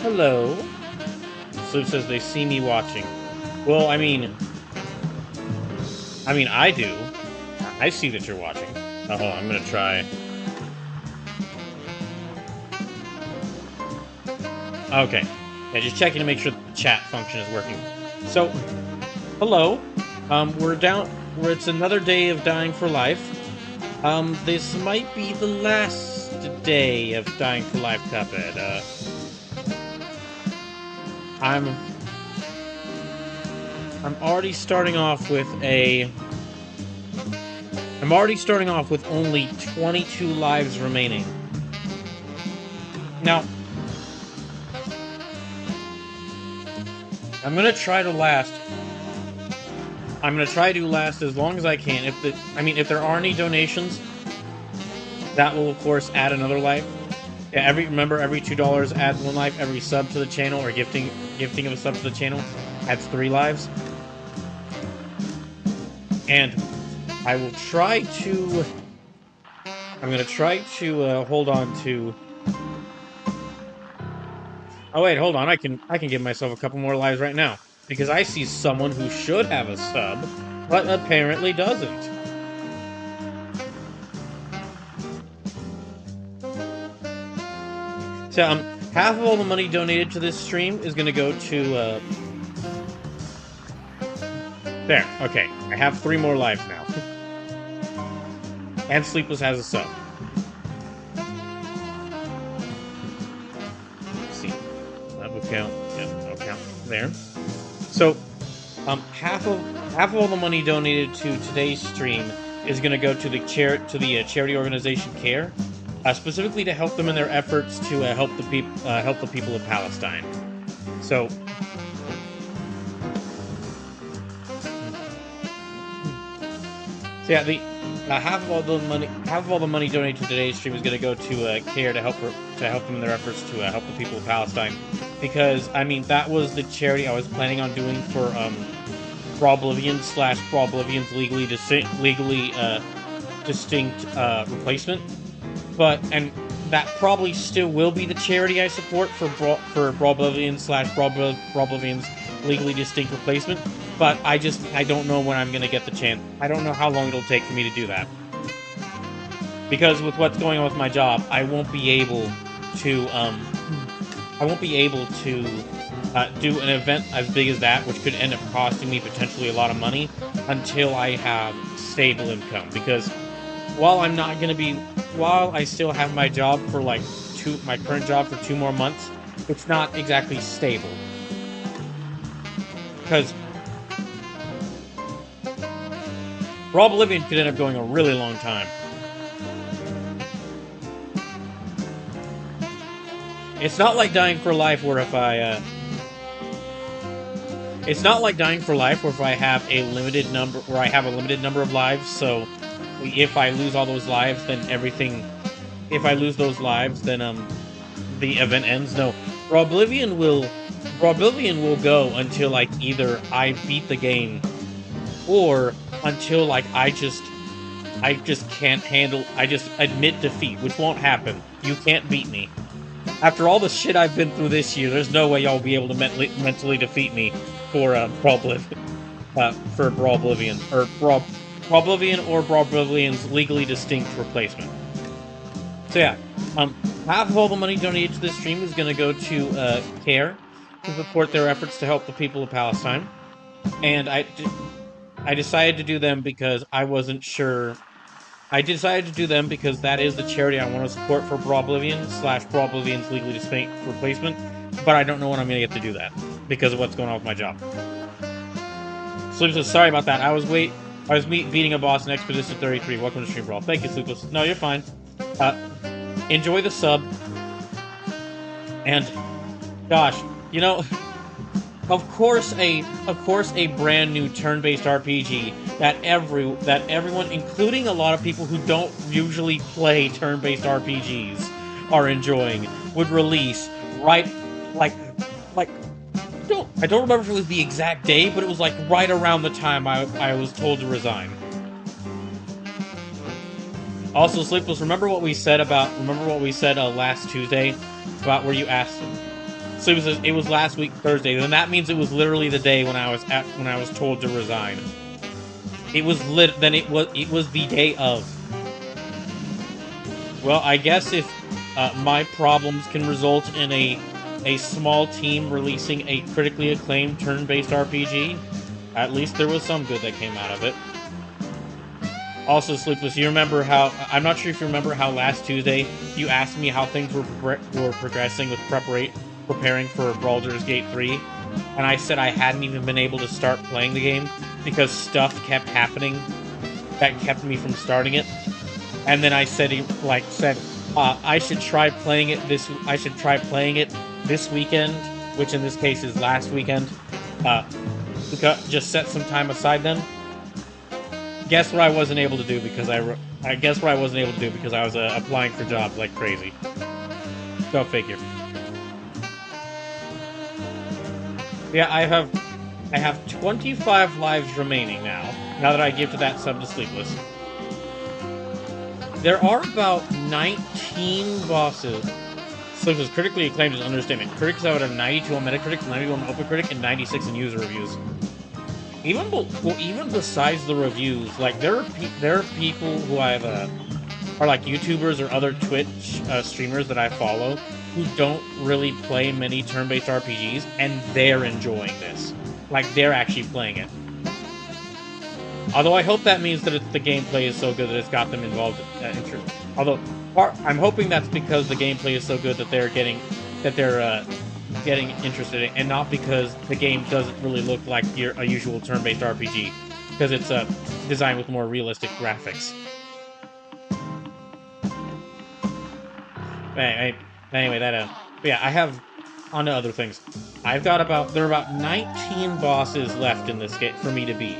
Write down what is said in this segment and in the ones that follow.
Hello. Sleep says they see me watching. Well, I do. I see that you're watching. Oh, hold on, I'm gonna try. Okay. Yeah, just checking to make sure the chat function is working. So, hello. We're down. It's another day of Dying for Life. This might be the last day of Dying for Life, Cuphead. I'm already starting off with only 22 lives remaining. Now, I'm gonna try to last as long as I can. If there are any donations, that will of course add another life. Yeah, remember every $2 adds 1 life. Every sub to the channel or gifting of a sub to the channel adds 3 lives. And I will try to. I'm gonna try to hold on to. Oh wait, hold on. I can give myself a couple more lives right now because I see someone who should have a sub, but apparently doesn't. So half of all the money donated to this stream is gonna go to. There. Okay, I have 3 more lives now. And Sleepless has a sub. Let's see. That will count. Yeah, that'll count there. So, half of all the money donated to today's stream is going to go to the charity organization CARE, specifically to help them in their efforts to help the people of Palestine. So. So yeah, half of all the money donated to today's stream is going to go to CARE to help them in their efforts to help the people of Palestine, because that was the charity I was planning on doing for Broblivians legally distinct replacement, and that probably still will be the charity I support for Broblivians legally distinct replacement. But I don't know when I'm going to get the chance. I don't know how long it'll take for me to do that. Because with what's going on with my job, I won't be able to do an event as big as that, which could end up costing me potentially a lot of money, until I have stable income. Because while I still have my job for my current job for 2 more months, it's not exactly stable. Because Oblivion could end up going a really long time. It's not like Dying for Life where if I have a limited number of lives, so if I lose all those lives, then the event ends. No. Oblivion will go until either I beat the game, or until I just admit defeat, which won't happen. You can't beat me. After all the shit I've been through this year, there's no way y'all will be able to mentally defeat me for Broblivion or Broblivian's legally distinct replacement. So yeah, half of all the money donated to this stream is going to go to CARE to support their efforts to help the people of Palestine, and I decided to do them because I wasn't sure. I decided to do them because that is the charity I want to support for Broblivian's legally distinct replacement, but I don't know when I'm going to get to do that because of what's going on with my job. Sleepless, sorry about that. I was beating a boss in Expedition 33. Welcome to Stream Brawl. Thank you, Sleepless. No, you're fine. Enjoy the sub. And, gosh, of course a brand new turn-based RPG that everyone, including a lot of people who don't usually play turn-based RPGs, are enjoying, would release right I don't remember if it was the exact day, but it was right around the time I was told to resign. Also, Sleepless, remember what we said last Tuesday about where you asked So it was last week Thursday, then that means it was literally the day when I was told to resign. It was it was the day of. Well, I guess if my problems can result in a small team releasing a critically acclaimed turn-based RPG, at least there was some good that came out of it. Also, Sleepless, you remember how... I'm not sure if you remember how last Tuesday you asked me how things were progressing with preparing for Baldur's Gate 3, and I said I hadn't even been able to start playing the game because stuff kept happening that kept me from starting it. And then I said, I should try playing it this weekend, which in this case is last weekend. Just set some time aside then. Guess what I wasn't able to do because I guess what I wasn't able to do because I was applying for jobs like crazy. Go figure. Yeah, I have 25 lives remaining now. Now that I give to that sub to Sleepless. There are about 19 bosses. Sleepless critically acclaimed is an understatement. Critics have it at 92 on Metacritic, 91 on OpenCritic, and 96 in user reviews. Even besides the reviews, like there are people who are like YouTubers or other Twitch streamers that I follow who don't really play many turn-based RPGs, and they're enjoying this. Like they're actually playing it. Although I hope that means that the gameplay is so good that it's got them involved. Although I'm hoping that's because the gameplay is so good that they're getting interested in it, and not because the game doesn't really look like a usual turn-based RPG, because it's designed with more realistic graphics. Anyway, yeah, I have on to other things. There are about 19 bosses left in this game for me to beat.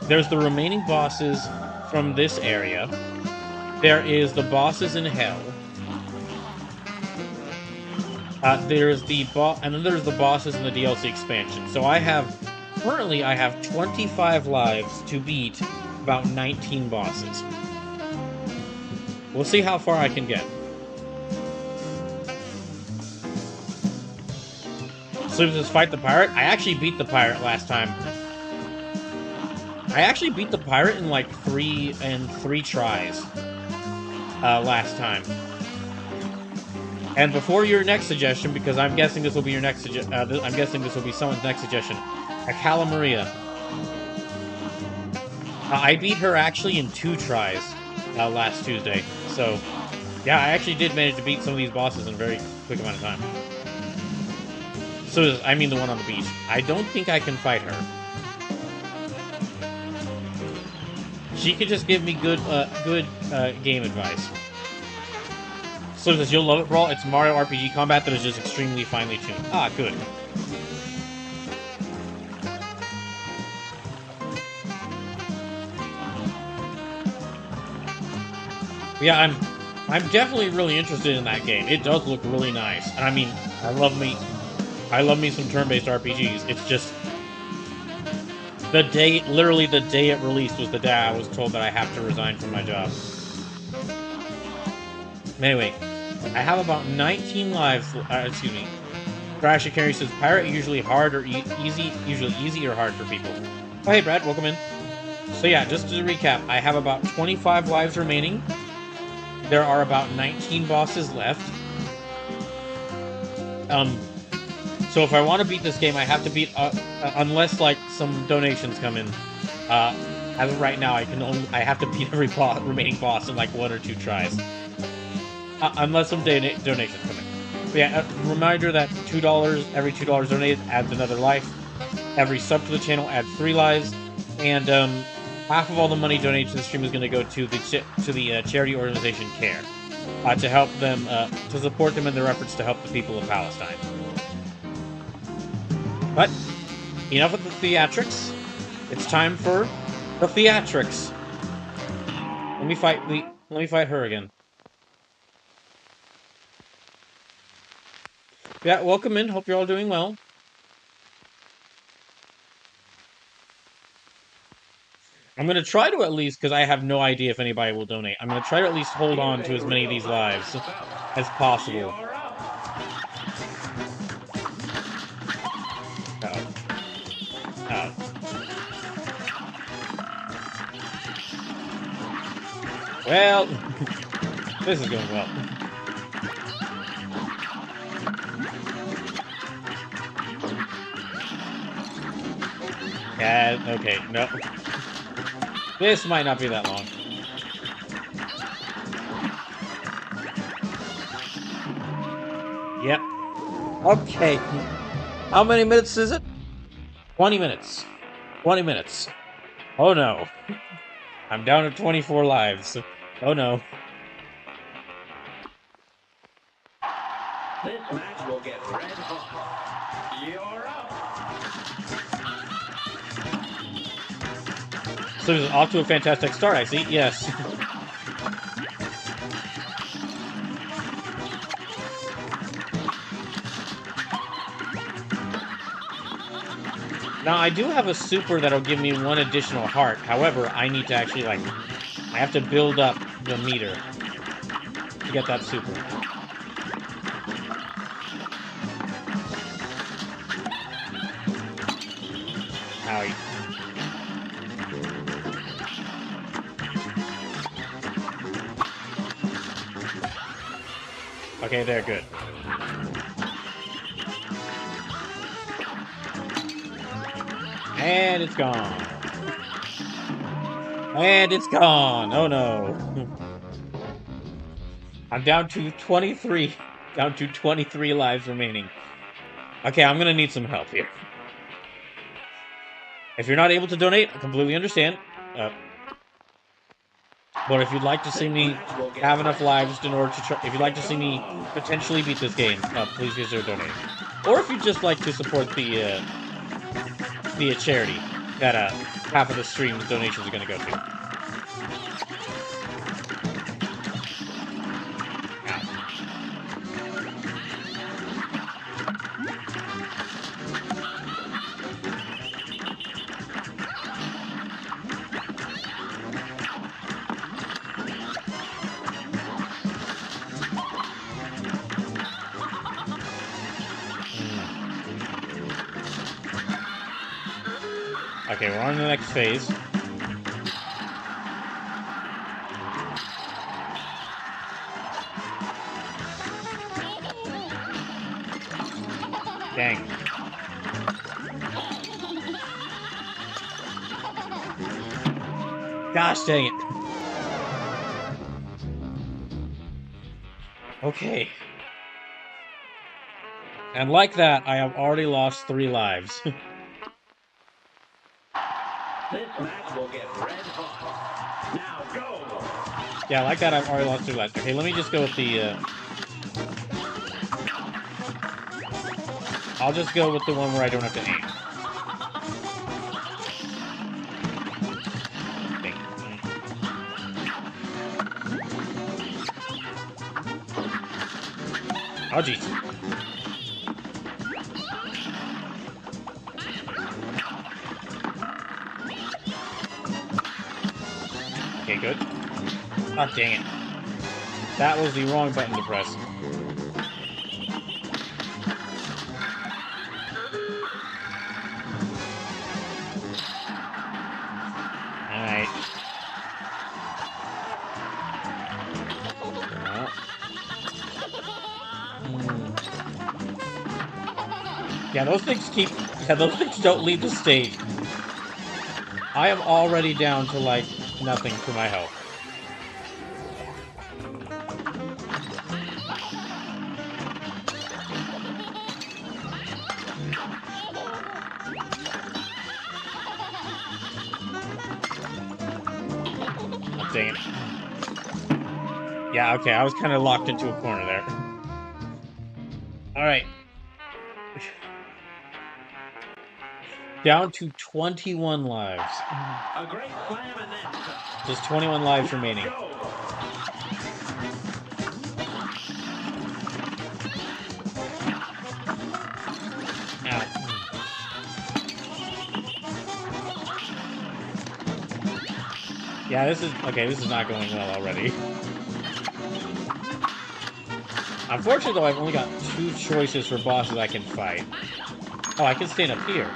There's the remaining bosses from this area. There is the bosses in Hell. And then there's the bosses in the DLC expansion. So currently I have 25 lives to beat about 19 bosses. We'll see how far I can get. So just fight the pirate. I actually beat the pirate last time. I actually beat the pirate in like three tries last time. And before your next suggestion, because I'm guessing this will be your next suggestion, I'm guessing this will be someone's next suggestion, Akala Maria. I beat her actually in 2 tries last Tuesday. So, yeah, I actually did manage to beat some of these bosses in a very quick amount of time. So, I mean the one on the beach. I don't think I can fight her. She could just give me good game advice. So says, you'll love it, Brawl. It's Mario RPG combat that is just extremely finely tuned. Ah, good. Yeah, I'm definitely really interested in that game. It does look really nice. And I mean, I love me some turn-based RPGs. It's just literally the day it released was the day I was told that I have to resign from my job. Anyway, I have about 19 lives. Excuse me. Crash Carry says, pirate usually hard or easy? Usually easy or hard for people. Oh, hey, Brad, welcome in. So yeah, just to recap, I have about 25 lives remaining. There are about 19 bosses left. So if I want to beat this game, I have to beat, unless like some donations come in. As of right now, I have to beat every remaining boss in like 1 or 2 tries. Unless some donations come in. But yeah, a reminder that every $2 donated adds another life. Every sub to the channel adds 3 lives. And half of all the money donated to the stream is going to go to the charity organization CARE. To help them, to support them in their efforts to help the people of Palestine. But, enough of the theatrics. It's time for the theatrics. Let me fight her again. Yeah, welcome in. Hope you're all doing well. I'm going to try to at least, because I have no idea if anybody will donate, I'm going to try to at least hold on to as many of these lives as possible. Well, this is going well. Yeah, okay, no. This might not be that long. Yep. Okay. How many minutes is it? 20 minutes. 20 minutes. Oh no. I'm down to 24 lives. Oh no. This match will get red hot. You're up. So it's off to a fantastic start, I see. Yes. Now, I do have a super that'll give me one additional heart. However, I need to actually, like, I have to build up the meter to get that super. Owie. Okay, they're good. And it's gone. And it's gone. Oh no. I'm down to 23. Down to 23 lives remaining. Okay, I'm gonna need some help here. If you're not able to donate, I completely understand. But if you'd like to see me have enough lives in order to if you'd like to see me potentially beat this game, please consider donating. Or if you'd just like to support the charity that half of the stream's donations are going to go to. Okay, we're on to the next phase. Dang. Gosh dang it. Okay. And like that, I have already lost 3 lives. This match will get red hot. Now go! Yeah, like that, I've already lost 3 lives. Okay, let me just go with the, I'll just go with the one where I don't have to aim. Oh, jeez. Okay, good. Oh, dang it. That was the wrong button to press. Alright. Yeah, those things those things don't leave the stage. I am already down to, like, nothing for my health. Oh, dang it. Yeah, okay, I was kind of locked into a corner there. Alright. Down to 21 lives. A great slam and then Just 21 lives remaining. Ow. Yeah, this is not going well already. Unfortunately, though, I've only got 2 choices for bosses I can fight. Oh, I can stand up here.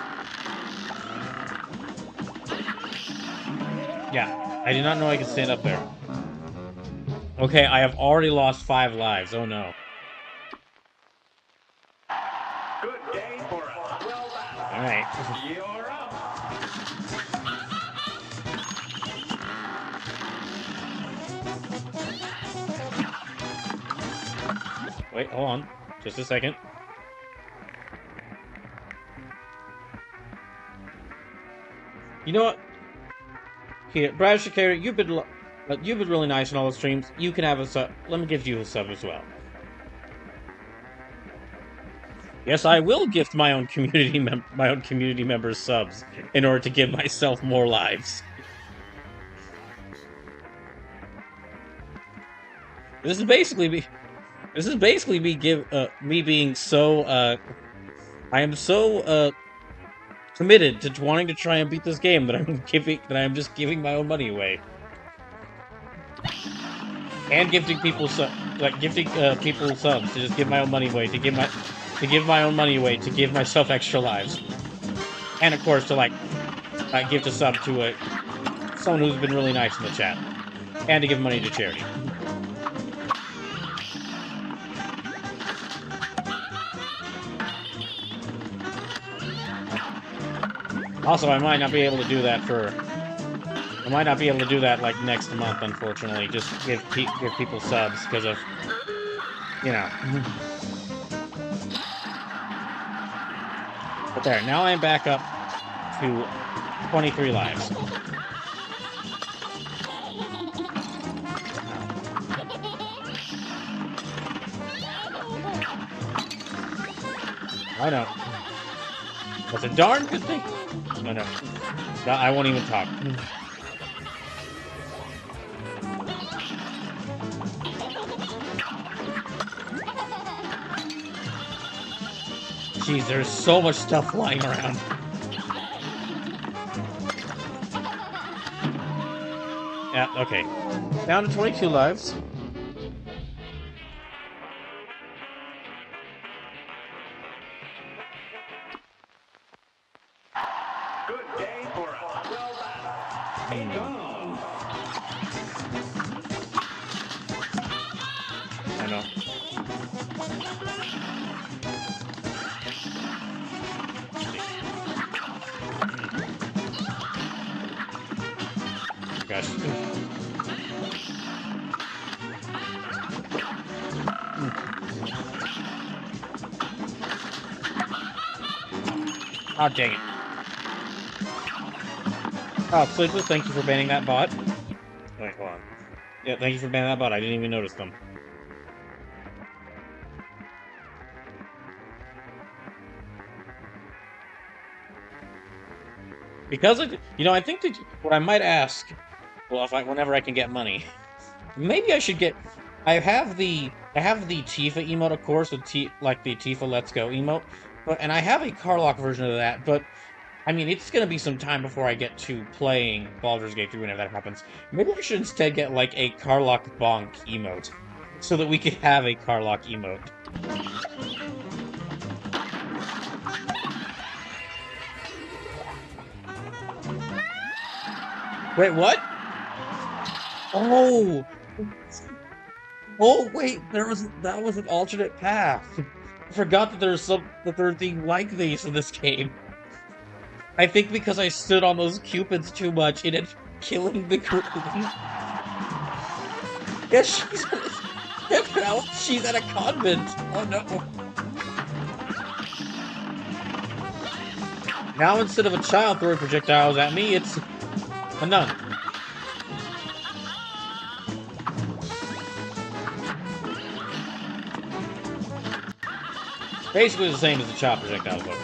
Yeah, I did not know I could stand up there. Okay, I have already lost 5 lives. Oh no. Good game for us. Well done. Alright. You're up. Wait, hold on. Just a second. You know what? Here, Brad Shakira, you've been really nice in all the streams. You can have a sub. Let me give you a sub as well. Yes, I will gift my own community members subs in order to give myself more lives. This is basically me. This is basically me being so I am so committed to wanting to try and beat this game that I'm just giving my own money away. And gifting people people subs to just give my own money away, to give my own money away, to give myself extra lives. And of course to gift a sub to someone who's been really nice in the chat. And to give money to charity. Also, I might not be able to do that like next month, unfortunately. Just give people subs because of, you know. But there, now I'm back up to 23 lives. I know. That's a darn good thing. Oh no. I won't even talk. Jeez, there's so much stuff flying around. Yeah, okay. Down to 22 lives. Good game for us. Well done. Hey, go. I know. Gosh. Oh, dang it. Oh, Sleepless, thank you for banning that bot. Wait, hold on. Yeah, thank you for banning that bot. I didn't even notice them. Because I think that what I might ask, well, whenever I can get money, maybe I should get. I have the Tifa emote, of course, with the Tifa Let's Go emote, and I have a Carlock version of that. But I mean, it's gonna be some time before I get to playing Baldur's Gate 3 whenever that happens. Maybe I should instead get like a Carlock Bonk emote, so that we could have a Carlock emote. Wait, what? Oh! Oh, wait, that was an alternate path. I forgot that there's a thing like these in this game. I think because I stood on those cupids too much, it ended up killing the group. Yes, she's at a convent. Oh no. Now instead of a child throwing projectiles at me, it's a nun. Basically the same as the child projectiles, though.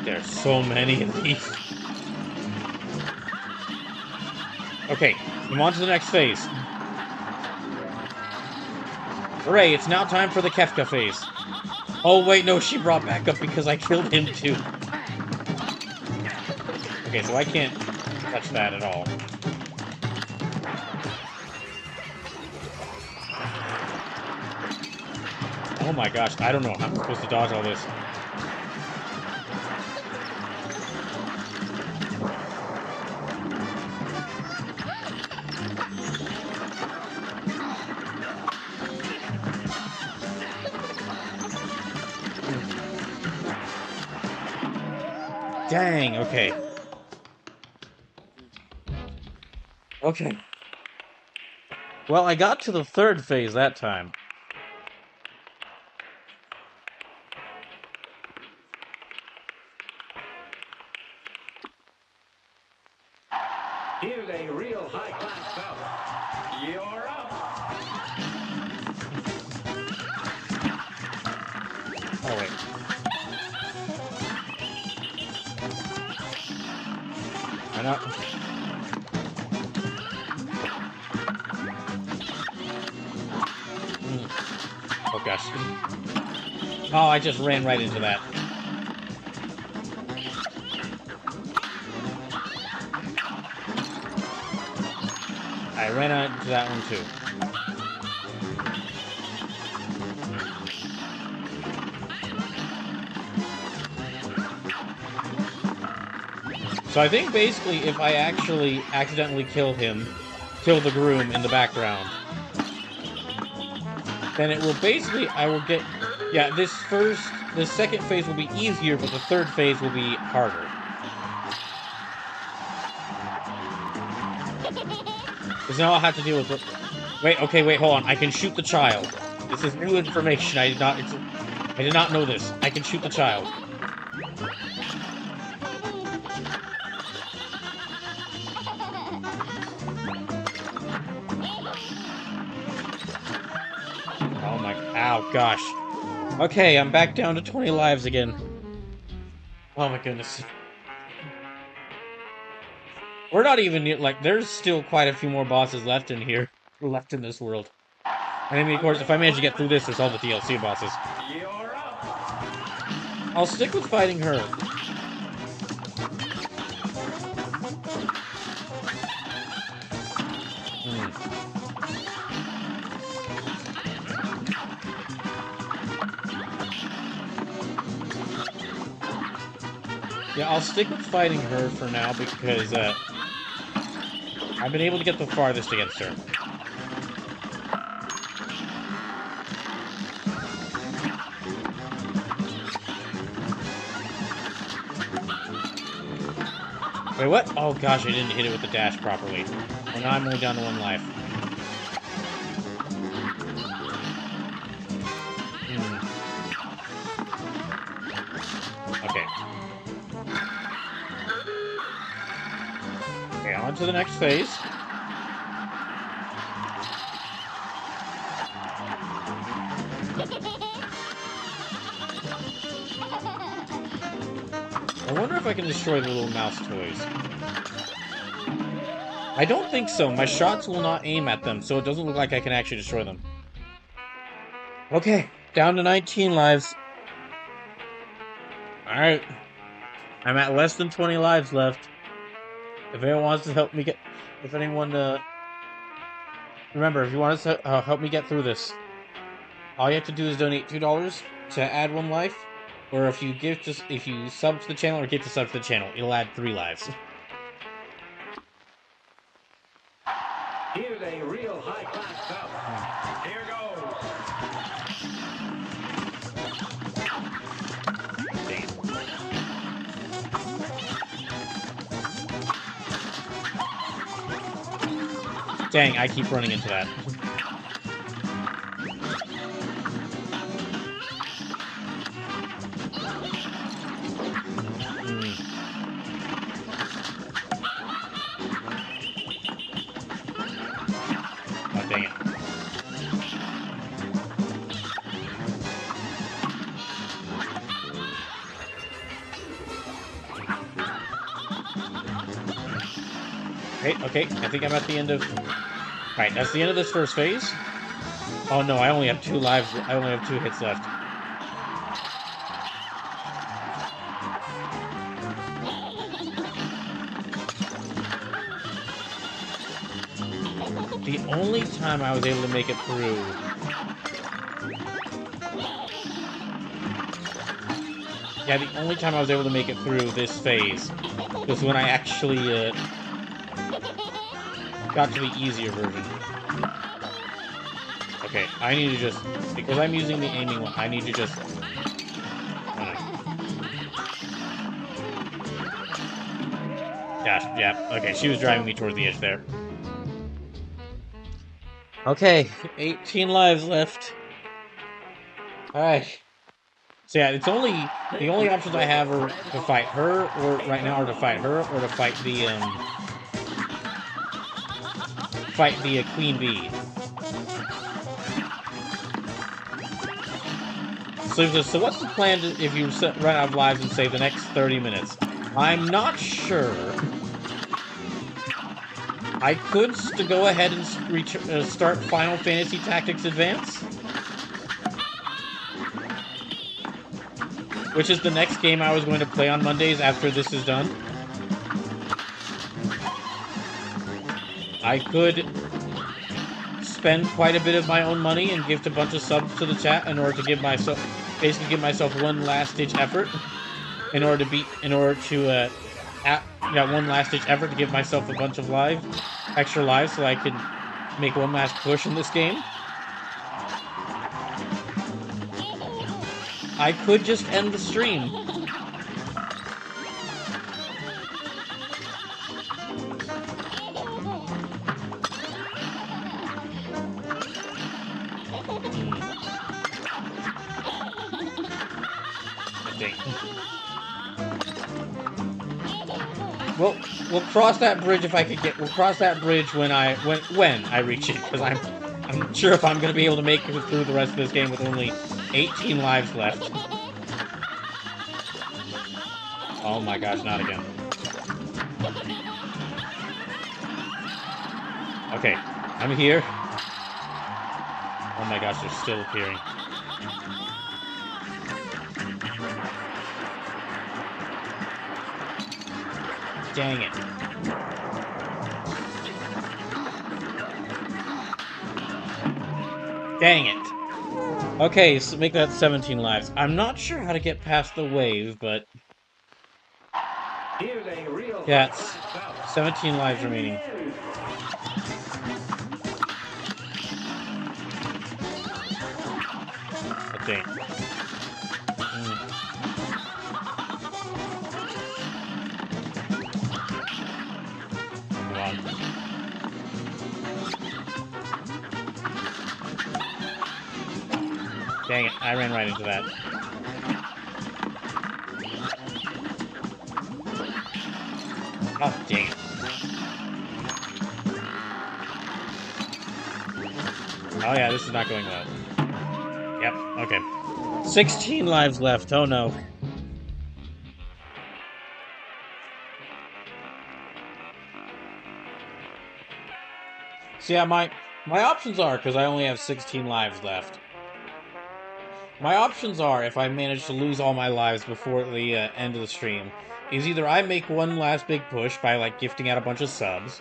There's so many of these. Okay, I'm on to the next phase. Hooray, it's now time for the Kefka phase. Oh wait, no, she brought back up because I killed him too. Okay, so I can't touch that at all. Oh my gosh, I don't know how I'm supposed to dodge all this. Dang, okay. Okay. Well, I got to the third phase that time. Here's a real high-class bout. You're up. Oh, wait. I know. Oh, gosh. Oh, I just ran right into that. I ran into that one, too. So I think basically if I actually accidentally kill the groom in the background, then it will basically, I will get, yeah, the second phase will be easier, but the third phase will be harder. Because now I'll have to deal with it. Wait, okay, wait, hold on. I can shoot the child. This is new information. I did not know this. I can shoot the child. Oh my, ow, gosh. Okay, I'm back down to 20 lives again. Oh my goodness. We're not even near, like, there's still quite a few more bosses left in here. Left in this world. And I mean, of course, if I manage to get through this, there's all the DLC bosses. You're up. I'll stick with fighting her. Yeah, I'll stick with fighting her for now because I've been able to get the farthest against her. Wait, what? Oh gosh, I didn't hit it with the dash properly. Well, now I'm only down to 1 life. Okay. Okay, on to the next phase. I wonder if I can destroy the little mouse toys. I don't think so. My shots will not aim at them, so it doesn't look like I can actually destroy them. Okay, down to 19 lives. Alright. I'm at less than 20 lives left. If anyone wants to help me get... If anyone, remember, if you want to help me get through this, all you have to do is donate $2 to add 1 life. Or if you sub to the channel or give to sub to the channel, it'll add 3 lives. Here's a real high-class bout. Here goes. Dang, I keep running into that. Oh, dang it. Okay, I think I'm at the end of... Alright, that's the end of this first phase. Oh no, I only have 2 lives. I only have 2 hits left. The only time I was able to make it through Yeah, the only time I was able to make it through this phase was when I actually got to the easier version. Okay, I need to just, because I'm using the aiming one, I need to just... Oh, no. Gosh, yeah, okay, she was driving me towards the edge there. Okay, 18 lives left. Alright. So yeah, it's only, the only options I have are to fight her, or right now are to fight her, or to fight the Queen Bee. So what's the plan if you run out of lives and say the next 30 minutes? I'm not sure. I could go ahead and start Final Fantasy Tactics Advance, which is the next game I was going to play on Mondays after this is done. I could spend quite a bit of my own money and gift a bunch of subs to the chat in order to give myself, basically give myself one last ditch effort one last ditch effort to give myself a bunch of extra lives so I can make one last push in this game. I could just end the stream. We'll cross that bridge if I could get. We'll cross that bridge when I reach it, because I'm not sure if I'm gonna be able to make it through the rest of this game with only 18 lives left. Oh my gosh, not again. Okay, I'm here. Oh my gosh, they're still appearing. Dang it. Dang it. Okay, so make that 17 lives. I'm not sure how to get past the wave, but... Yeah, it's 17 lives remaining. Okay. Dang it, I ran right into that. Oh, dang it. Oh yeah, this is not going well. Yep, okay. 16 lives left, oh no. So yeah, my options are, because I only have 16 lives left. My options are, if I manage to lose all my lives before the end of the stream, is either I make one last big push by, like, gifting out a bunch of subs,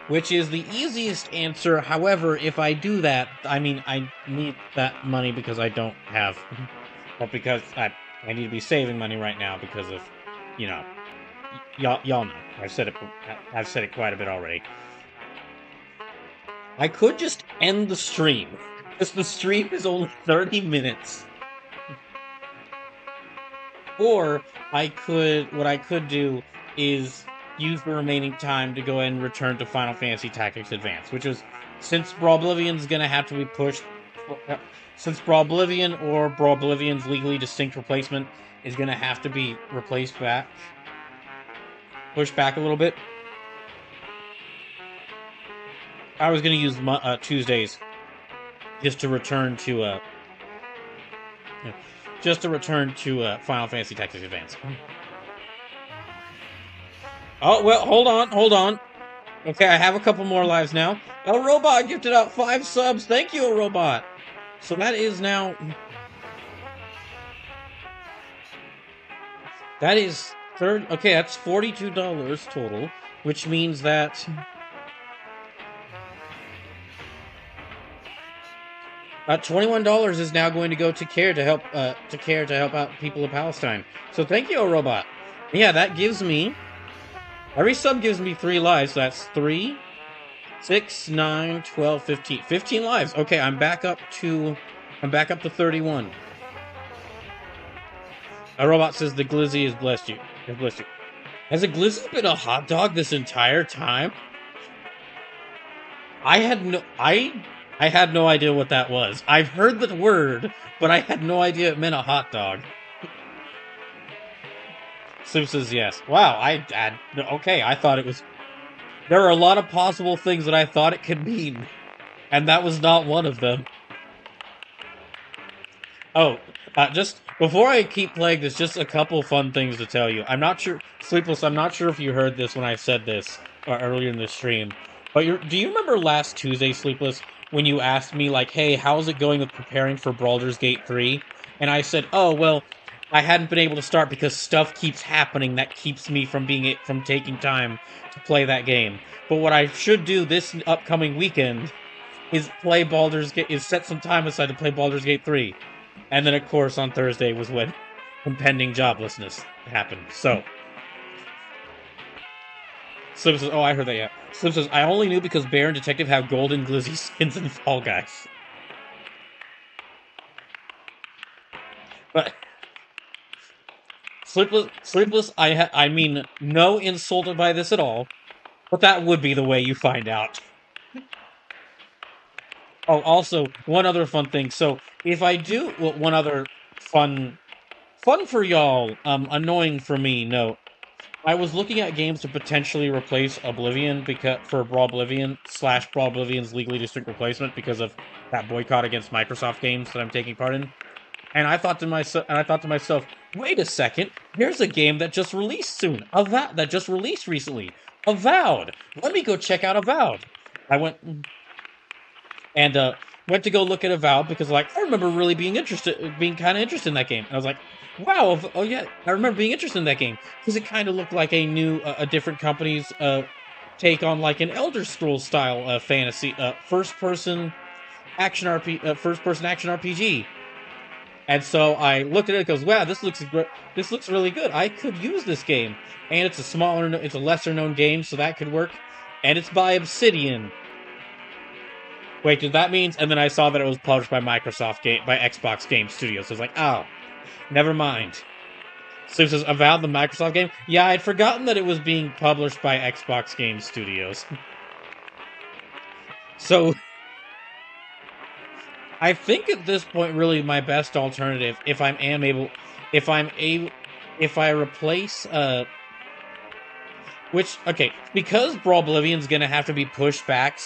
which is the easiest answer. However, if I do that, I mean, I need that money because I don't have, or because I need to be saving money right now because of, you know, y'all know. I've said it quite a bit already. I could just end the stream, because the stream is only 30 minutes. Or what I could do is use the remaining time to go ahead and return to Final Fantasy Tactics Advance, which is, since Brawlblivion's gonna have to be pushed, since Brawlblivion or Brawlblivion's legally distinct replacement is gonna have to be pushed back a little bit. I was gonna use Tuesdays just to return to Final Fantasy Tactics Advance. Oh, well, hold on. Okay, I have a couple more lives now. El Robot gifted out 5 subs. Thank you, El Robot. So that is now... That is okay, that's $42 total, which means that... $21 is now going to go to care to help out people of Palestine. So thank you, Robot. Yeah, that gives me every sub gives me 3 lives. So that's 3, 6, 9, 12, 15. 15 lives. Okay, I'm back up to 31. A robot says the glizzy has blessed you. Has a glizzy been a hot dog this entire time? I had no idea what that was. I've heard the word, but I had no idea it meant a hot dog. Sim says yes. Wow, okay, I thought it was. There are a lot of possible things that I thought it could mean, and that was not one of them. Oh, just before I keep playing this, just a couple fun things to tell you. I'm not sure, Sleepless, I'm not sure if you heard this when I said this earlier in the stream, but do you remember last Tuesday, Sleepless, when you asked me, like, hey, how's it going with preparing for Baldur's Gate 3? And I said, oh, well, I hadn't been able to start because stuff keeps happening that keeps me from taking time to play that game. But what I should do this upcoming weekend is set some time aside to play Baldur's Gate 3. And then, of course, on Thursday was when impending joblessness happened. So, Slim says, oh, I heard that, yeah. Slim says, I only knew because Bear and Detective have golden glizzy skins in Fall Guys. But, Sleepless, I mean, no insulted by this at all, but that would be the way you find out. Oh, also, one other fun thing. So, if I do, well, one other fun for y'all, annoying for me, note. I was looking at games to potentially replace Oblivion for Brawl Oblivion / Brawl Oblivion's legally distinct replacement because of that boycott against Microsoft games that I'm taking part in. And I thought to myself, wait a second, here's a game that just released soon, that just released recently, Avowed. Let me go check out Avowed. I went to go look at Avowed because, like, I remember really being kind of interested in that game. And I was like, wow, oh yeah, I remember being interested in that game because it kind of looked like a different company's take on, like, an Elder Scrolls style fantasy first person action RPG. And so I looked at it and goes, wow, this looks really good. I could use this game. And it's a lesser known game, so that could work. And it's by Obsidian. Wait, did that mean? And then I saw that it was published by Xbox Game Studios. So I was like, oh, never mind. So it says, Avowed, the Microsoft game? Yeah, I'd forgotten that it was being published by Xbox Game Studios. So, I think at this point, really, my best alternative, if I replace, because Brawl Oblivion's gonna have to be pushed back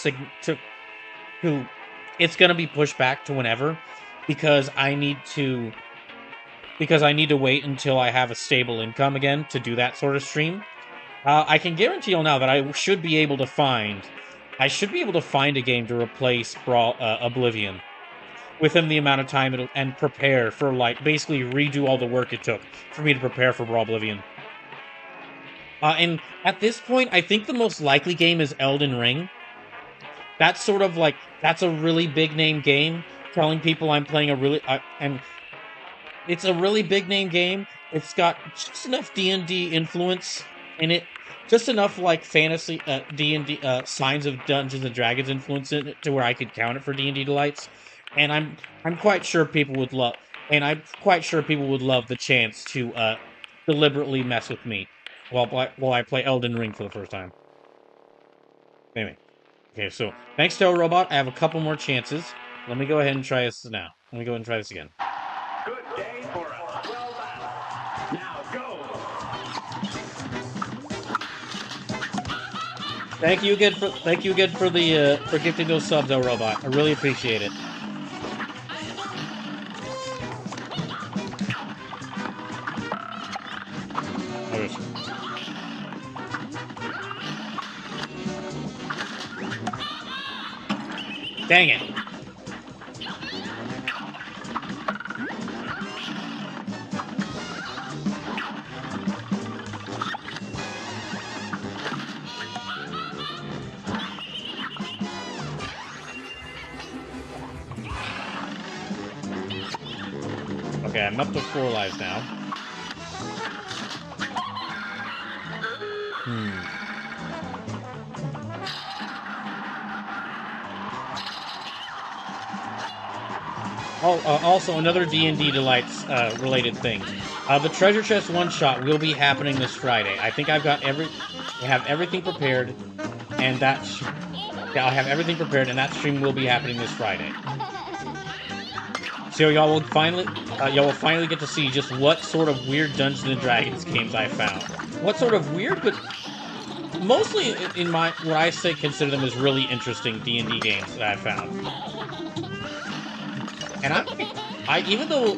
it's gonna be pushed back to whenever, because I need to wait until I have a stable income again to do that sort of stream. I can guarantee you now that I should be able to find a game to replace Oblivion within the amount of time and prepare for, like, basically redo all the work it took for me to prepare for Brawl Oblivion. And at this point, I think the most likely game is Elden Ring. That's sort of like, that's a really big name game, telling people I'm playing and it's a really big name game. It's got just enough D&D influence in it, just enough, like, fantasy D&D Signs of Dungeons and Dragons influence in it to where I could count it for D&D delights. And I'm quite sure people would love the chance to deliberately mess with me while I play Elden Ring for the first time. Anyway, okay, so thanks to Robot, I have a couple more chances. Let me go ahead and try this now. Let me go ahead and try this again. Good day for a well battle. Now go. Thank you again for gifting those subs, Robot. I really appreciate it. Dang it. I'm up to 4 lives now. Oh, also another D&D Delights related thing. The treasure chest one-shot will be happening this Friday. I think I have everything prepared, and yeah, I'll have everything prepared, and that stream will be happening this Friday. So y'all will finally get to see just what sort of weird Dungeons and Dragons games I found. What sort of weird, but mostly in what I say consider them as really interesting D&D games that I found. And even though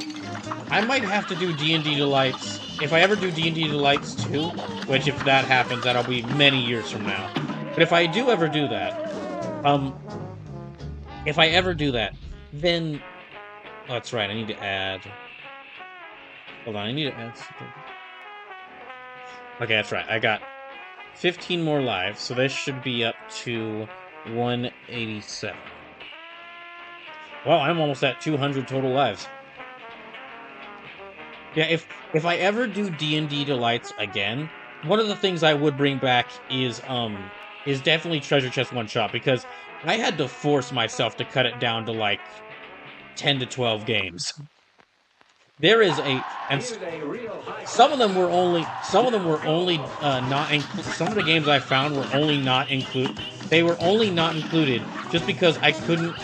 I might have to do D&D Delights, if I ever do D&D Delights 2, which if that happens, that'll be many years from now. But if I do ever do that, then... Oh, that's right, I need to add... Hold on, I need to add something. Okay, that's right, I got 15 more lives, so this should be up to 187. Well, I'm almost at 200 total lives. Yeah, if I ever do D&D Delights again, one of the things I would bring back is definitely Treasure Chest One Shot, because I had to force myself to cut it down to like 10 to 12 games. There is some of them were only not included. Some of the games I found were only not included. They were only not included just because I couldn't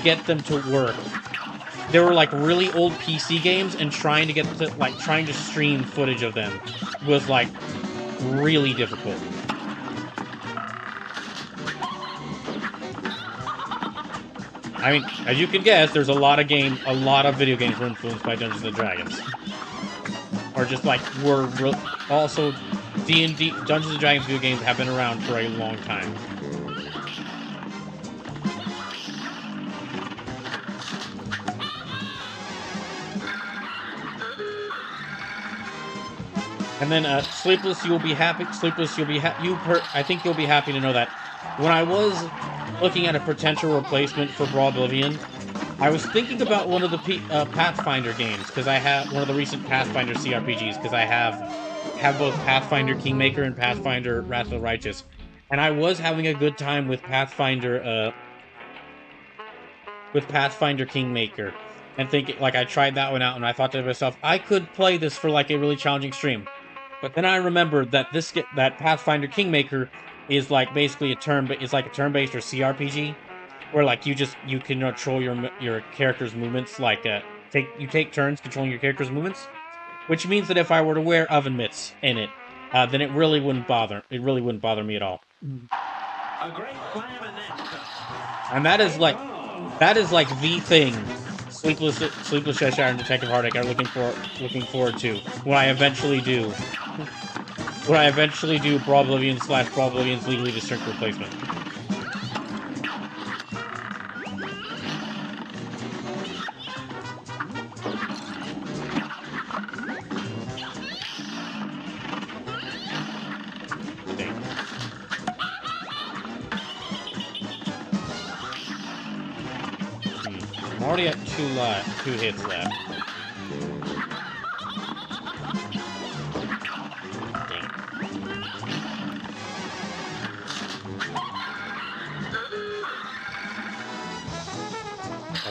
get them to work. They were like really old PC games, and trying to stream footage of them was like really difficult. I mean, as you can guess, there's a lot of video games were influenced by Dungeons and Dragons, or just like also D&D Dungeons and Dragons video games have been around for a long time. And then Sleepless, you'll be happy. Sleepless, I think you'll be happy to know that when I was looking at a potential replacement for Brawl Oblivion, I was thinking about one of the Pathfinder games, because I have one of the recent Pathfinder CRPGs, because I have both Pathfinder Kingmaker and Pathfinder Wrath of the Righteous, and I was having a good time with Pathfinder Kingmaker, and thinking, like, I tried that one out, and I thought to myself, I could play this for like a really challenging stream. But then I remembered that that Pathfinder Kingmaker is like basically a turn-based or CRPG, where like you can control your character's movements, like you take turns controlling your character's movements, which means that if I were to wear oven mitts in it, then it really wouldn't bother me at all. A great slam and then And that is like the thing Sleepless Cheshire and Detective Heartache are looking forward to when I eventually do Brawl Oblivion / Brawl Oblivion's Legally Distinct replacement. I'm already at 2 hits left.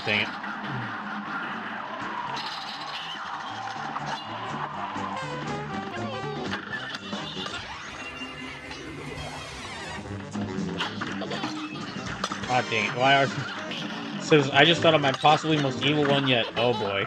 Dang it. Oh, dang it. Why are... Says, I just thought of my possibly most evil one yet. Oh, boy.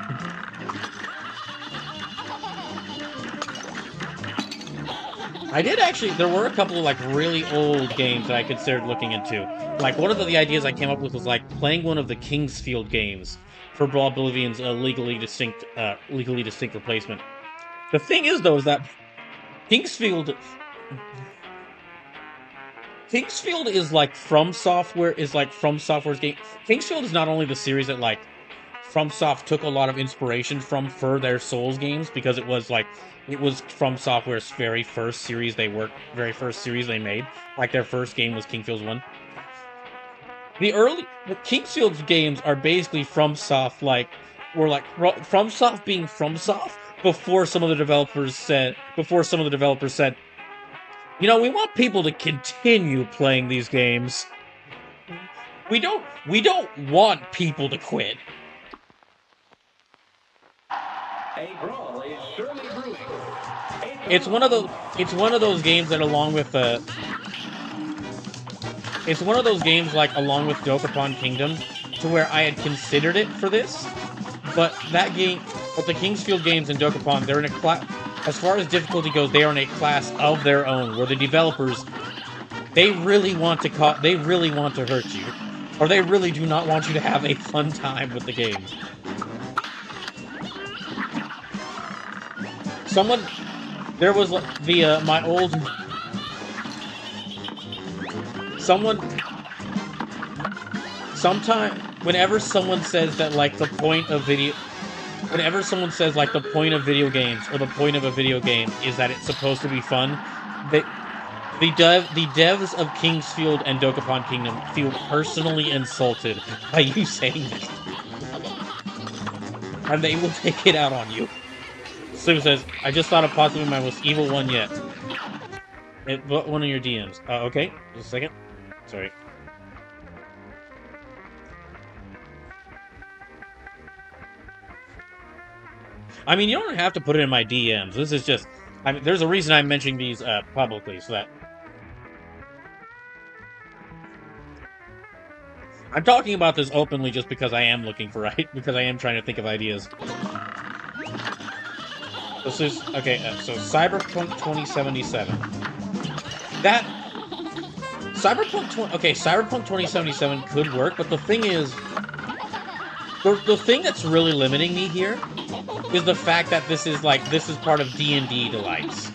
I did actually... There were a couple of, like, really old games that I considered looking into. Like, one of the ideas I came up with was, like, playing one of the Kingsfield games for Brawl Oblivion's legally distinct replacement. The thing is, though, is that Kingsfield is like From Software's game. Kingsfield is not only the series that like FromSoft took a lot of inspiration from for their Souls games, because it was From Software's very first series they made. Like their first game was Kingsfield 1. The Kingsfield's games are basically FromSoft were like FromSoft being FromSoft before some of the developers said, you know, we want people to continue playing these games. We don't want people to quit. A brawl is surely brewing. It's one of those games that along with it's one of those games like along with Dokapon Kingdom to where I had considered it for this, but the Kingsfield games and Dokapon, they're in a class, as far as difficulty goes, they are in a class of their own, where the developers, they really want to hurt you, or they really do not want you to have a fun time with the game. There was the my old whenever someone says that like the point of video games or the point of a video game is that it's supposed to be fun, the devs of Kingsfield and Dokapon Kingdom feel personally insulted by you saying that, and they will take it out on you. Slim says, I just thought of possibly my most evil one yet. One of your DMs. Okay, just a second. Sorry. I mean, you don't have to put it in my DMs. This is just... I mean, there's a reason I'm mentioning these publicly, so that... I'm talking about this openly just because I am looking for... because I am trying to think of ideas. This is... Okay, so Cyberpunk 2077. Cyberpunk 2077 could work, but the thing is... The thing that's really limiting me here is the fact that this is part of D&D delights.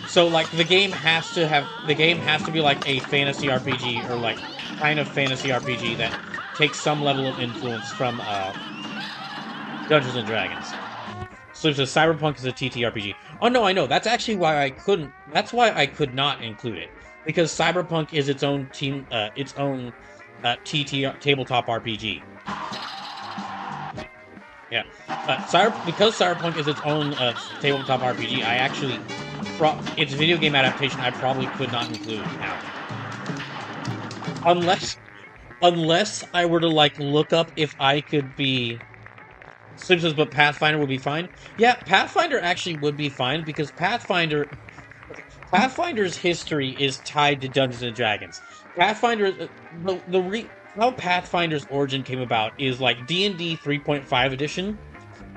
So like the game has to be like a fantasy RPG, or like kind of fantasy RPG that takes some level of influence from Dungeons and Dragons. So Cyberpunk is a TTRPG. Oh no, I know. That's actually why I could not include it, because Cyberpunk is its own tabletop RPG. Yeah, because Cyberpunk is its own tabletop RPG, I actually, its video game adaptation, I probably could not include now, unless I were to like look up if I could be. Slim says, but Pathfinder would be fine. Yeah, Pathfinder actually would be fine, because Pathfinder's history is tied to Dungeons and Dragons. Pathfinder, how Pathfinder's origin came about is like D&D 3.5 edition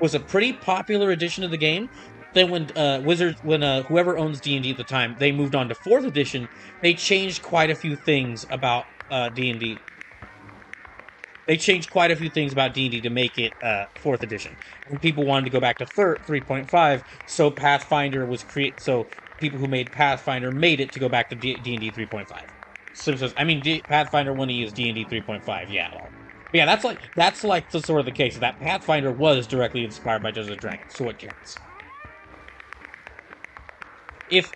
was a pretty popular edition of the game. Then when whoever owns D&D at the time, they moved on to 4th edition, they changed quite a few things about D&D. They changed quite a few things about D&D to make it 4th edition. And people wanted to go back to 3.5, so Pathfinder was so people who made Pathfinder made it to go back to D&D 3.5. Sim says, I mean, Pathfinder when he used D&D 3.5, yeah. Well, yeah, that's like the sort of the case, that Pathfinder was directly inspired by Dungeons & Dragons, so it counts. If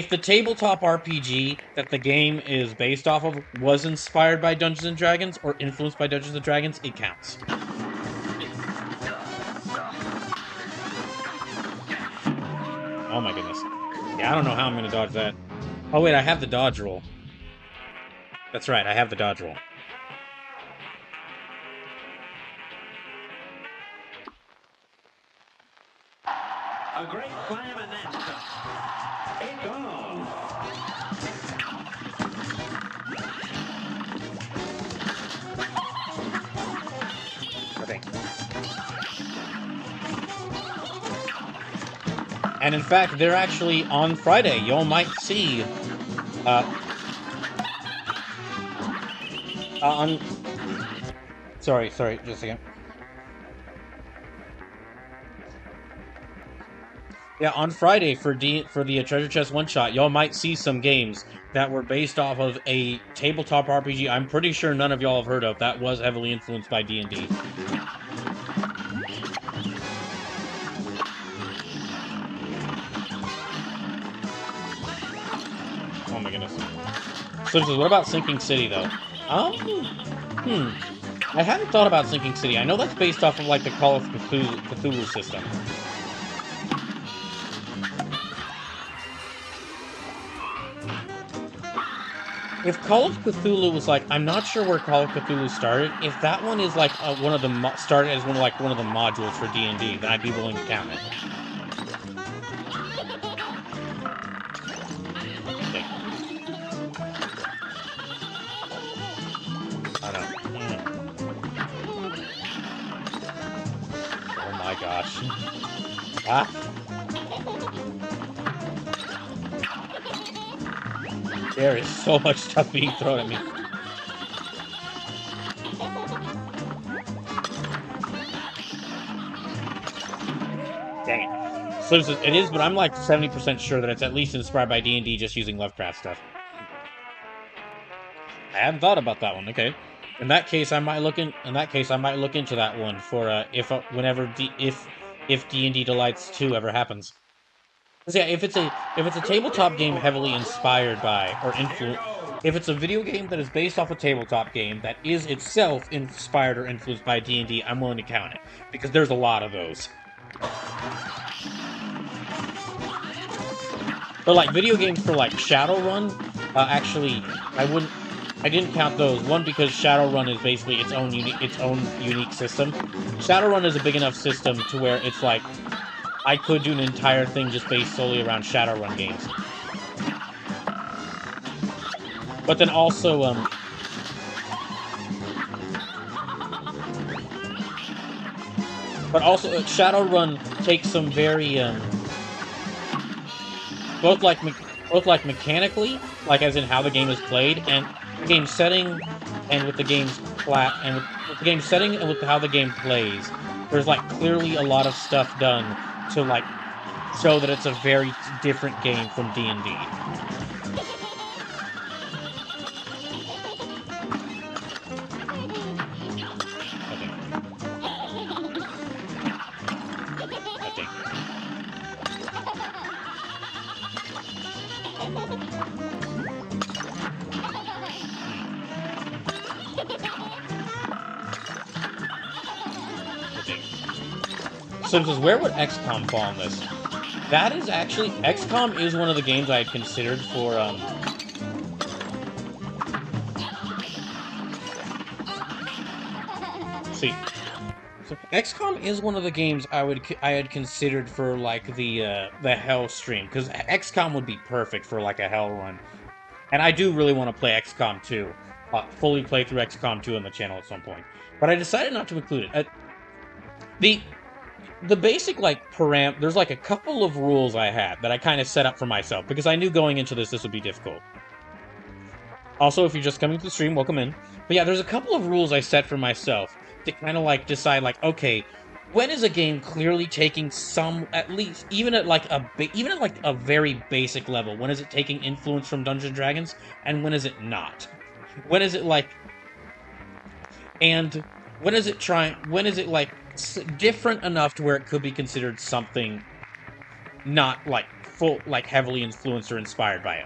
the tabletop RPG that the game is based off of was inspired by Dungeons & Dragons or influenced by Dungeons & Dragons, it counts. Oh my goodness. Yeah, I don't know how I'm going to dodge that. Oh wait, I have the dodge roll. That's right, I have the dodge roll. A great slam and then some. It's on. Okay. And in fact, they're actually on Friday. Y'all might see Sorry, just a second. Yeah, on Friday for the Treasure Chest one-shot, y'all might see some games that were based off of a tabletop RPG I'm pretty sure none of y'all have heard of that was heavily influenced by D&D. Oh my goodness. So what about Sinking City, though? I hadn't thought about Sinking City. I know that's based off of, like, the Call of Cthulhu system. If Call of Cthulhu was like, I'm not sure where Call of Cthulhu started. If that one is like one of the started as one of the modules for D&D, then I'd be willing to count it. Okay. I don't know. Oh my gosh. Ah. There is so much stuff being thrown at me. Dang it. So it is, but I'm like 70% sure that it's at least inspired by D&D just using Lovecraft stuff. I hadn't thought about that one. Okay. In that case, I might look into that one for if D&D Delights 2 ever happens. Yeah, if it's a tabletop game heavily inspired by or influenced, if it's a video game that is based off a tabletop game that is itself inspired or influenced by D&D, I'm willing to count it because there's a lot of those. But like video games for like Shadowrun, actually, I didn't count those. One, because Shadowrun is basically its own unique system. Shadowrun is a big enough system to where it's like I could do an entire thing just based solely around Shadowrun games. But then also, Shadowrun takes some very, both like mechanically, like as in how the game is played, and the game setting, and with the game's and with how the game plays. There's like clearly a lot of stuff done to like show that it's a very different game from D&D. Simpsons, where would XCOM fall on this? That is actually... XCOM is one of the games I had considered for, see. So XCOM is one of the games I had considered for, like, the Hell stream, because XCOM would be perfect for, like, a Hell run. And I do really want to play XCOM 2. Fully play through XCOM 2 on the channel at some point. But I decided not to include it. The basic, like, there's, like, a couple of rules I had that I kind of set up for myself, because I knew going into this would be difficult. Also, if you're just coming to the stream, welcome in. But yeah, there's a couple of rules I set for myself to kind of, like, decide, like, okay, when is a game clearly taking some, at least, even at, like, a very basic level, when is it taking influence from Dungeons & Dragons, and when is it not? When is it, like, and when is it, like, different enough to where it could be considered something not, like, heavily influenced or inspired by it.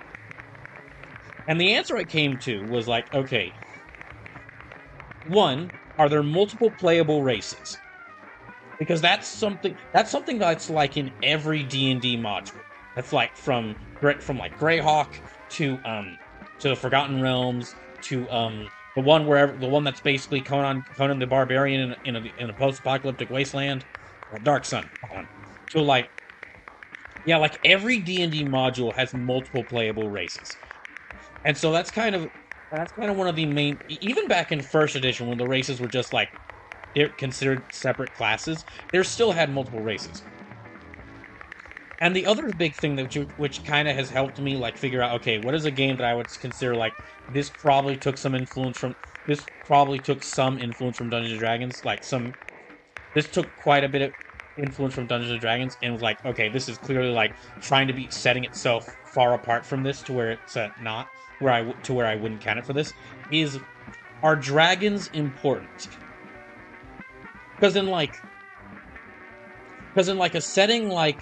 And the answer I came to was, like, okay, one, are there multiple playable races? Because that's something that's, like, in every D&D module. That's, like, from like, Greyhawk to the Forgotten Realms to, the one that's basically Conan the Barbarian in a post-apocalyptic wasteland, or Dark Sun, to like every D&D module has multiple playable races, and so that's kind of one of the main. Even back in first edition, when the races were just like they're considered separate classes, they still had multiple races. And the other big thing which kind of has helped me, like, figure out, okay, what is a game that I would consider, like, this probably took some influence from Dungeons & Dragons, like, this took quite a bit of influence from Dungeons & Dragons, and was like, okay, this is clearly, like, trying to be setting itself far apart from this to where it's not, where I wouldn't count it for this, are dragons important? Because in, like, a setting like,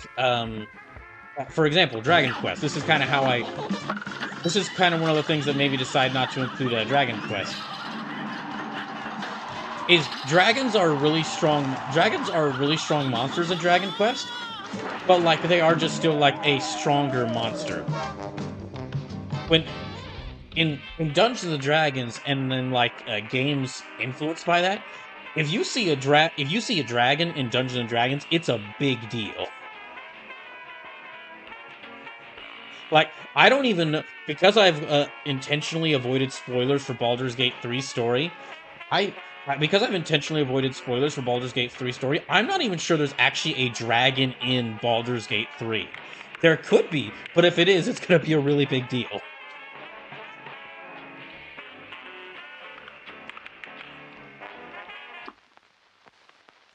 for example, Dragon Quest. This is kind of one of the things that made me decide not to include Dragon Quest. is dragons are really strong. Dragons are really strong monsters in Dragon Quest, but like they are just still like a stronger monster. When in Dungeons and Dragons and then like games influenced by that, if you see a dragon in Dungeons and Dragons, it's a big deal. Like I don't even know, because I've intentionally avoided spoilers for Baldur's Gate 3 story. Because I've intentionally avoided spoilers for Baldur's Gate 3 story, I'm not even sure there's actually a dragon in Baldur's Gate 3. There could be, but if it is, it's going to be a really big deal.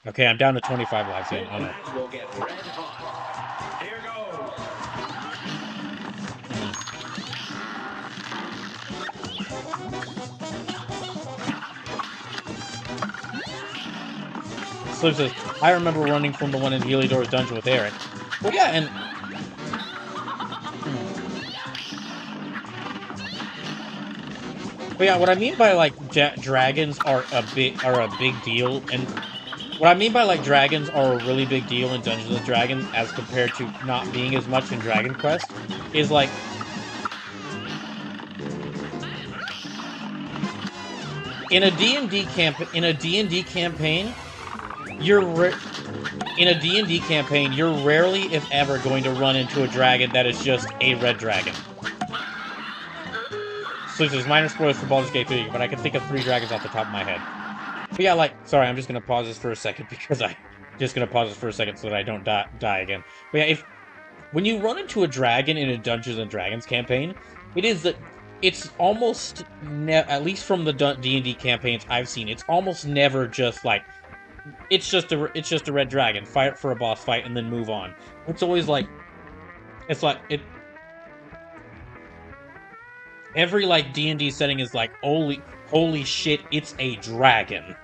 Okay, I'm down to 25 lives in. Oh no. Match will get red hot. Here Slip says, I remember running from the one in Heliodor's dungeon with Eric. Well, yeah, and... But yeah, what I mean by, like, dragons are a big deal, and... What I mean by, like, dragons are a really big deal in Dungeons & Dragons as compared to not being as much in Dragon Quest, is, like... In a D&D campaign, you're rarely, if ever, going to run into a dragon that is just a red dragon. So there's minor spoilers for Baldur's Gate 3, but I can think of 3 dragons off the top of my head. But yeah, like, sorry, I'm just gonna pause this for a second because so that I don't die again. But yeah, when you run into a dragon in a Dungeons and Dragons campaign, it's almost at least from the D&D campaigns I've seen, it's almost never just like it's just a red dragon, fight it for a boss fight and then move on. It's always like every like D&D setting is like holy shit, it's a dragon.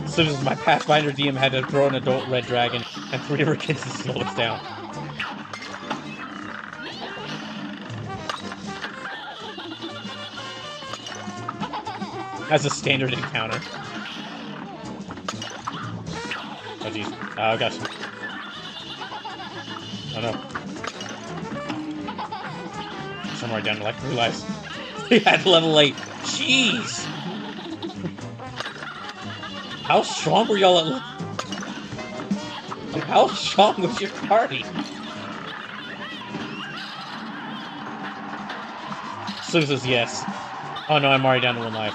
So this is my Pathfinder DM had to throw an adult red dragon and 3 of her kids to slow us down. As a standard encounter. Oh jeez. Oh gosh. Oh no. Somewhere down to like 3 lives. We had level 8. Jeez! How strong were y'all at... How strong was your party? Sue says yes. Oh no, I'm already down to 1 life.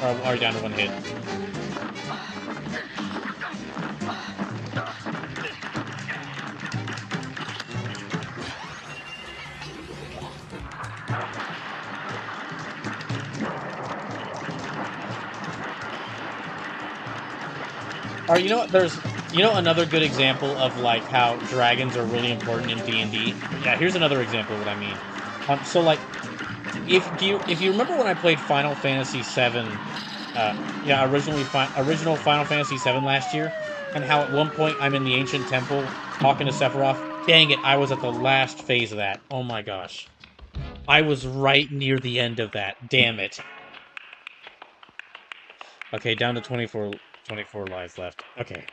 Or I'm already down to 1 hit. Or you know what? There's another good example of like how dragons are really important in D&D. Yeah, here's another example of what I mean. So like, if you remember when I played Final Fantasy VII, original Final Fantasy VII last year, and how at one point I'm in the ancient temple talking to Sephiroth. Dang it, I was at the last phase of that. Oh my gosh, I was right near the end of that. Damn it. Okay, down to 24 lives left. Okay.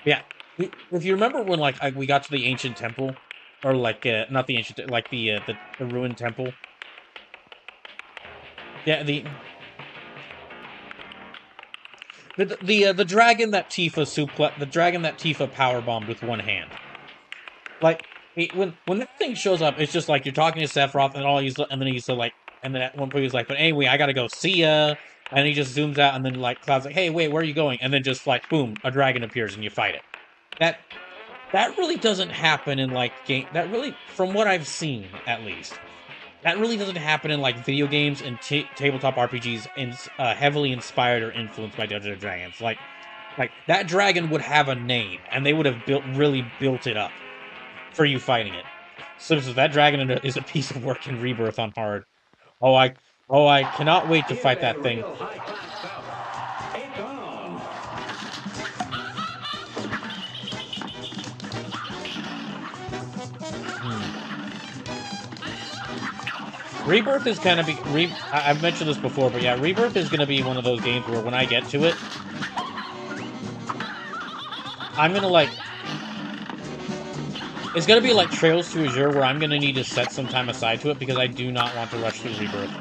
Yeah. If you remember when, like, we got to the ancient temple, or, like, not the ancient, like, the ruined temple. Yeah, the dragon that Tifa powerbombed with 1 hand. Like, when that thing shows up, it's just like you're talking to Sephiroth, and then at one point he's like, but anyway, I gotta go, see ya. And he just zooms out, and then, like, Cloud's like, hey, wait, where are you going? And then just, like, boom, a dragon appears, and you fight it. That really doesn't happen in, like, that really, from what I've seen, at least, that really doesn't happen in, like, video games and tabletop RPGs heavily inspired or influenced by Dungeons & Dragons. Like, that dragon would have a name, and they would have really built it up for you fighting it. So that dragon is a piece of work in Rebirth on hard. Oh, I cannot wait to fight that thing. Rebirth is kind of I've mentioned this before, but yeah, Rebirth is going to be one of those games where when I get to it, I'm going to like... It's going to be like Trails to Azure, where I'm going to need to set some time aside to it because I do not want to rush through Rebirth.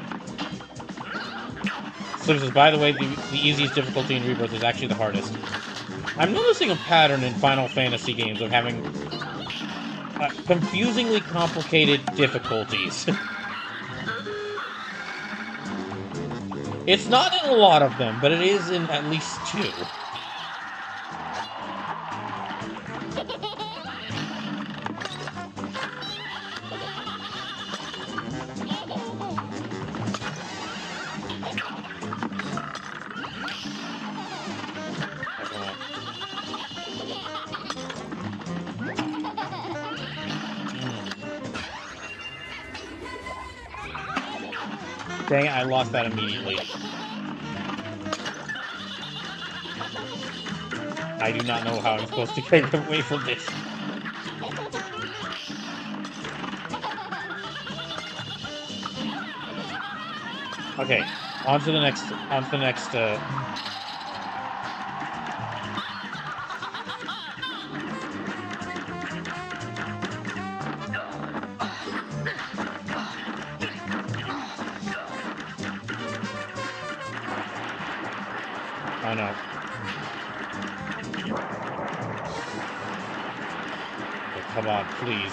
So this is, by the way, the easiest difficulty in Rebirth is actually the hardest. I'm noticing a pattern in Final Fantasy games of having confusingly complicated difficulties. It's not in a lot of them, but it is in at least 2. Dang it, I lost that immediately. I do not know how I'm supposed to get away from this. Okay, on to the next, Oh no. Oh, come on, please.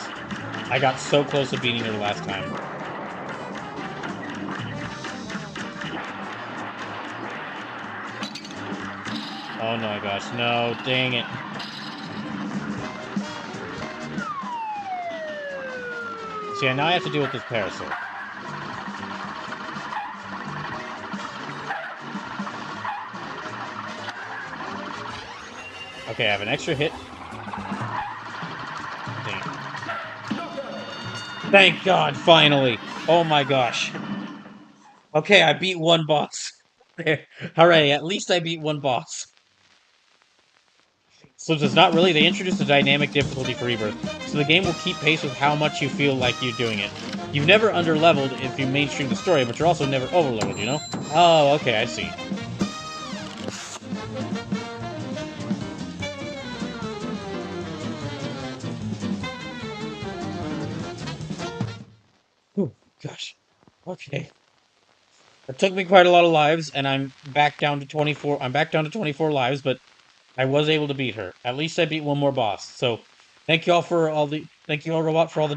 I got so close to beating her last time. Oh no, my gosh, no, dang it. So yeah, now I have to deal with this parasol. Okay, I have an extra hit. Dang. Thank God, finally. Oh my gosh. Okay, I beat one boss. Hooray, at least I beat one boss. So it's not really, they introduced a dynamic difficulty for Rebirth, so the game will keep pace with how much you feel like you're doing it. You've never under-leveled if you mainstream the story, but you're also never over-leveled, you know? Oh, okay, I see. Oh, gosh. Okay. It took me quite a lot of lives, and I'm back down to 24. I'm back down to 24 lives, but I was able to beat her. At least I beat one more boss. So, thank you all for all the. Thank you all, Robot, for all the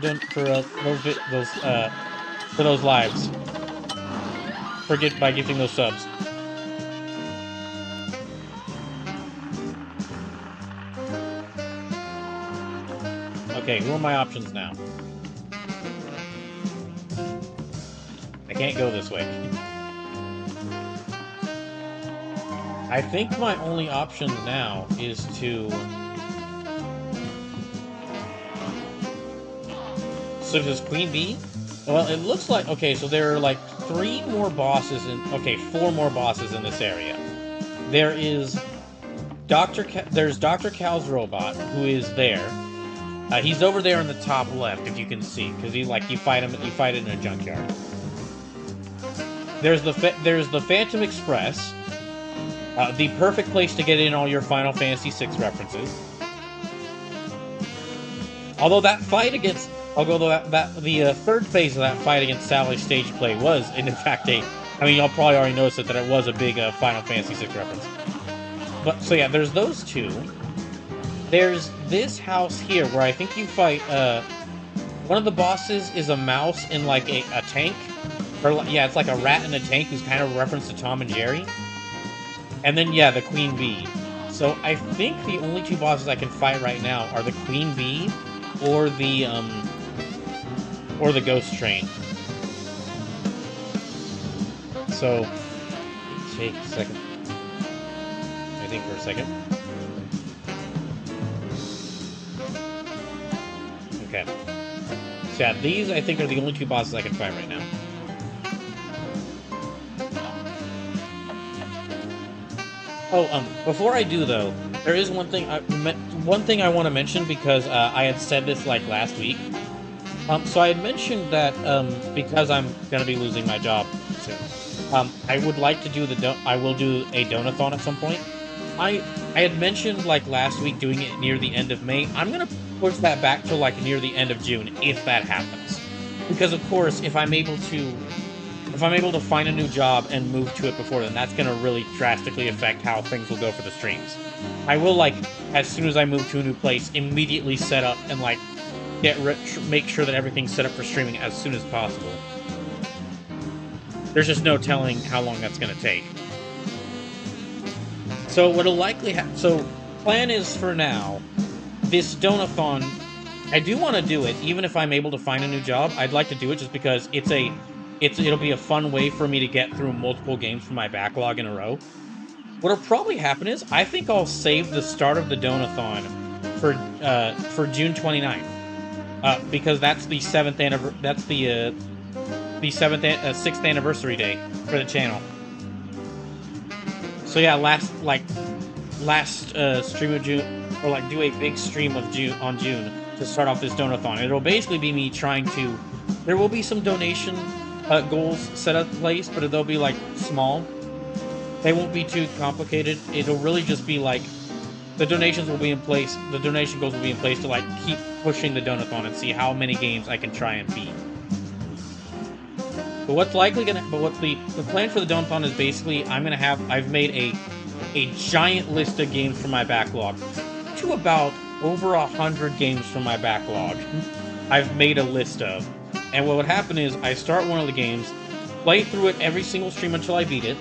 for those lives. By gifting those subs. Okay, who are my options now? I can't go this way. I think my only option now is to... So this is Queen Bee? Well, it looks like... Okay, so there are like 3 more bosses in... Okay, 4 more bosses in this area. There is... There's Dr. Cal's robot, who is there. He's over there in the top left, if you can see, because you fight it in a junkyard. There's the Phantom Express, the perfect place to get in all your Final Fantasy VI references. Although that fight against, the third phase of that fight against Sally's stage play was, in fact, I mean, y'all probably already noticed it, that it was a big Final Fantasy VI reference. But so yeah, there's those 2. There's this house here where I think you fight. One of the bosses is a mouse in like a tank. Or, yeah, it's like a rat in a tank who's kind of a reference to Tom and Jerry. And then, yeah, the Queen Bee. So I think the only 2 bosses I can fight right now are the Queen Bee or the Ghost Train. So, take a second. I think for a second. Okay. So yeah, these I think are the only 2 bosses I can fight right now. Oh, before I do though, there is one thing I want to mention because I had said this like last week. So I had mentioned that because I'm gonna be losing my job soon, I would like to do I will do a donathon at some point. I I had mentioned like last week doing it near the end of May. I'm gonna push that back to like near the end of June if that happens, because of course if I'm able to find a new job and move to it before then, that's gonna really drastically affect how things will go for the streams. I will like as soon as I move to a new place, immediately set up and like make sure that everything's set up for streaming as soon as possible. There's just no telling how long that's going to take. So what'll likely happen. So plan is for now, this donathon. I do want to do it, even if I'm able to find a new job. I'd like to do it just because it'll be a fun way for me to get through multiple games from my backlog in a row. What'll probably happen is I think I'll save the start of the donathon for June 29th. Because that's the sixth anniversary day for the channel. So yeah, last stream of June, or like do a big stream of June to start off this donathon. It'll basically be me trying to. There will be some donation goals set up in place, but they'll be like small. They won't be too complicated. It'll really just be like the donations will be in place. The donation goals will be in place to like keep pushing the donathon and see how many games I can try and beat. But what's likely gonna, but what the plan for the donathon is basically I've made a giant list of games from my backlog, to about over 100 games from my backlog. I've made a list of, and what would happen is I start one of the games, play through it every single stream until I beat it.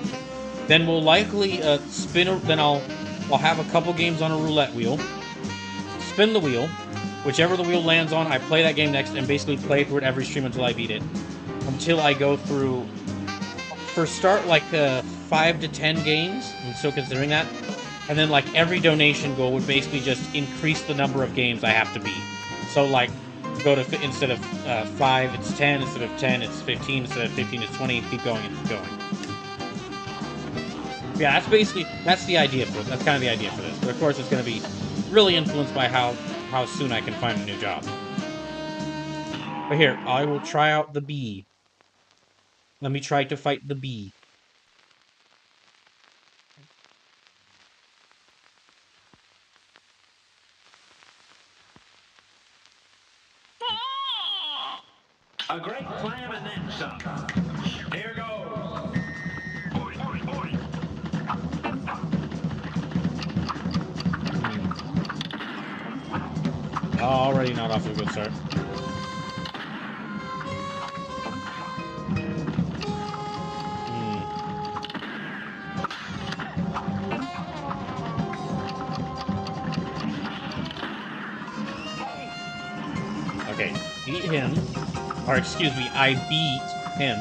Then we'll likely then I'll have a couple games on a roulette wheel, spin the wheel, whichever the wheel lands on, I play that game next, and basically play through it every stream until I beat it. Until I go through, for start, like 5 to 10 games, I'm still considering that. And then like every donation goal would basically just increase the number of games I have to beat. So like, go to, instead of 5, it's 10, instead of 10, it's 15, instead of 15, it's 20, keep going and keep going. Yeah, that's the idea for it. That's kind of the idea for this. But of course, it's going to be really influenced by how soon I can find a new job. But here, I will try out the bee. Let me try to fight the bee. A great slam and then some. Here goes. Already not off to a good start. Okay, beat him. Or excuse me, I beat him.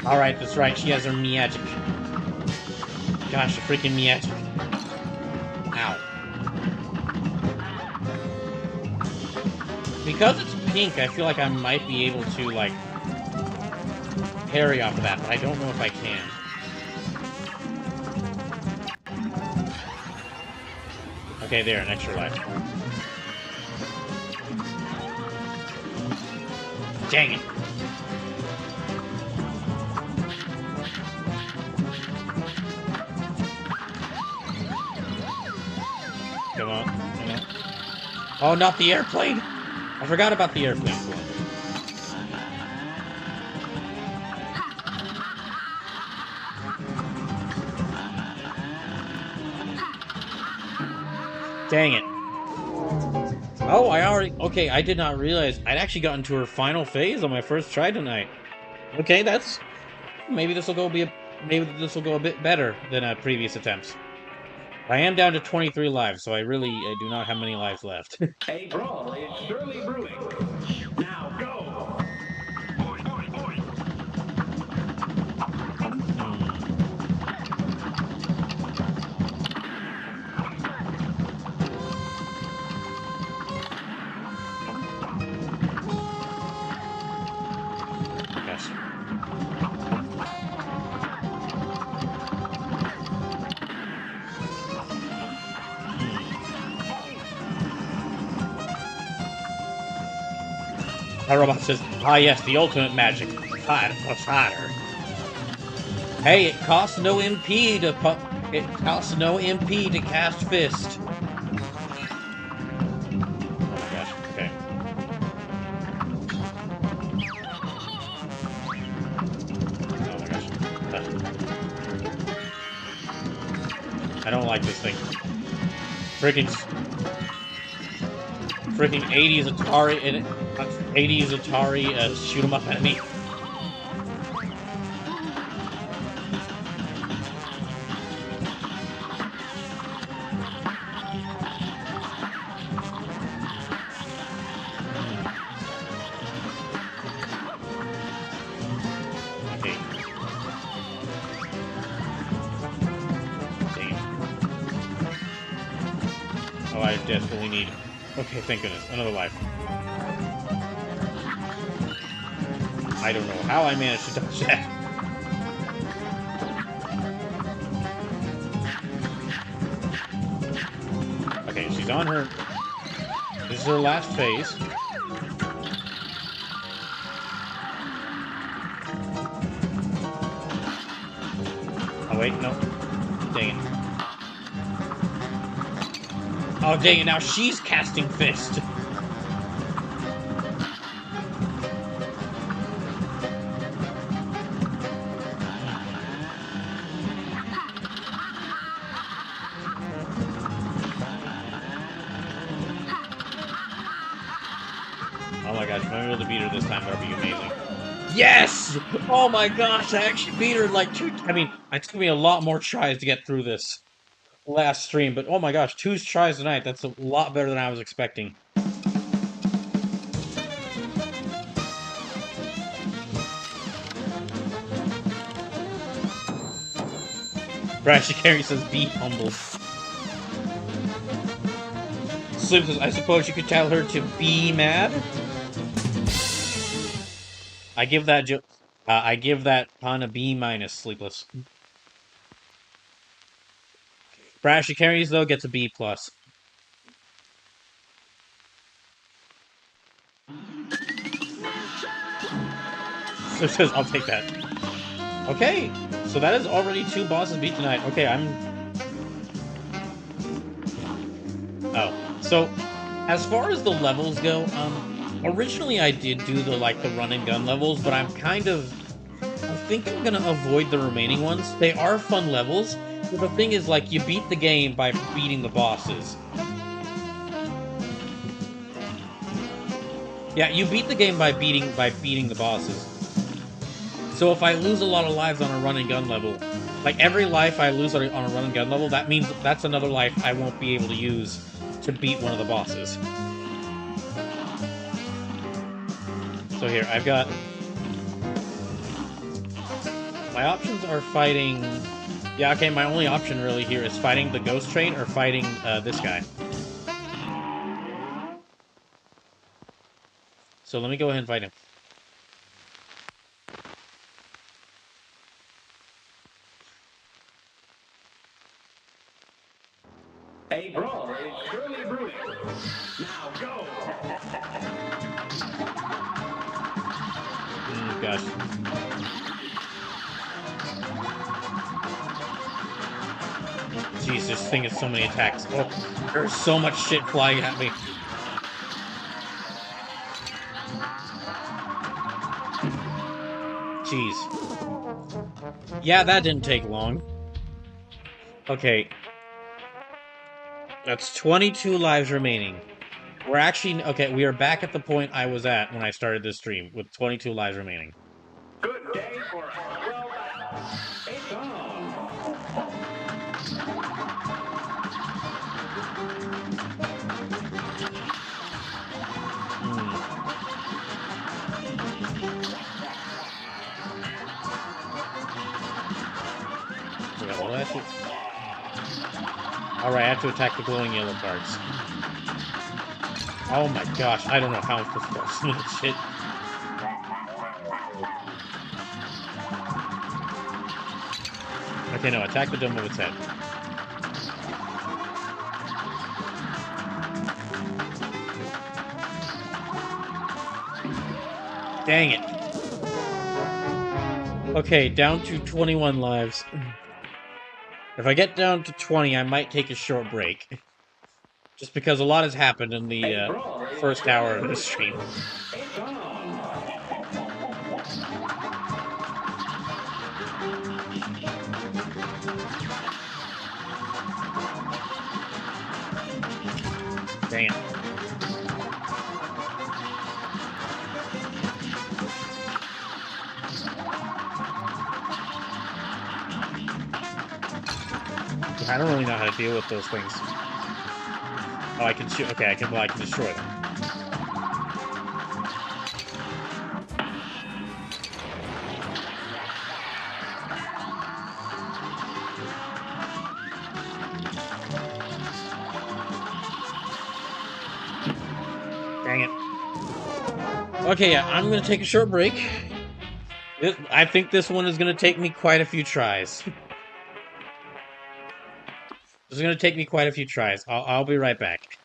Alright, that's right, she has her magic. Gosh, the freaking magic. Ow. Because it's pink, I feel like I might be able to, like, parry off of that, but I don't know if I can. Okay, there, an extra life. Dang it. Come on. Oh, not the airplane! I forgot about the airplane. Dang it. Oh, okay, I did not realize I'd actually gotten to her final phase on my first try tonight. Okay, maybe this will go a bit better than previous attempts. I am down to 23 lives, so I do not have many lives left. A brawl is surely brewing. Now go! Our robot says, ah yes, the ultimate magic. Fire. Hey, it costs no MP to cast fist. Oh my gosh, okay. Oh my gosh. I don't like this thing. Freaking 80s Atari and 80s Atari shoot 'em up enemy. Okay. Damn. Oh, I desperately need. Okay, thank goodness, another life. I don't know how I managed to dodge that. Okay, she's on her. This is her last phase. Oh wait, no. Dang it. Oh dang it, now she's casting fist. Oh my gosh, if I'm able to beat her this time, that'll be amazing. Yes! Oh my gosh, I actually beat her in like I mean, it took me a lot more tries to get through this last stream, but oh my gosh, 2 tries tonight, that's a lot better than I was expecting. Brashy Carey says, be humble. Slim says, I suppose you could tell her to be mad? I give that pun a B minus, Sleepless. Brashy Carries, though, gets a B plus. So says, I'll take that. Okay, so that is already 2 bosses beat tonight. Okay, Oh, so as far as the levels go, originally I did do the run and gun levels, but I think I'm gonna avoid the remaining ones. They are fun levels, but the thing is, you beat the game by beating the bosses. Yeah, you beat the game by beating the bosses. So if I lose a lot of lives on a run and gun level, every life I lose on a run and gun level, that means that's another life I won't be able to use to beat one of the bosses. So here, I've got... My options are fighting... Yeah, okay, my only option really here is fighting the ghost train or fighting this guy. So let me go ahead and fight him. A brawl is surely brewing. Now go! Gosh. Jeez, this thing has so many attacks. Oh, there's so much shit flying at me. Jeez. Yeah, that didn't take long. Okay. That's 22 lives remaining. We're actually... Okay, we are back at the point I was at when I started this stream, with 22 lives remaining. Good day for us. Well, it's on. Alright, I have to attack the glowing yellow parts. Oh my gosh, I don't know how I'm supposed to do some of this shit. Okay, no, attack the dome of its head. Dang it. Okay, down to 21 lives. If I get down to 20, I might take a short break. Just because a lot has happened in the first hour of this stream. It's on. Dang it. I don't really know how to deal with those things. Oh, I can shoot. Okay, I can destroy them. Dang it. Okay, yeah, I'm gonna take a short break. I think this one is gonna take me quite a few tries. This is gonna take me quite a few tries. I'll be right back.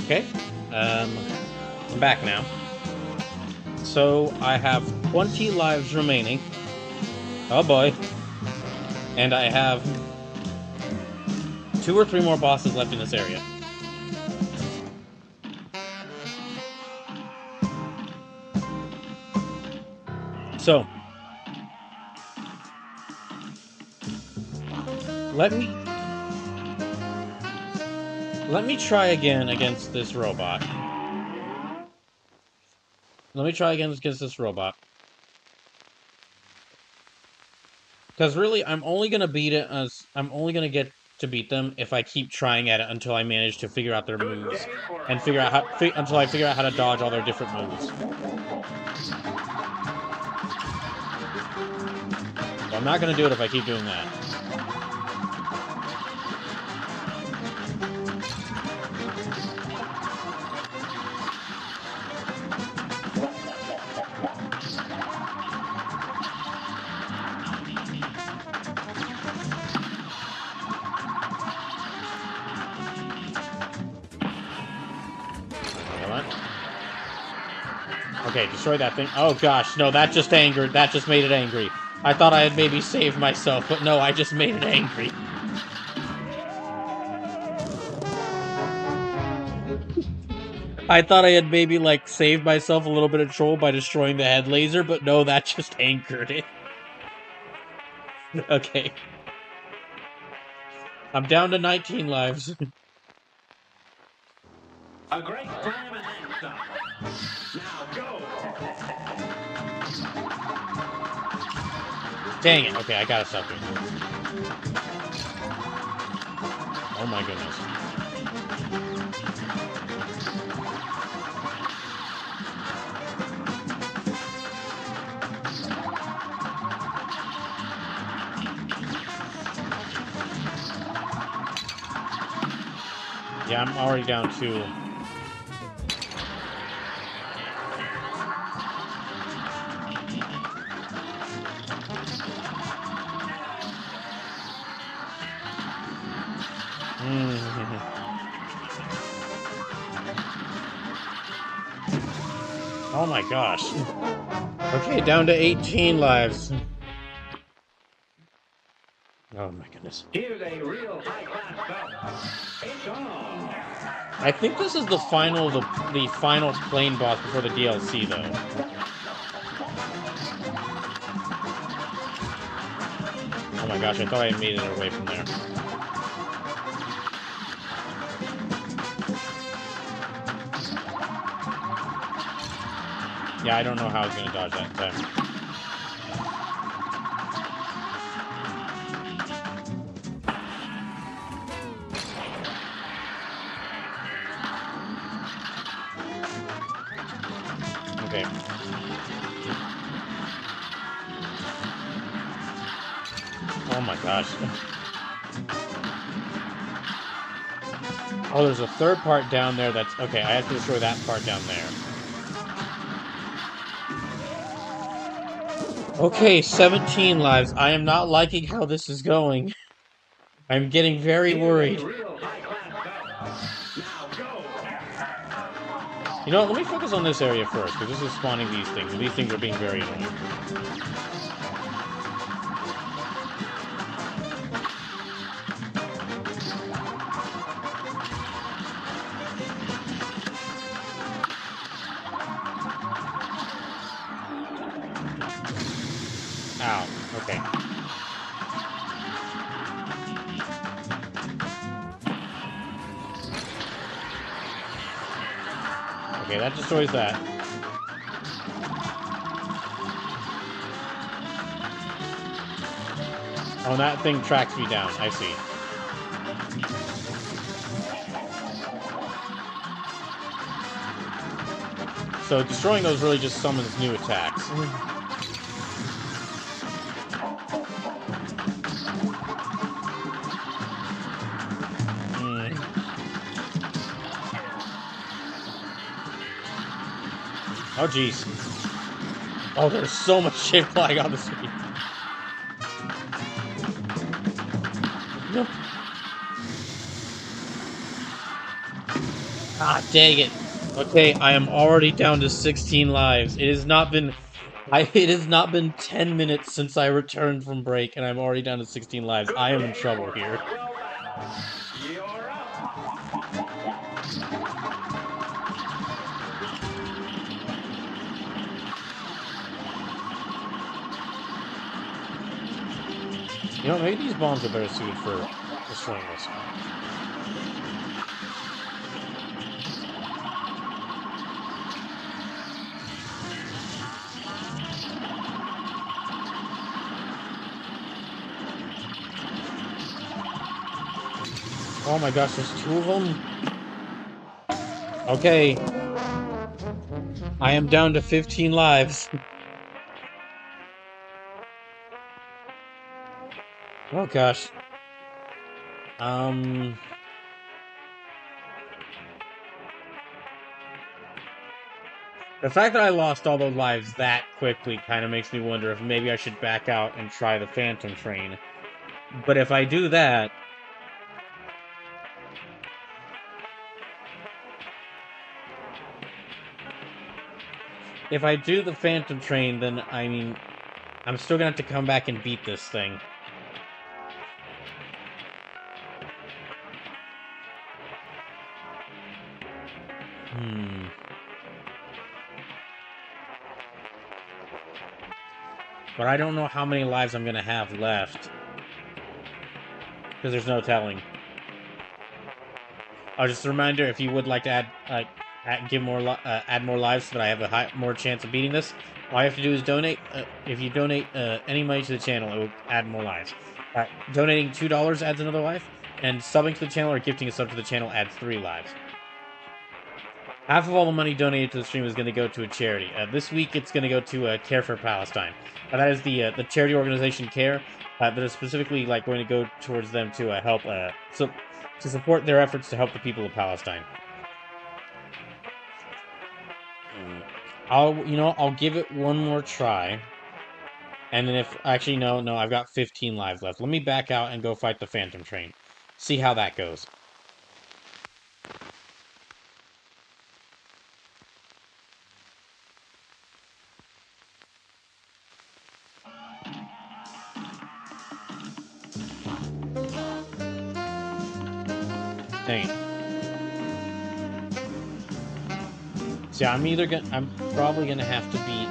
Okay. I'm back now. So I have 20 lives remaining. Oh boy. And I have 2 or 3 more bosses left in this area. So, let me try again against this robot. Let me try again against this robot. Because really, I'm only gonna beat it as I'm only gonna get to beat them if I keep trying at it until I manage to figure out their moves and figure out how until I figure out how to dodge all their different moves. So I'm not gonna do it if I keep doing that. Okay, destroy that thing. Oh gosh, no, that just angered. That just made it angry. I thought I had maybe saved myself, but no, I just made it angry. I thought I had maybe, like, saved myself a little bit of trouble by destroying the head laser, but no, that just angered it. Okay. I'm down to 19 lives. A great slam and then some. Now go. Dang it. Okay, I gotta stop doing that. Oh my goodness. Yeah, I'm already down to... Oh my gosh. Okay, down to 18 lives. Oh my goodness. Here's a real high-class belt. It's on. I think this is the final plane boss before the DLC, though. Oh my gosh, I thought I made it away from there. Yeah, I don't know how I was gonna dodge that time. Okay. Oh my gosh. Oh, there's a third part down there that's... Okay, I have to destroy that part down there. Okay, 17 lives. I am not liking how this is going. I'm getting very worried. You know what, let me focus on this area first, because this is spawning these things, and these things are being very annoying. Ow, okay. Okay, that destroys that. Oh, that thing tracks me down, I see. So destroying those really just summons new attacks. Oh, jeez. Oh, there's so much shit flying on the screen. Nope. Ah, dang it. Okay, I am already down to 16 lives. It has not been it has not been 10 minutes since I returned from break, and I'm already down to 16 lives. Good I am in game trouble or here. not well done. You're up. You know, maybe these bombs are better suited for destroying this. Oh my gosh, there's two of them? Okay. I am down to 15 lives. Oh gosh. Um... The fact that I lost all those lives that quickly kind of makes me wonder if maybe I should back out and try the Phantom Train. But if I do that... If I do the Phantom Train, then, I mean... I'm still gonna have to come back and beat this thing. Hmm... But I don't know how many lives I'm gonna have left. Because there's no telling. Just a reminder, if you would like to add more lives so that I have a more chance of beating this, all you have to do is donate. If you donate any money to the channel, it will add more lives. Donating $2 adds another life, and subbing to the channel or gifting a sub to the channel adds 3 lives. Half of all the money donated to the stream is going to go to a charity. This week, it's going to go to Care for Palestine. That is the charity organization Care that is specifically going to go towards them to help to support their efforts to help the people of Palestine. I'll give it one more try. And then actually, no, I've got 15 lives left. Let me back out and go fight the Phantom Train. See how that goes. Dang it. See, I'm probably gonna have to beat...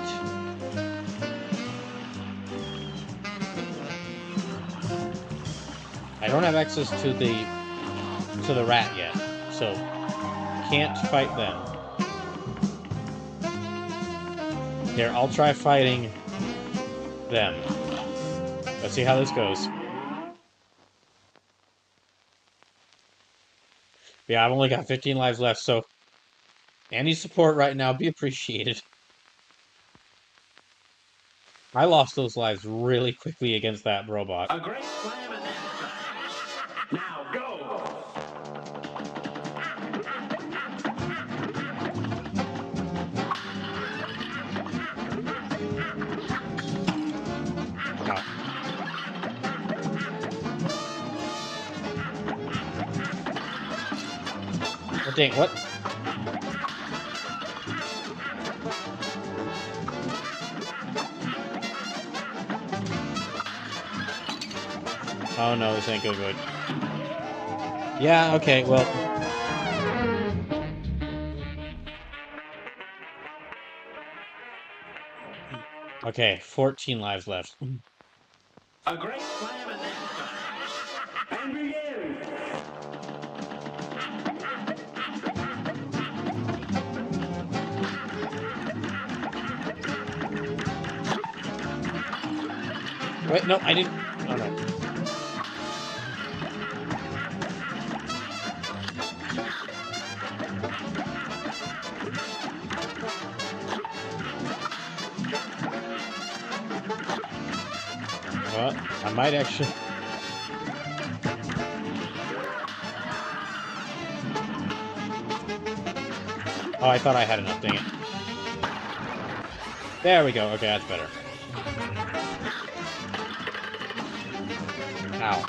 I don't have access to the rat yet, so can't fight them. Here, I'll try fighting them. Let's see how this goes. Yeah, I've only got 15 lives left, so any support right now be appreciated. I lost those lives really quickly against that robot. A great slam and then now go. Wow. Oh, dang, what? Oh no, this ain't good. Yeah, okay, well... Okay, 14 lives left. A great slam and then and begin. Wait, no, I didn't... Oh, no. Well, I might actually... Oh, I thought I had enough, dang it. There we go, okay, that's better. Ow.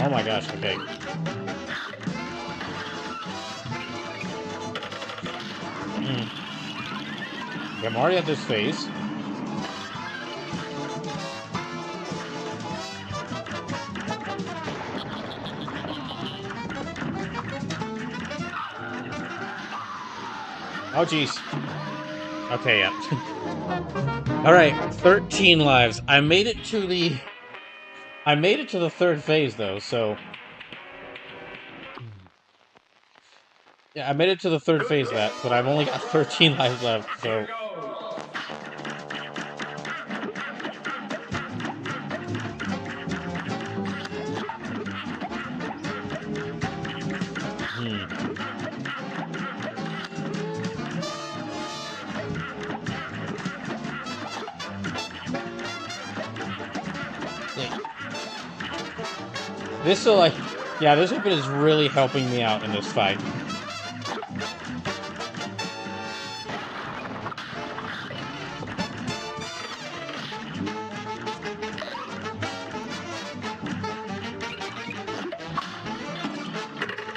Oh my gosh, okay. Yeah, I'm already at this phase. Oh, jeez. Okay, yeah. Alright, 13 lives. I made it to the third phase, though, so... Yeah, I made it to the third phase of that, but I've only got 13 lives left, so... This will, like... Yeah, this weapon is really helping me out in this fight.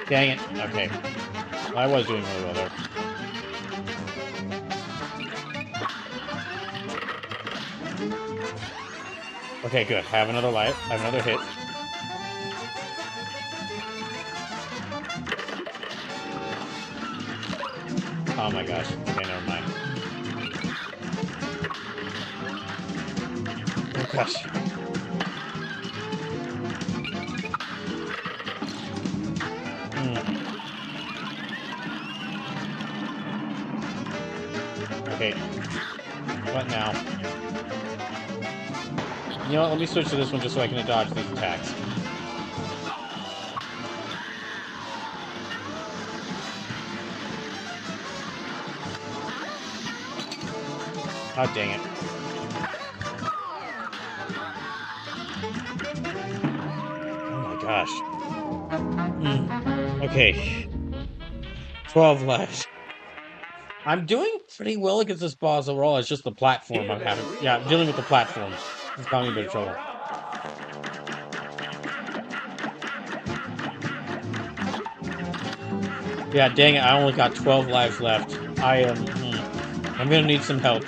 Dang it. Okay. Well, I was doing really well there. Okay, good. Have another life. Have another hit. Oh my gosh. Okay, never mind. Oh gosh. Okay. What now? You know what? Let me switch to this one just so I can dodge these attacks. Oh, dang it. Oh my gosh. Okay. 12 lives. I'm doing pretty well against this boss overall. It's just the platform I'm having. Yeah, I'm dealing with the platform. It's causing me a bit of trouble. Yeah, dang it. I only got 12 lives left. I am... I'm gonna need some help.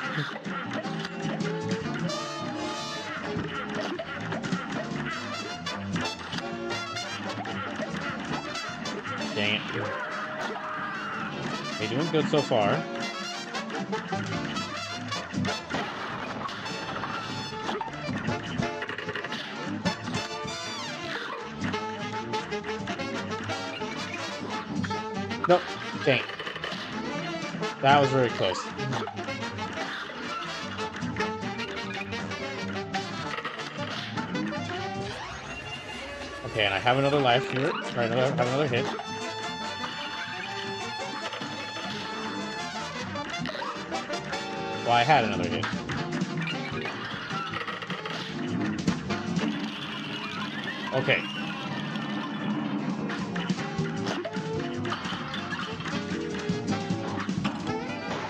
Dang it. Okay, doing good so far. Nope. Dang it. That was very close. Okay, and I have another life here. Or have another hit. Well, I had another hit. Okay.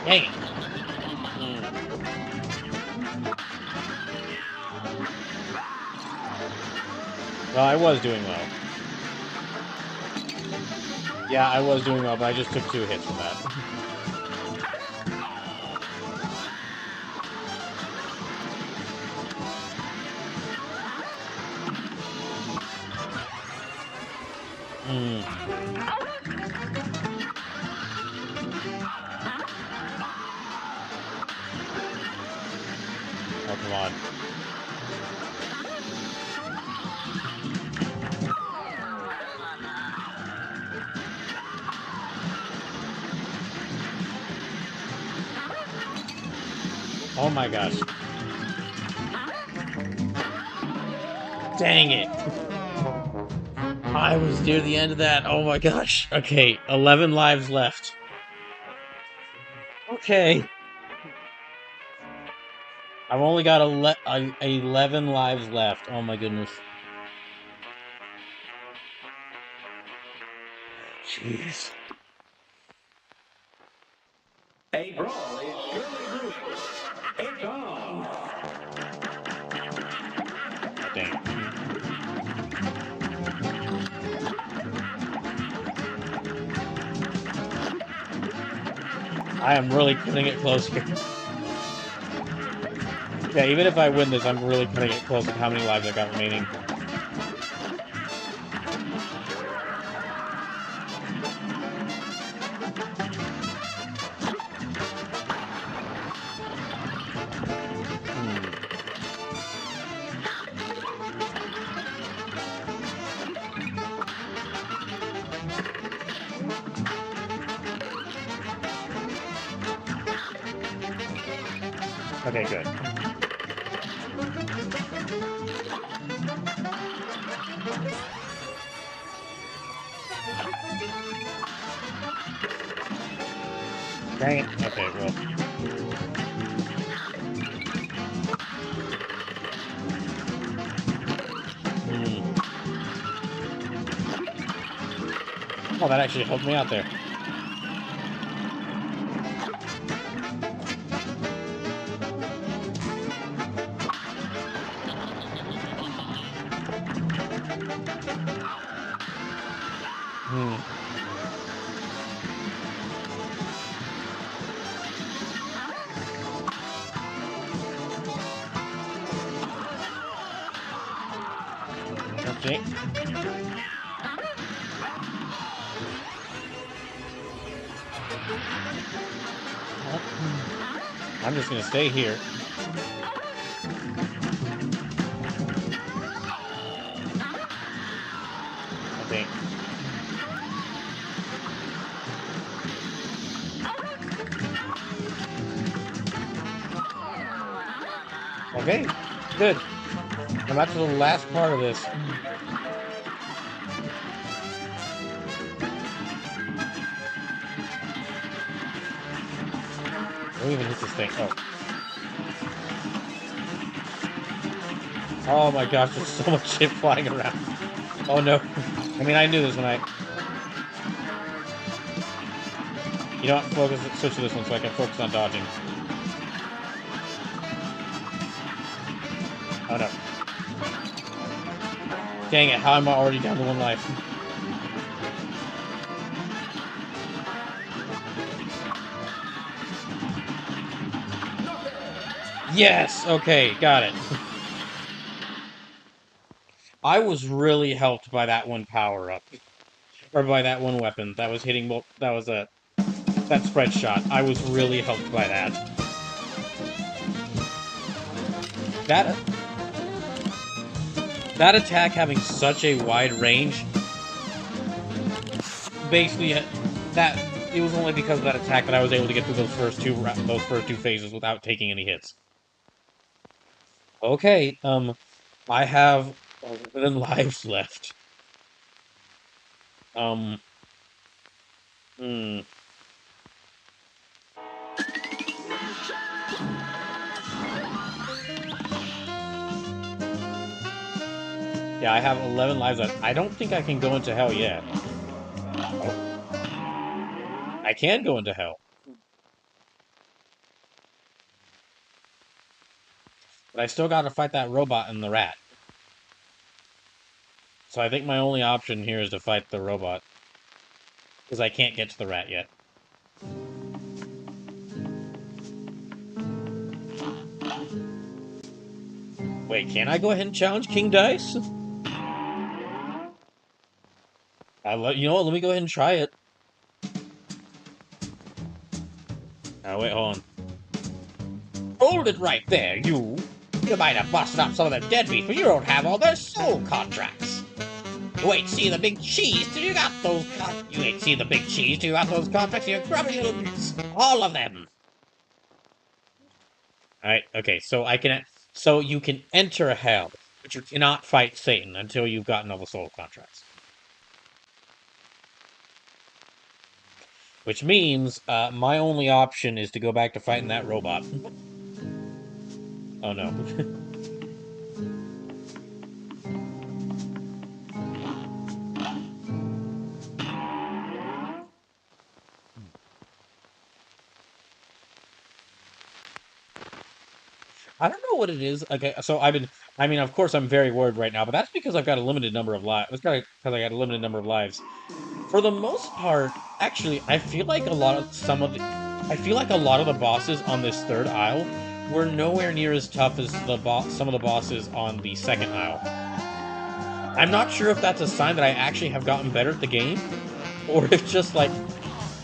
Dang it. Well, I was doing well. Yeah, I was doing well, but I just took 2 hits from that. Oh, come on. Oh my gosh. Dang it. I was near the end of that. Oh my gosh. Okay, 11 lives left. Okay. I've only got 11 lives left. Oh my goodness. Jeez. A brawl is surely brewing. It's on. Dang. I am really cutting it close here. Yeah, even if I win this, I'm really cutting it close with how many lives I got remaining. Hmm. Okay, good. Dang it. Okay, well. Hmm. Oh, that actually helped me out there. Hmm. Okay. Well, I'm just gonna stay here. Okay. Okay. Good. I'm up to the last part of this. Don't even hit this thing. Oh. Oh my gosh, there's so much shit flying around. Oh no. I mean, I knew this when I... You know what? Focus, switch to this one so I can focus on dodging. Oh no. Dang it, how am I already down to one life? Yes! Okay, got it. I was really helped by that one power-up. Or by that one weapon that was hitting... That was a... That spread shot. I was really helped by that. That... That attack having such a wide range... Basically, that... It was only because of that attack that I was able to get through those first two phases without taking any hits. Okay, I have 11 lives left. Um, hmm. Yeah, I have 11 lives left. I don't think I can go into hell yet. Oh, I can go into hell. But I still gotta fight that robot and the rat. So I think my only option here is to fight the robot. Because I can't get to the rat yet. Wait, can I go ahead and challenge King Dice? You know what, let me go ahead and try it. Wait, hold on. Hold it right there, you! You might have busted up some of them deadbeats, but you don't have all their soul contracts! You ain't see the big cheese till you got those You ain't see the big cheese till you got those contracts, you grubby little bits! All of them! Alright, okay, so you can enter hell, but you cannot fight Satan until you've gotten all the soul contracts. Which means, my only option is to go back to fighting that robot. Oh no. I don't know what it is. Okay, so I mean, of course I'm very worried right now, but that's because I've got a limited number of lives. It's because I got a limited number of lives. For the most part, actually, I feel like a lot of some of the I feel like a lot of the bosses on this third aisle were nowhere near as tough as some of the bosses on the second aisle. I'm not sure if that's a sign that I actually have gotten better at the game, or if just like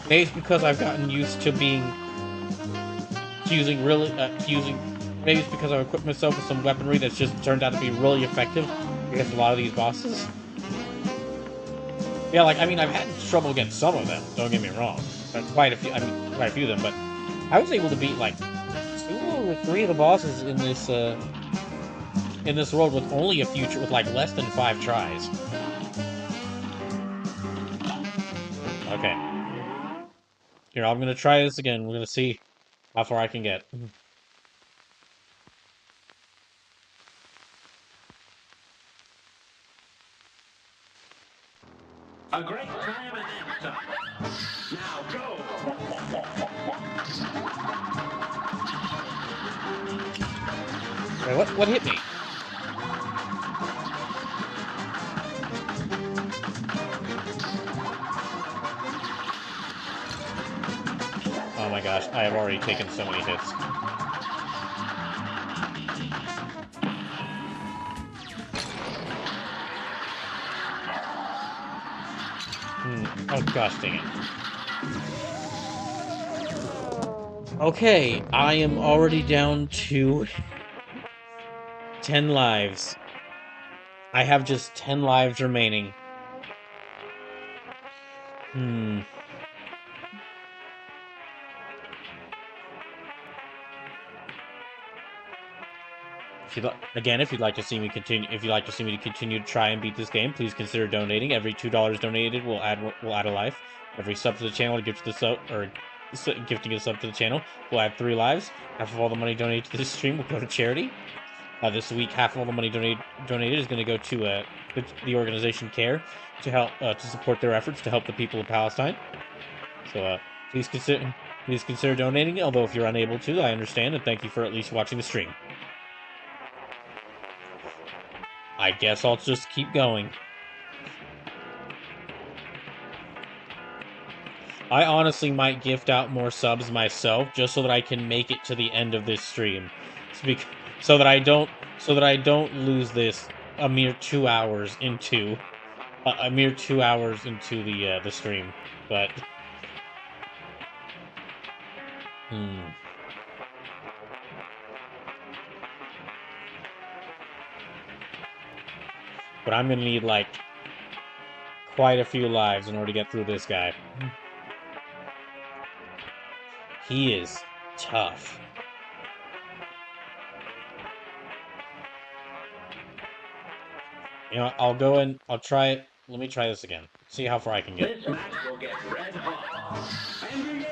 maybe it's because I've gotten used to using maybe it's because I've equipped myself with some weaponry that's just turned out to be really effective against a lot of these bosses. Yeah, like I mean, I've had trouble against some of them. Don't get me wrong, but quite a few. I mean, quite a few of them. But I was able to beat like 2 or 3 of the bosses in this world with only with like less than 5 tries. Okay, here I'm gonna try this again. We're gonna see how far I can get. A great time and then some. Now go. Wait, what hit me? Oh my gosh, I have already taken so many hits. Oh gosh, dang it. Okay, I am already down to 10 lives. I have just 10 lives remaining. If you'd like to see me continue, to continue to try and beat this game, please consider donating. Every $2 donated will add a life. Every sub to the channel, gifting a sub to the channel will add 3 lives. Half of all the money donated to this stream will go to charity. This week, half of all the money donated is going to go to the organization CARE to help to support their efforts to help the people of Palestine. So please consider donating. Although if you're unable to, I understand, and thank you for at least watching the stream. I guess I'll just keep going. I honestly might gift out more subs myself just so that I can make it to the end of this stream, so that I don't lose this a mere 2 hours into the stream. But But I'm gonna need like quite a few lives in order to get through this guy. He is tough. You know, I'll try it. Let me try this again. See how far I can get. This match will get red hot. And begin.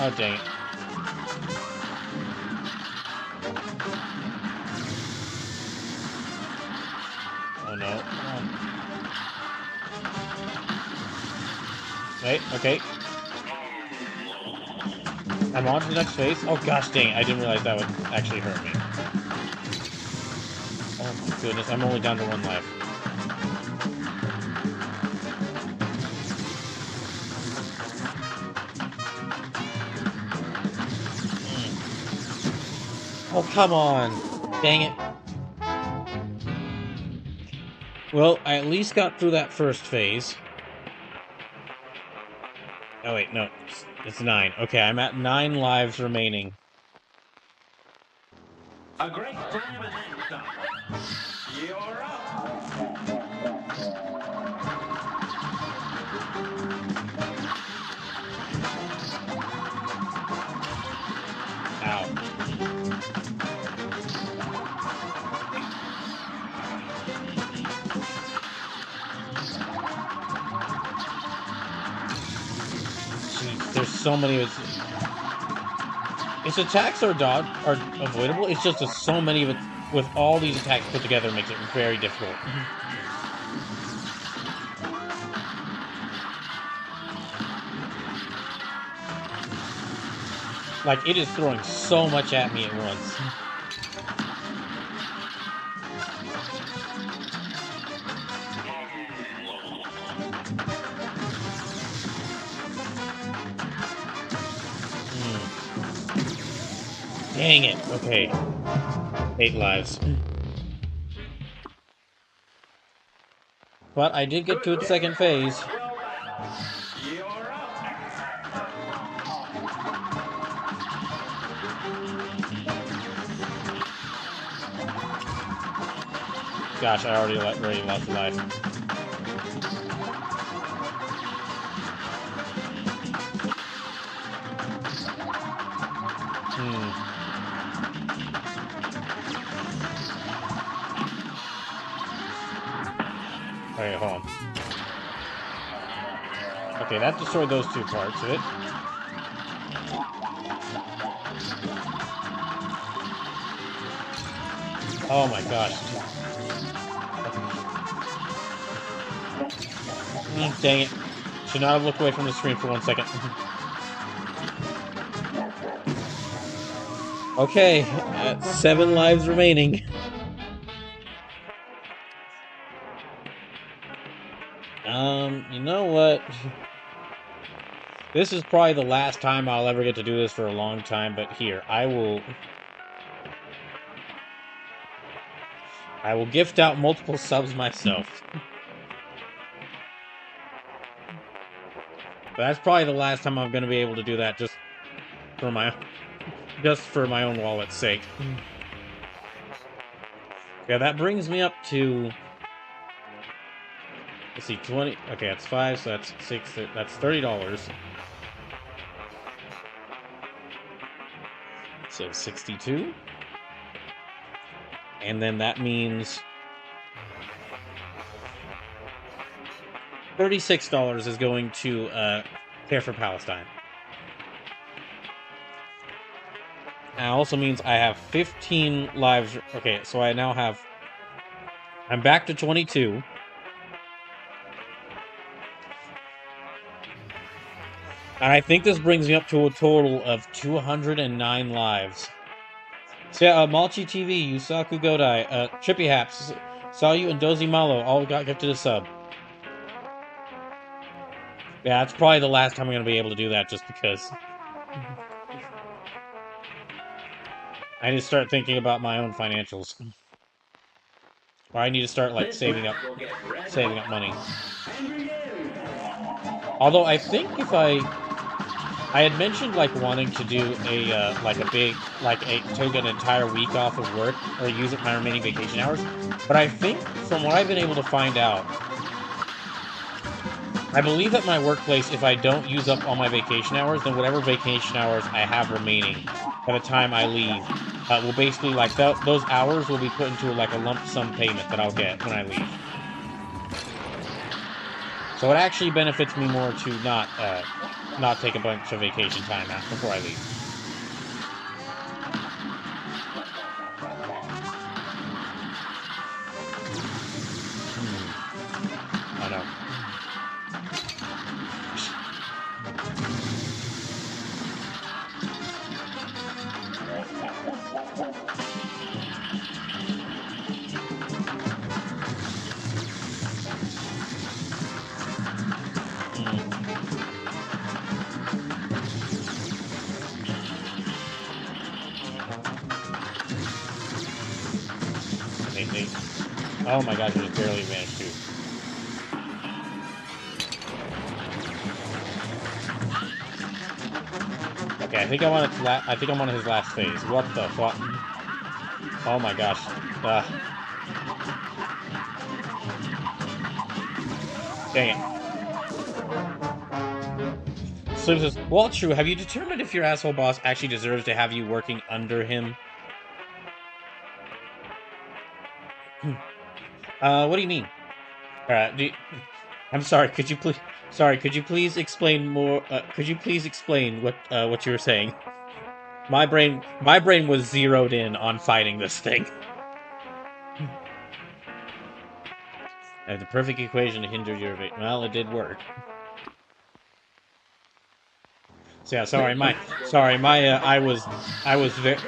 Oh, dang it. Oh, no. Wait, okay. I'm on to the next phase. Oh, gosh, dang it. I didn't realize that would actually hurt me. Oh, my goodness. I'm only down to 1 life. Oh, come on. Dang it. Well, I at least got through that first phase. Oh, wait, no. It's 9. Okay, I'm at 9 lives remaining. A great time and then some. You're up. Ow. so many of its attacks are avoidable. It's just so many of it with all these attacks put together makes it very difficult. Like, it is throwing so much at me at once. Dang it. Okay. 8 lives. But I did get to its second phase. You're up. Gosh, I already lost a life. Okay, hold on. Okay, that destroyed those 2 parts of it. Oh my gosh. Dang it. Should not have looked away from the screen for 1 second. Okay, 7 lives remaining. You know what? This is probably the last time I'll ever get to do this for a long time, but here, I will gift out multiple subs myself. But that's probably the last time I'm going to be able to do that just for my own wallet's sake. Yeah, that brings me up to, let's see, 20. Okay, that's 5, so that's 6. That's $30. So 62. And then that means $36 is going to Care for Palestine. That also means I have 15 lives. Okay, so I now have... I'm back to 22. And I think this brings me up to a total of 209 lives. So yeah, Malchi TV, Yusaku Godai, Trippy Haps, saw you, and Dozy Malo all got gifted a sub. Yeah, that's probably the last time I'm going to be able to do that, just because I need to start thinking about my own financials. Or I need to start, like, saving up money. Although I think if I had mentioned, like, wanting to do a take an entire week off of work, or use up my remaining vacation hours, but I think, from what I've been able to find out, I believe at my workplace, if I don't use up all my vacation hours, then whatever vacation hours I have remaining by the time I leave will basically, like, those hours will be put into, like, a lump sum payment that I'll get when I leave. So it actually benefits me more to not take a bunch of vacation time out before I leave. I know. Oh my gosh, I just barely managed to. Okay, I think I'm on his last phase. What the fuck? Oh my gosh. Dang it. Slim says, well, true. Have you determined if your asshole boss actually deserves to have you working under him? What do you mean? I'm sorry. Could you please? Sorry. Could you please explain more? Could you please explain what you were saying? My brain was zeroed in on fighting this thing. I have the perfect equation to hinder your evade. Well, it did work. So yeah, I was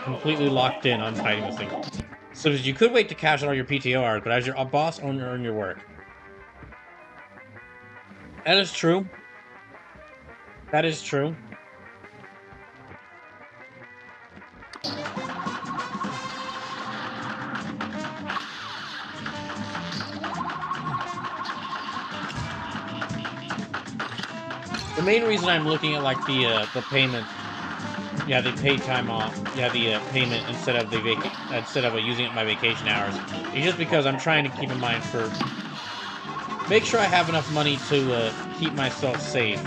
completely locked in on fighting this thing. So you could wait to cash out all your PTORs, but as your boss, earn your work. That is true. That is true. The main reason I'm looking at like the payment, yeah, the paid time off, yeah, the payment instead of using up my vacation hours, is just because I'm trying to keep in mind for make sure I have enough money to keep myself safe.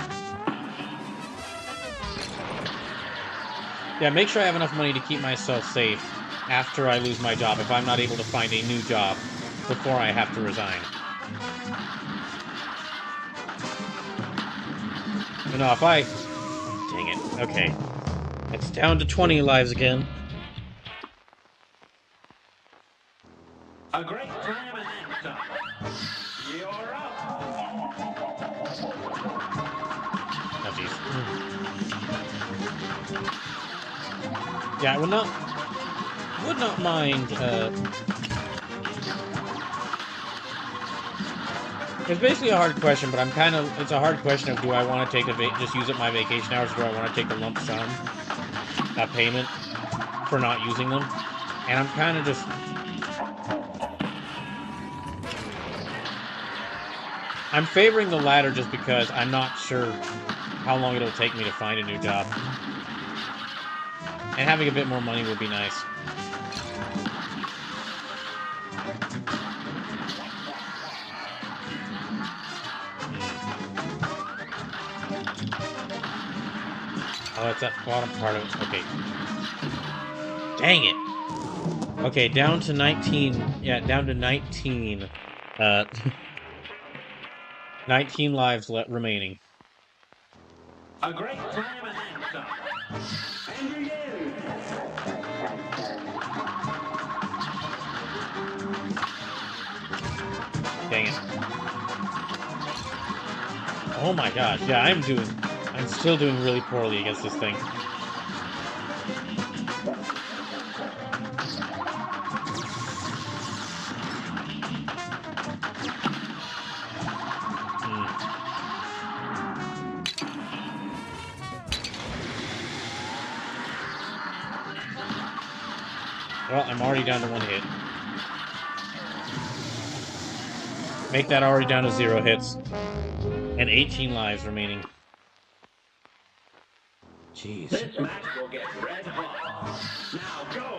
Yeah, make sure I have enough money to keep myself safe after I lose my job if I'm not able to find a new job before I have to resign. You know, if I... Oh, dang it. Okay. It's down to 20 lives again. A great slam and then some. You're up. Oh, jeez. Yeah, I would not mind, It's basically a hard question, but it's a hard question of do I want to take just use up my vacation hours, or do I want to take a lump sum, payment for not using them? And I'm kind of just... I'm favoring the latter just because I'm not sure how long it'll take me to find a new job. And having a bit more money would be nice. Oh, it's that bottom part of it. Okay. Dang it. Okay, down to 19. Yeah, down to 19. 19 lives remaining. A great slam and then some. And you're in. Dang it. Oh my gosh. Yeah, I'm still doing really poorly against this thing. Well, I'm already down to 1 hit. Make that already down to 0 hits. And 18 lives remaining. Jeez. This match will get red hot. Now go.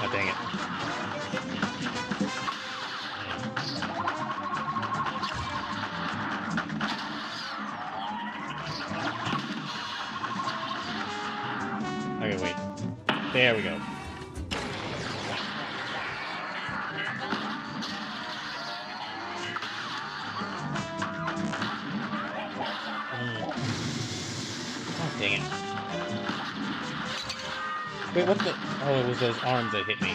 Oh, dang it. Okay, wait. There we go. Oh, dang it. Wait, what the... Oh, it was those arms that hit me.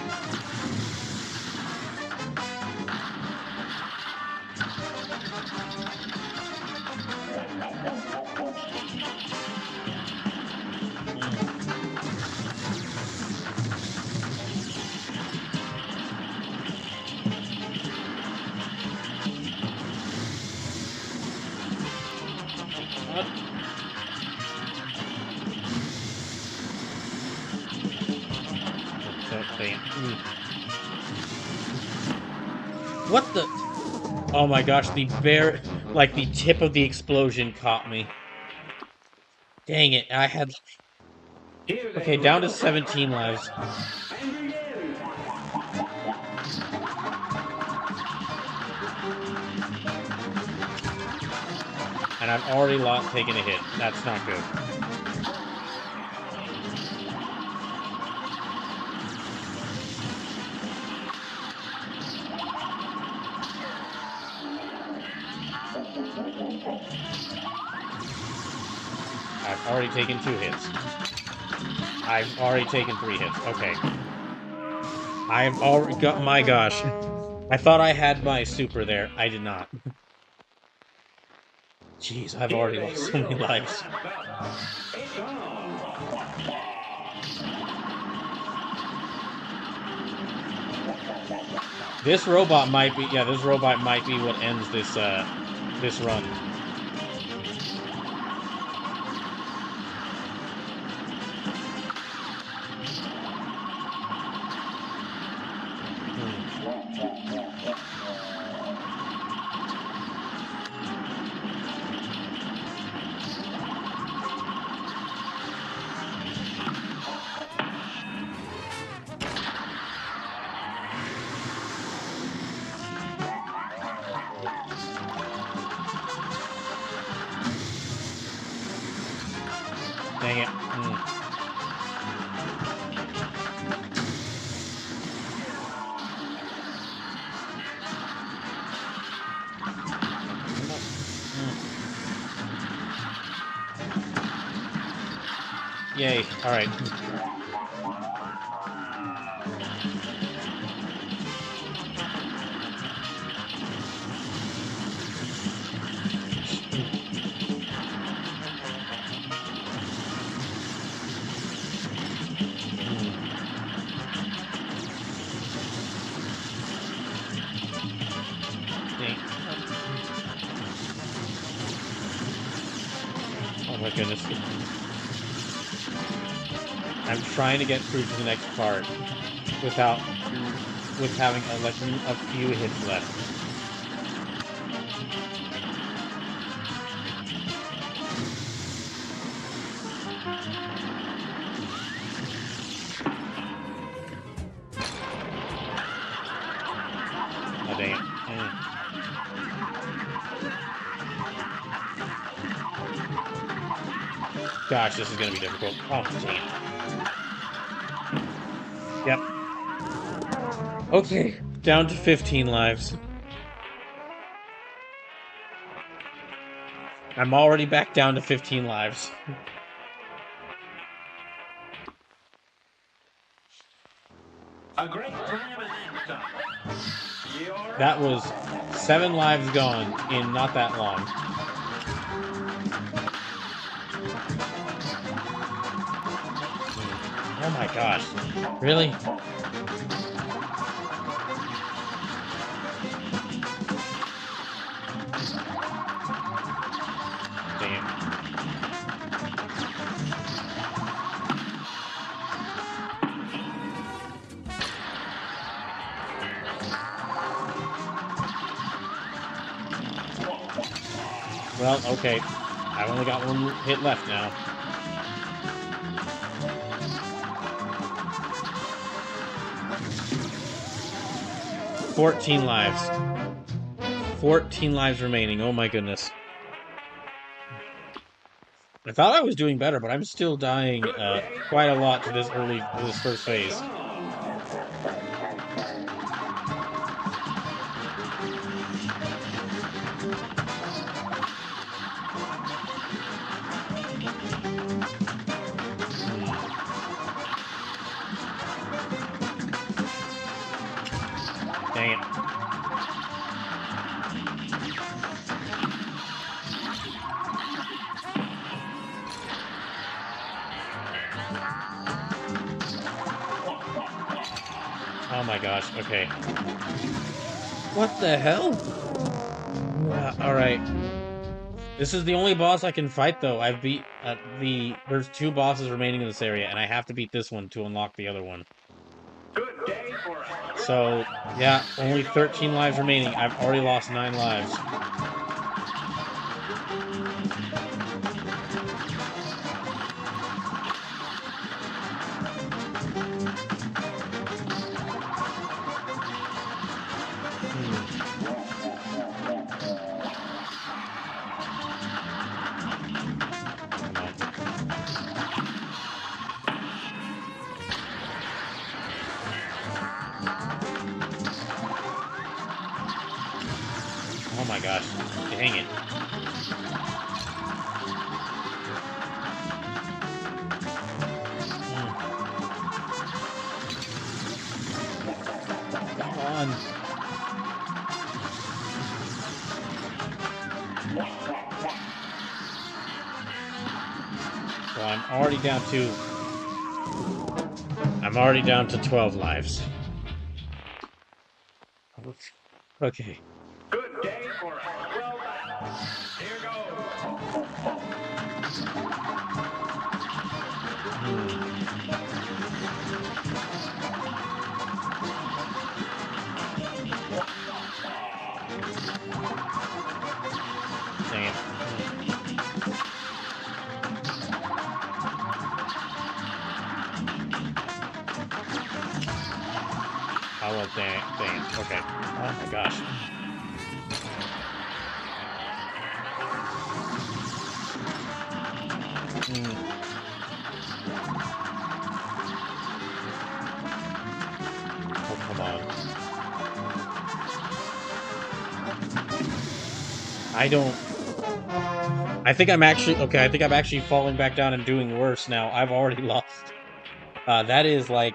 What the? Oh my gosh, the tip of the explosion caught me. Dang it, I had... Okay, down to 17 lives. And I've already taken a hit. That's not good. I've already taken 2 hits. I've already taken 3 hits. Okay. I've already got... My gosh. I thought I had my super there. I did not. Jeez, I've already lost so many lives. It's on. This robot might be... Yeah, this robot might be what ends this, this run. Dang it. Yay. Alright. Oh my goodness. I'm trying to get through to the next part with having a few hits left. Oh dang it. Gosh, this is gonna be difficult. Oh, dang it. Yep. Okay, down to 15 lives. I'm already back down to 15 lives. A great slam and then some. That was 7 lives gone in not that long. Oh my gosh. Really? Damn. Well, okay. I've only got 1 hit left now. $14 lives. 14 lives remaining. Oh my goodness. I thought I was doing better, but I'm still dying quite a lot to this first phase. Dang it. Oh my gosh, okay. What the hell? Alright. This is the only boss I can fight, though. I've beat there's 2 bosses remaining in this area, and I have to beat this one to unlock the other one. Good day for us. So, yeah, only 13 lives remaining. I've already lost 9 lives. Dang it. Come on. So I'm already down to 12 lives. Okay. Good day for us. Well done. Here goes. Dang it. Oh, well, dang it. Okay. Oh my gosh. Oh, come on. I think I'm actually falling back down and doing worse now. I've already lost. That is like,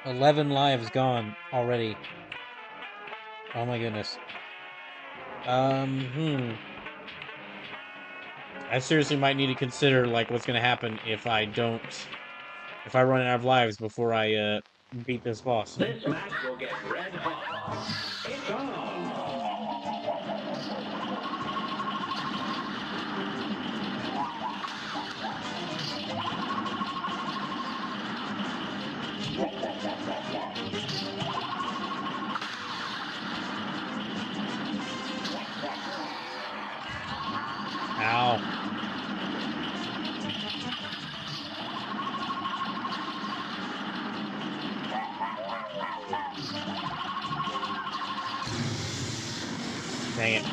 11 lives gone already. Oh my goodness. I seriously might need to consider, like, what's gonna happen if I run out of lives before I, beat this boss. This match will get red hot. It's on. Ow. Dang it.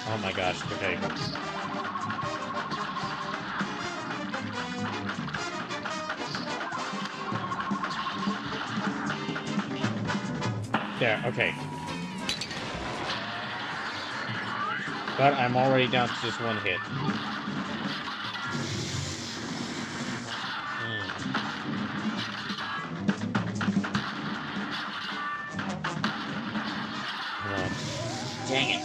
Oh my gosh, okay. There, okay. But I'm already down to just one hit. Oh, dang it.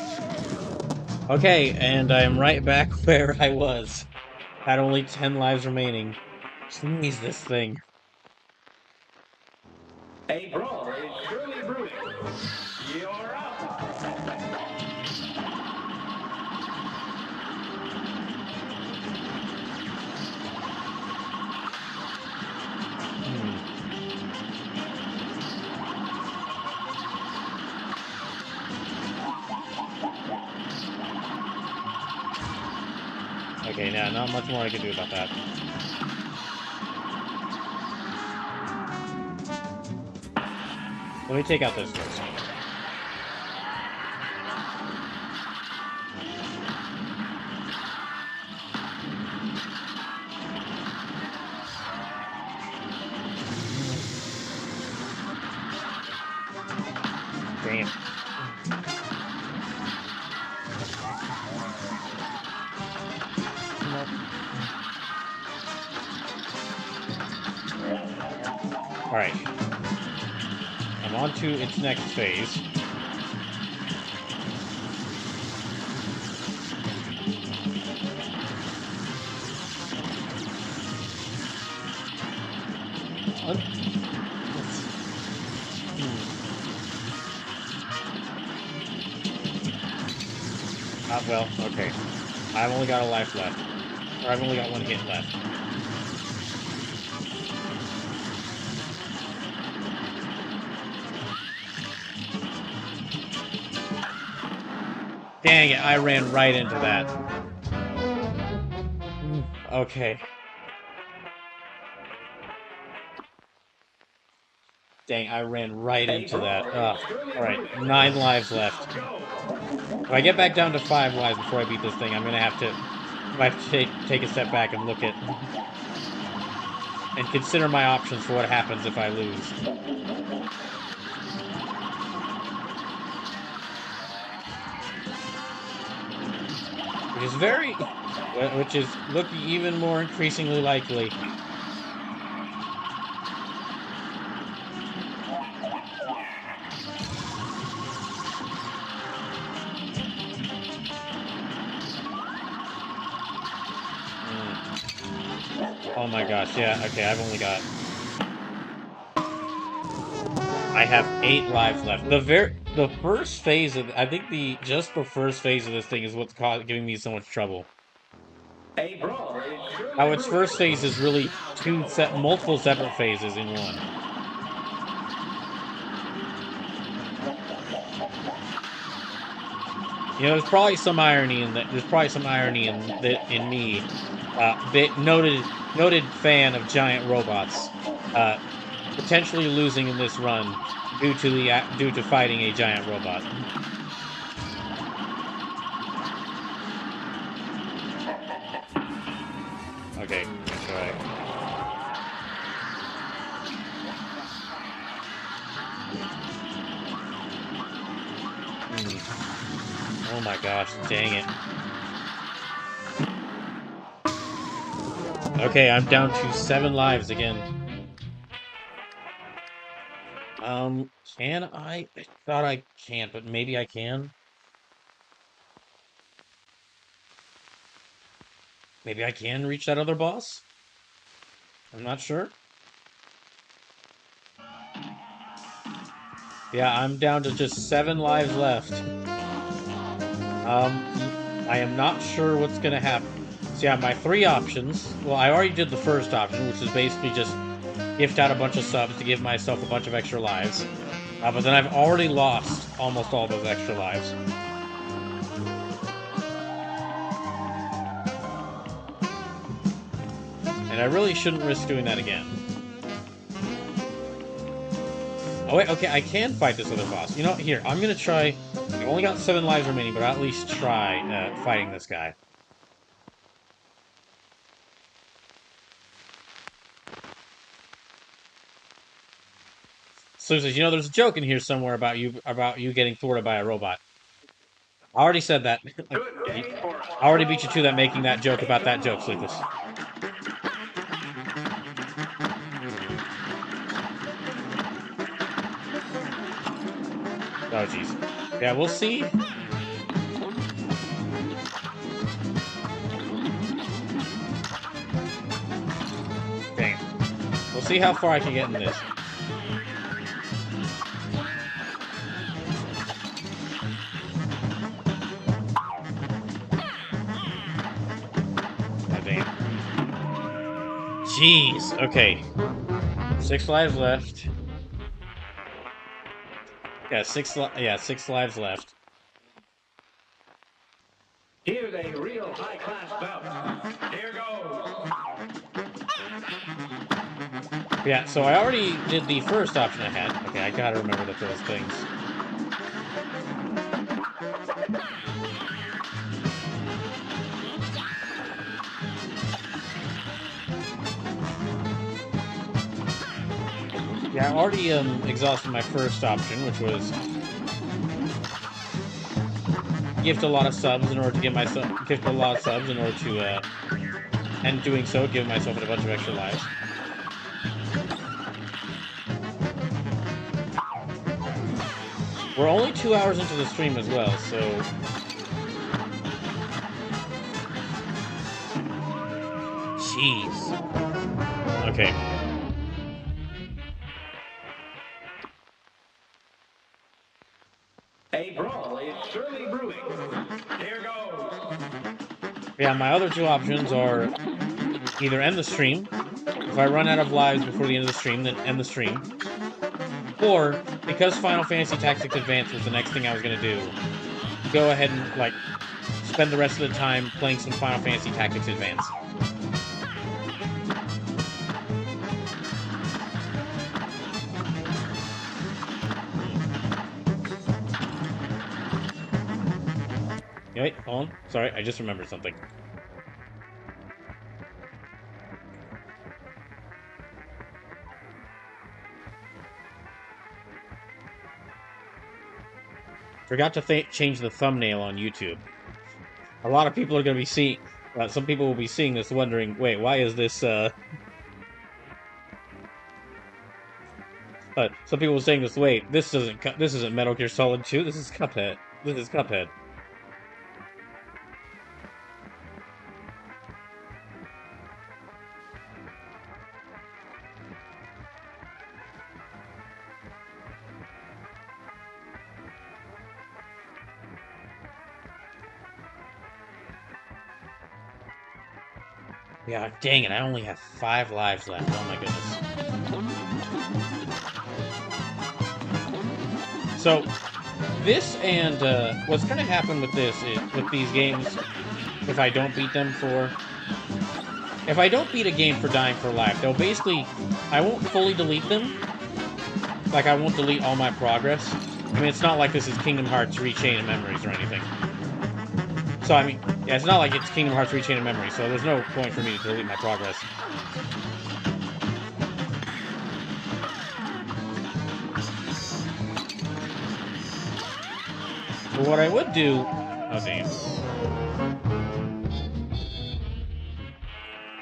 Okay, and I'm right back where I was. Had only 10 lives remaining. Jeez, this thing. A brawl is surely brewing. You're up. Okay, now not much more I can do about that. Let me take out this first. Damn. Alright. I'm on to its next phase. Well, okay. I've only got a life left. Or I've only got one hit left. Dang it, I ran right into that. Okay. Dang, I ran right into that. Alright, 9 lives left. If I get back down to 5 lives before I beat this thing, I'm gonna have to, take a step back and look at and consider my options for what happens if I lose. Which is looking even more increasingly likely. Oh my gosh, yeah, okay, I have 8 lives left. The first phase of, I think just the first phase of this thing is what's giving me so much trouble. A brawl is surely How its brewing. first phase is really multiple separate phases in one. You know, there's probably some irony in that. There's probably some irony in me, noted fan of giant robots, potentially losing in this run due to fighting a giant robot. Okay, that's right. Oh my gosh, dang it. Okay, I'm down to 7 lives again. Can I? I thought I can't, but maybe I can. Maybe I can reach that other boss? I'm not sure. Yeah, I'm down to just 7 lives left. I am not sure what's gonna happen. So yeah, my 3 options. Well, I already did the first option, which is basically just gift out a bunch of subs to give myself a bunch of extra lives. But then I've already lost almost all those extra lives. And I really shouldn't risk doing that again. Oh wait, okay, I can fight this other boss. You know, here, I'm gonna try. I've only got 7 lives remaining, but I'll at least try fighting this guy. So says, you know, there's a joke in here somewhere about you getting thwarted by a robot. I already said that. I already beat you to that, making that joke about that joke, Sleepless. Oh, jeez. Yeah, we'll see. Dang. We'll see how far I can get in this. Oh, dang. Jeez. Okay. 6 lives left. Yeah, 6 lives left. Here's a real high-class bout. Here goes. Yeah, so I already did the first option I had. Okay, I gotta remember those things. Yeah, I already exhausted my first option, which was gift a lot of subs in order to and doing so, give myself a bunch of extra lives. We're only 2 hours into the stream as well, so jeez. Okay. A brawl is surely brewing. Here goes. Yeah, my other 2 options are either end the stream. If I run out of lives before the end of the stream, then end the stream. Or, because Final Fantasy Tactics Advance was the next thing I was going to do, go ahead and, like, spend the rest of the time playing some Final Fantasy Tactics Advance. Wait, hold on. Sorry, I just remembered something. Forgot to change the thumbnail on YouTube. A lot of people are going to be seeing... some people will be seeing this wondering, wait, why is this, some people are saying this, wait, this isn't Metal Gear Solid 2, this is Cuphead. This is Cuphead. Yeah, dang it, I only have 5 lives left. Oh my goodness. So, this and, what's gonna happen with this, with these games, if I don't beat them for... If I don't beat a game for Dying for Life, they'll basically... I won't fully delete them. Like, I won't delete all my progress. I mean, it's not like this is Kingdom Hearts Rechain of Memories or anything. So, I mean, yeah, it's not like it's Kingdom Hearts Rechain of Memories, so there's no point for me to delete my progress. But what I would do... Oh, damn.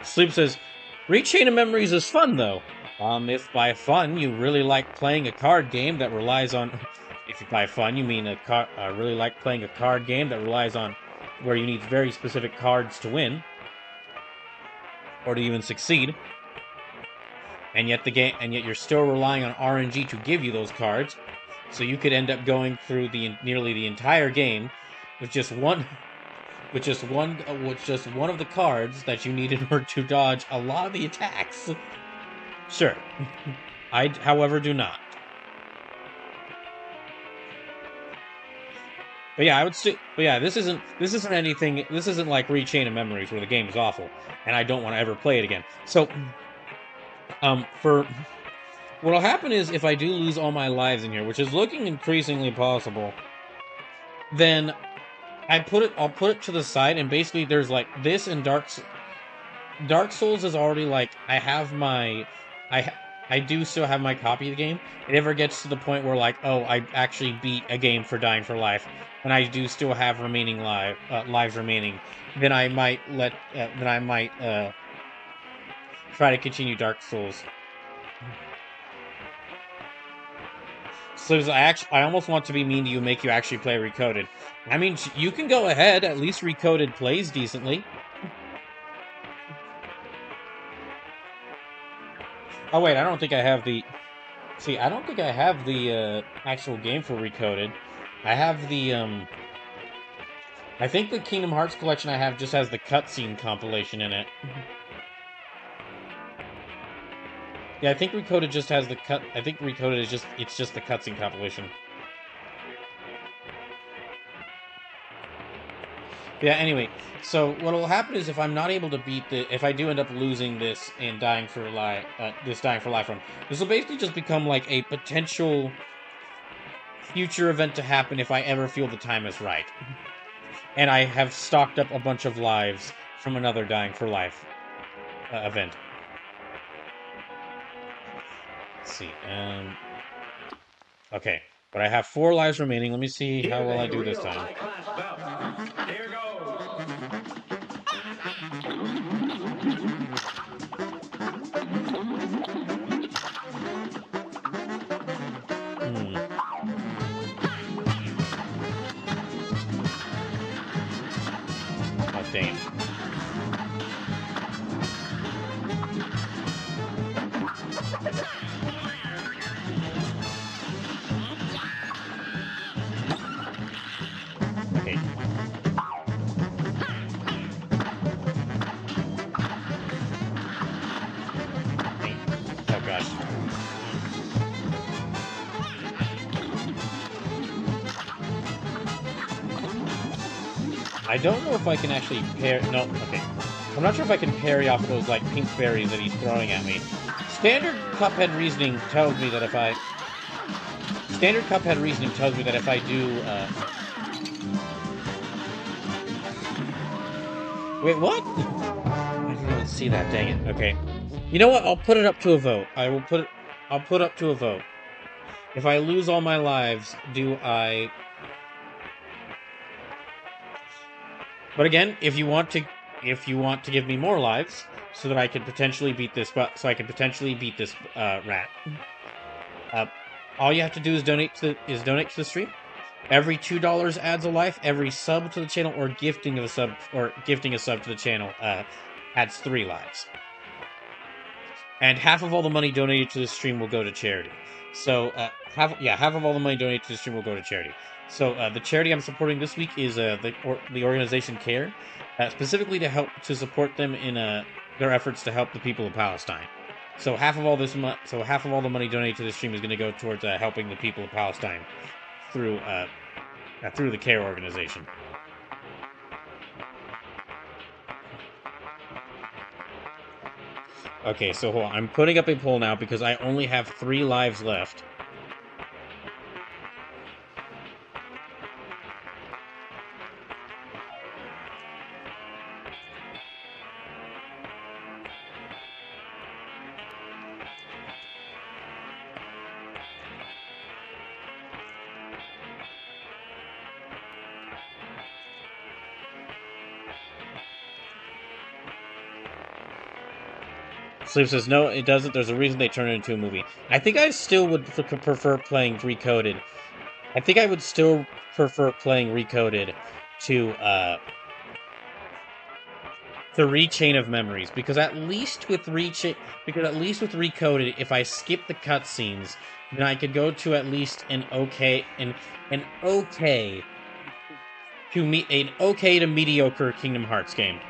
Sleep says, Rechain of Memories is fun, though. If by fun you really like playing a card game that relies on... If by fun you mean really like playing a card game that relies on where you need very specific cards to win, or to even succeed, and yet you're still relying on RNG to give you those cards, so you could end up going through nearly the entire game with just one of the cards that you need in order to dodge a lot of the attacks. Sure. I, however, do not. But yeah, this isn't anything. This isn't like Rechain of Memories where the game is awful and I don't want to ever play it again. So, what'll happen is if I do lose all my lives in here, which is looking increasingly possible, then I'll put it to the side, and basically there's like this and Dark Souls is already like I do still have my copy of the game. It ever gets to the point where like, oh, I actually beat a game for Dying for Life, and I do still have remaining lives remaining, then I might try to continue Dark Souls. So I almost want to be mean to you, make you actually play Recoded. I mean, you can go ahead. At least Recoded plays decently. Oh wait, I don't think I have the... See, I don't think I have the actual game for Recoded. I have the I think the Kingdom Hearts collection I have just has the cutscene compilation in it. Yeah, I think Recoded just has the cut. I think Recoded is just the cutscene compilation. Yeah, anyway, so what'll happen is if I'm not able to if I do end up losing this and Dying for Life run, this will basically just become like a potential future event to happen if I ever feel the time is right. And I have stocked up a bunch of lives from another Dying for Life event. Let's see, okay, but I have 4 lives remaining. Let me see how well I do this time. Here goes. Oh, damn. Okay. Oh gosh. I don't know if I can actually no, okay. I'm not sure if I can parry off those, like, pink berries that he's throwing at me. Standard Cuphead reasoning tells me that if I do, Wait, what? I didn't even see that, dang it. Okay. You know what? I'll put it up to a vote. I'll put up to a vote. If I lose all my lives, do I... But again, if you want to give me more lives, so that I could potentially beat this, rat. Uh, all you have to do is donate to the stream. Every $2 adds a life. Every sub to the channel or gifting a sub to the channel adds 3 lives. And half of all the money donated to the stream will go to charity. So half of all the money donated to the stream will go to charity. So the charity I'm supporting this week is the organization CARE, specifically to support them in their efforts to help the people of Palestine. So half of all the money donated to the stream is going to go towards helping the people of Palestine through the CARE organization. Okay, so hold on. I'm putting up a poll now because I only have 3 lives left. Sleep says, no, it doesn't. There's a reason they turned it into a movie. I think I still would prefer playing Recoded. I think I would still prefer playing Recoded to Rechain of Memories, because at least with Recoded, if I skip the cutscenes, then I could go to at least an okay to mediocre Kingdom Hearts game.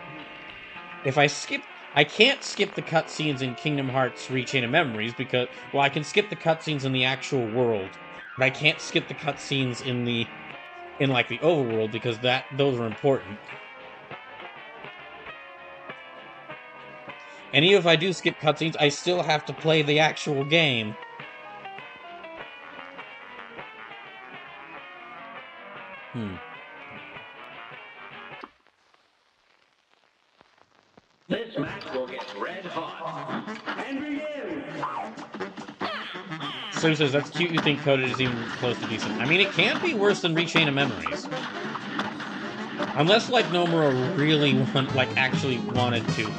I can't skip the cutscenes in Kingdom Hearts Rechain of Memories because, well, I can skip the cutscenes in the actual world, but I can't skip the cutscenes in the overworld because those are important. And even if I do skip cutscenes, I still have to play the actual game. This match will get red hot. And begin! So says, that's cute you think Coded is even close to decent. I mean, it can't be worse than Rechain of Memories. Unless, Nomura really actually wanted to.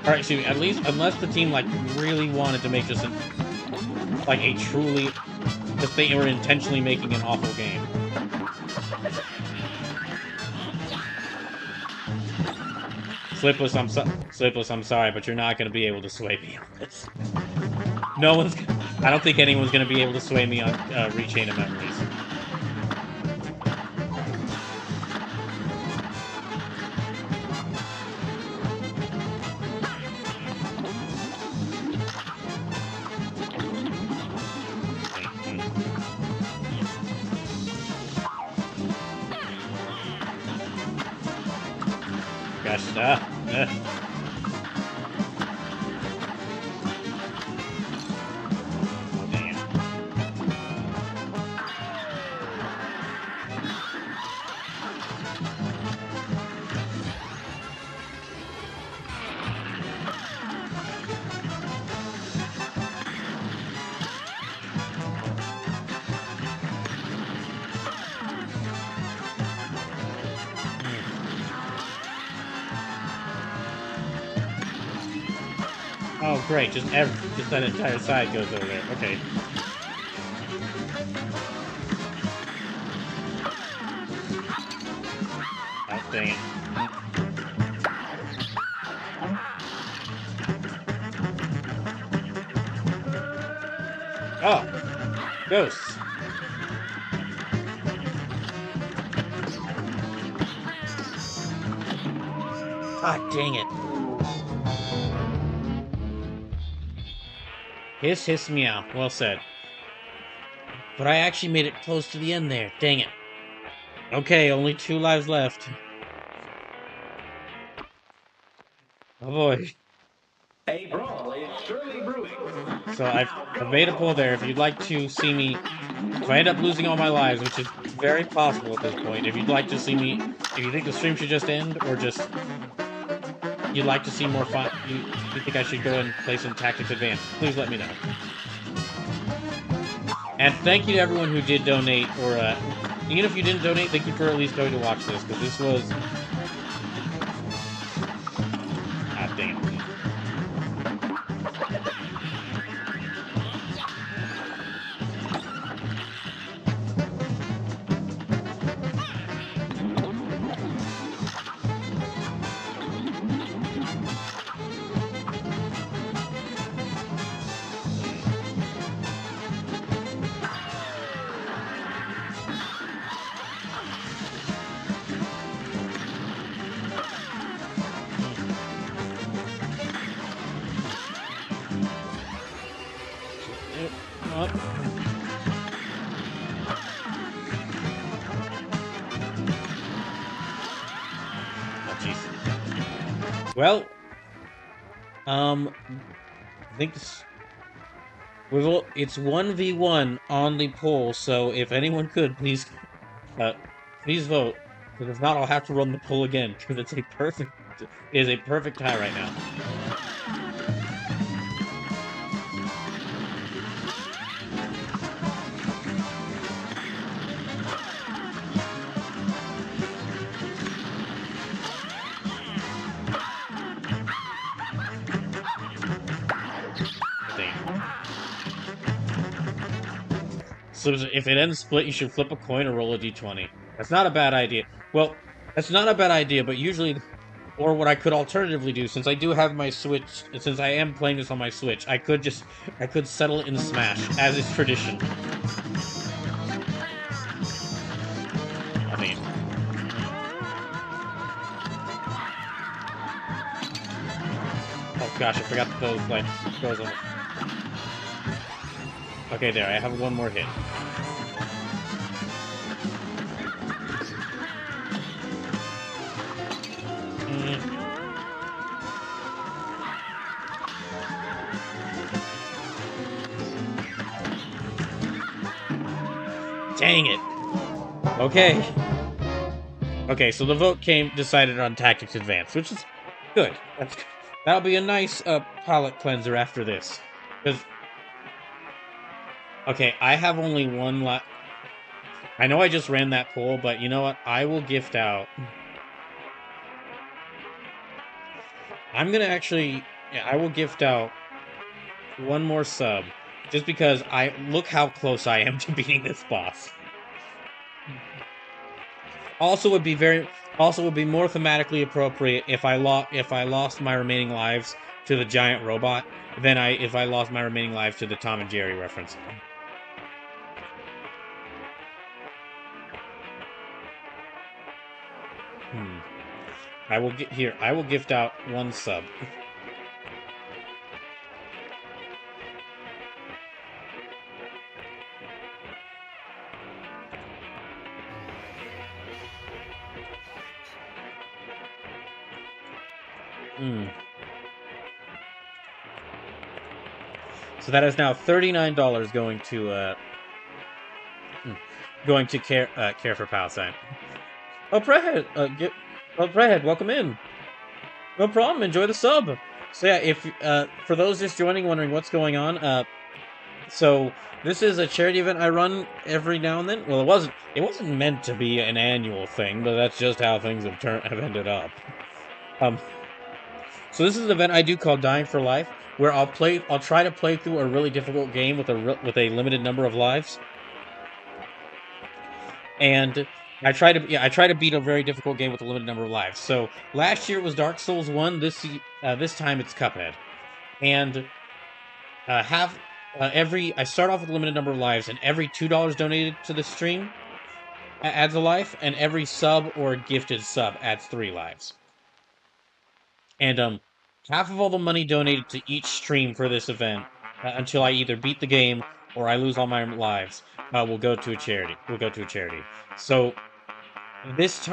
Or, excuse me, at least, unless the team, really wanted to make just that they were intentionally making an awful game. Slipless, I'm sorry, but you're not going to be able to sway me on this. I don't think anyone's going to be able to sway me on Rechain of Memories. Gosh, Oh, great. Just that entire side goes over there. Okay. Oh, dang it. Oh! Ghosts! God dang it. Hiss, hiss, meow. Well said. But I actually made it close to the end there. Dang it. Okay, only 2 lives left. Oh boy. A brawl is surely brewing. So I've made a poll there. If you'd like to see me... If I end up losing all my lives, which is very possible at this point, if you'd like to see me... If you think the stream should just end, or just you'd like to see more fun, you think I should go and play some Tactics Advanced, please let me know. And thank you to everyone who did donate, or even if you didn't donate, thank you for at least going to watch this, because this was... Ah, damn. Oh, jeez. Well, I think it's 1v1 on the poll, so if anyone could, please vote. Because if not, I'll have to run the poll again, because it is a perfect tie right now. So if it ends split, you should flip a coin or roll a d20. That's not a bad idea. Well, that's not a bad idea, but usually, or what I could alternatively do, since I do have my Switch, since I am playing this on my Switch, I could settle it in Smash, as is tradition. I mean... Oh gosh, I forgot those, like, goes on. Okay, there, I have one more hit. Dang it. Okay. Okay, so the vote decided on Tactics Advanced, which is good. That'll be a nice palate cleanser after this. Because... Okay, I have only one left. I know I just ran that poll, but you know what? I will gift out... I'm gonna actually... Yeah, I will gift out one more sub. Just because look how close I am to beating this boss. Also would be more thematically appropriate if I lost my remaining lives to the giant robot than if I lost my remaining lives to the Tom and Jerry reference. I will gift out one sub. So that is now $39 going to care for Palestine. Oh, Prehead, welcome in. No problem. Enjoy the sub. So yeah, if for those just joining, wondering what's going on, so this is a charity event I run every now and then. Well, it wasn't meant to be an annual thing, but that's just how things have ended up. So this is an event I do called Dying for Life, where I'll try to play through a really difficult game with a limited number of lives. And I try to beat a very difficult game with a limited number of lives. So last year it was Dark Souls 1. This time it's Cuphead. And I start off with a limited number of lives, and every $2 donated to the stream adds a life, and every sub or gifted sub adds 3 lives. And half of all the money donated to each stream for this event, until I either beat the game or I lose all my lives, will go to a charity. So this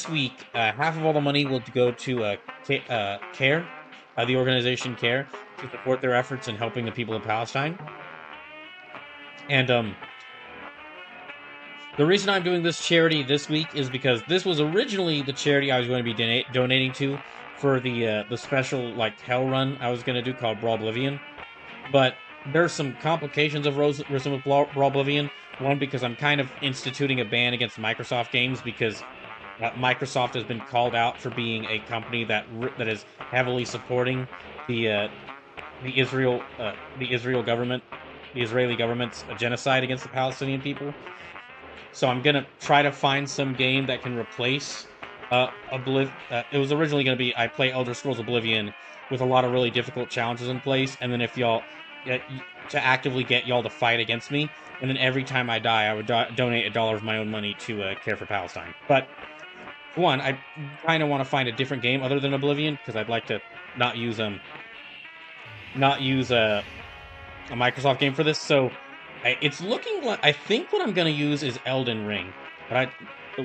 week, half of all the money will go to CARE, the organization CARE, to support their efforts in helping the people of Palestine. And the reason I'm doing this charity this week is because this was originally the charity I was going to be donating to for the special like hell run I was gonna do called Brawl Oblivion, but there's some complications of Risen with Brawl Oblivion. One, because I'm kind of instituting a ban against Microsoft games because Microsoft has been called out for being a company that is heavily supporting the uh, the Israel government, the Israeli government's genocide against the Palestinian people. So I'm gonna try to find some game that can replace it was originally gonna be I play Elder Scrolls Oblivion with a lot of really difficult challenges in place, and then if y'all to actively get y'all to fight against me, and then every time I die, I would donate $1 of my own money to Care for Palestine. But one, I kind of want to find a different game other than Oblivion because I'd like to not use a Microsoft game for this. So it's looking like I think what I'm going to use is Elden Ring,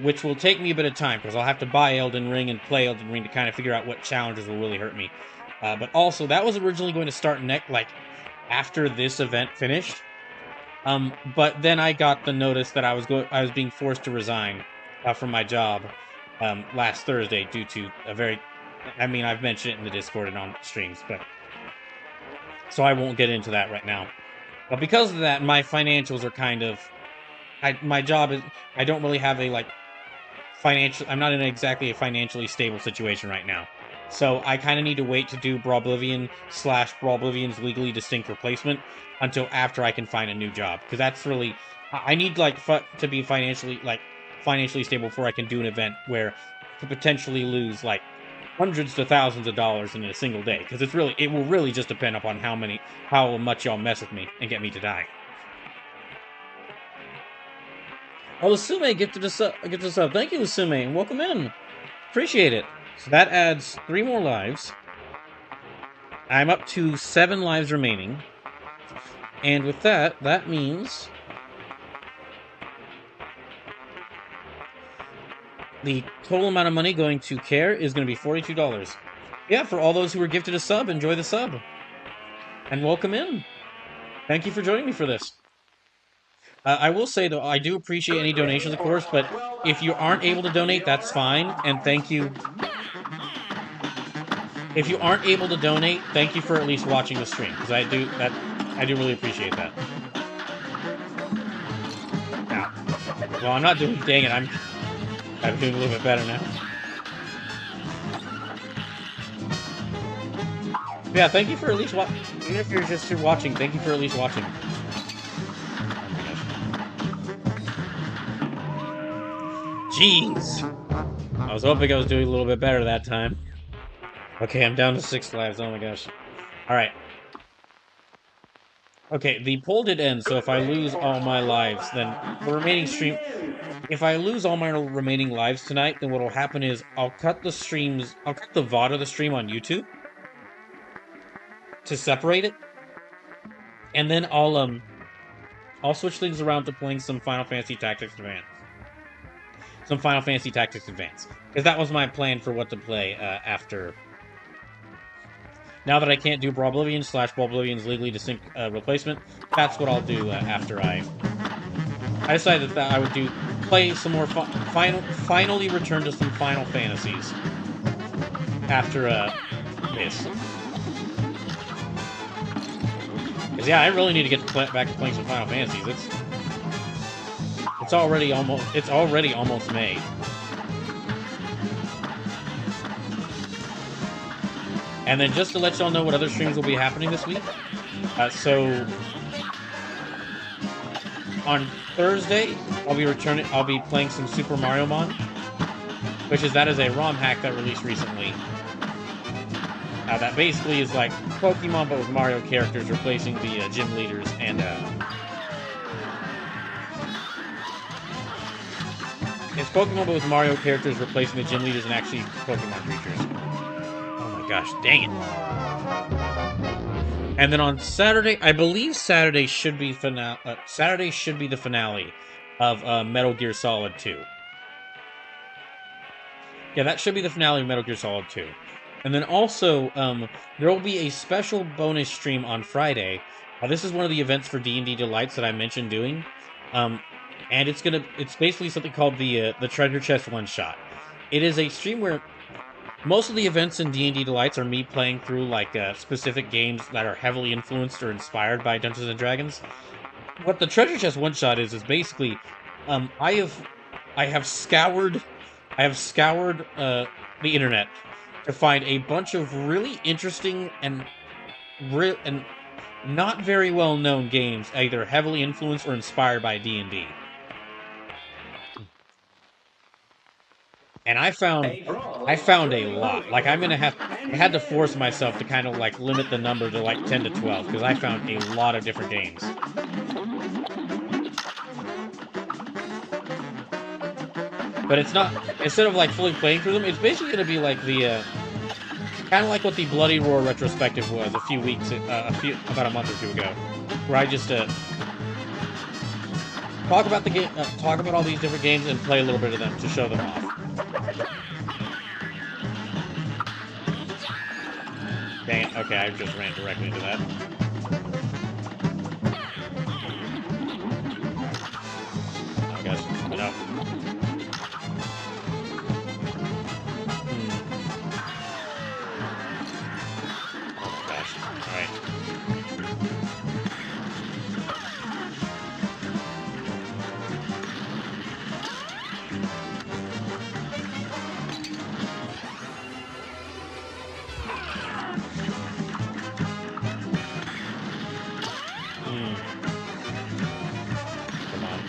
which will take me a bit of time because I'll have to buy Elden Ring and play Elden Ring to kind of figure out what challenges will really hurt me. But also, that was originally going to start after this event finished. But then I got the notice that I was being forced to resign from my job last Thursday due to I mean, I've mentioned it in the Discord and on streams, but so I won't get into that right now. But because of that, my financials are kind of my job is I don't really have a I'm not in exactly a financially stable situation right now. So I kind of need to wait to do Brawl Oblivion / Brawl Oblivion's legally distinct replacement until after I can find a new job, because that's really I need to be financially stable before I can do an event where I could potentially lose hundreds to thousands of dollars in a single day, because it will really just depend upon how much y'all mess with me and get me to die. Oh, Sume, get to the sub. Thank you, Sume, and welcome in. Appreciate it. So that adds 3 more lives. I'm up to 7 lives remaining. And with that means the total amount of money going to Care is going to be $42. Yeah, for all those who were gifted a sub, enjoy the sub. And welcome in. Thank you for joining me for this. I will say, though, I do appreciate any donations, of course, but if you aren't able to donate, that's fine, and thank you. If you aren't able to donate, thank you for at least watching the stream, because I do really appreciate that. Now, well, I'm not doing, dang it, I'm doing a little bit better now. Yeah, thank you for at least watching. Even if you're just watching, thank you for at least watching. Jeez. I was hoping I was doing a little bit better that time. Okay, I'm down to 6 lives. Oh my gosh. Alright. Okay, the poll did end, so if I lose all my lives, then the remaining stream... If I lose all my remaining lives tonight, then what will happen is I'll cut the VOD of the stream on YouTube to separate it. And then I'll switch things around to playing some Final Fantasy Tactics Advance. Because that was my plan for what to play after. Now that I can't do Brawl Oblivion / Brawl Oblivion's legally distinct replacement, that's what I'll do after I decided that I would play some more finally return to some Final Fantasies after this. Because yeah, I really need to get back to playing some Final Fantasies. It's already almost May. And then just to let y'all know what other streams will be happening this week. So on Thursday, I'll be playing some Super Mario Mon, that is a ROM hack that released recently. That basically is like Pokemon but with Mario characters replacing the gym leaders and it's Pokemon but with Mario characters replacing the gym leaders and actually Pokemon creatures. Oh my gosh, dang it. And then on Saturday, I believe Saturday should be the finale of Metal Gear Solid 2. Yeah, that should be the finale of Metal Gear Solid 2. And then also, there will be a special bonus stream on Friday. This is one of the events for D&D Delights that I mentioned doing. And it's basically something called the Treasure Chest One Shot. It is a stream where most of the events in D&D Delights are me playing through like specific games that are heavily influenced or inspired by Dungeons and Dragons. What the treasure chest one shot is basically, um, I have I have scoured the internet to find a bunch of really interesting and not very well known games, either heavily influenced or inspired by D&D. And I found a lot. Like I had to force myself to kind of like limit the number to like 10 to 12 because I found a lot of different games. But it's not, instead of like fully playing through them, it's basically going to be like the kind of like what the Bloody Roar retrospective was about a month or two ago, where I just talk about all these different games and play a little bit of them to show them off. Dang it. Okay, I just ran directly into that. I guess. No. Oh my gosh. Alright. Come on.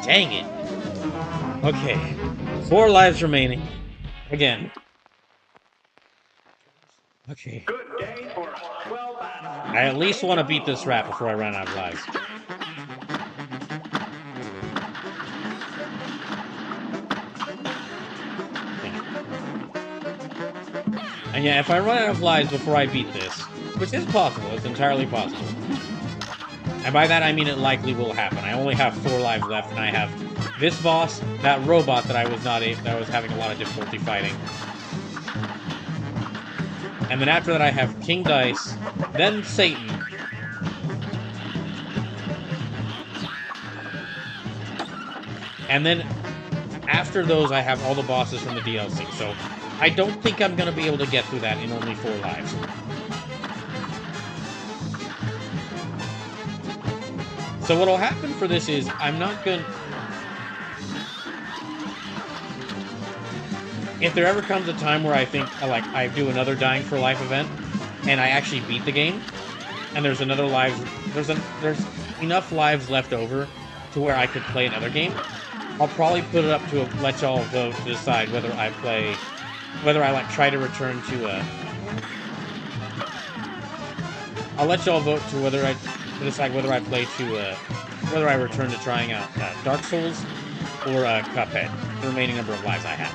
Dang it. Okay. 4 lives remaining. Again. Okay. Good day for a well-balanced. I at least want to beat this rat before I run out of lives. And yeah, if I run out of lives before I beat this, which is possible, it's entirely possible. And by that I mean it likely will happen. I only have 4 lives left, and I have this boss, that robot that I was having a lot of difficulty fighting. And then after that I have King Dice, then Satan. And then after those I have all the bosses from the DLC. So I don't think I'm going to be able to get through that in only 4 lives. So what'll happen for this is I'm not going to... If there ever comes a time where I think I do another Dying for Life event and I actually beat the game and there's there's enough lives left over to where I could play another game, I'll probably put it up to let y'all vote to decide whether I try to return to I'll let y'all vote to decide whether I whether I return to trying out Dark Souls or Cuphead, the remaining number of lives I have.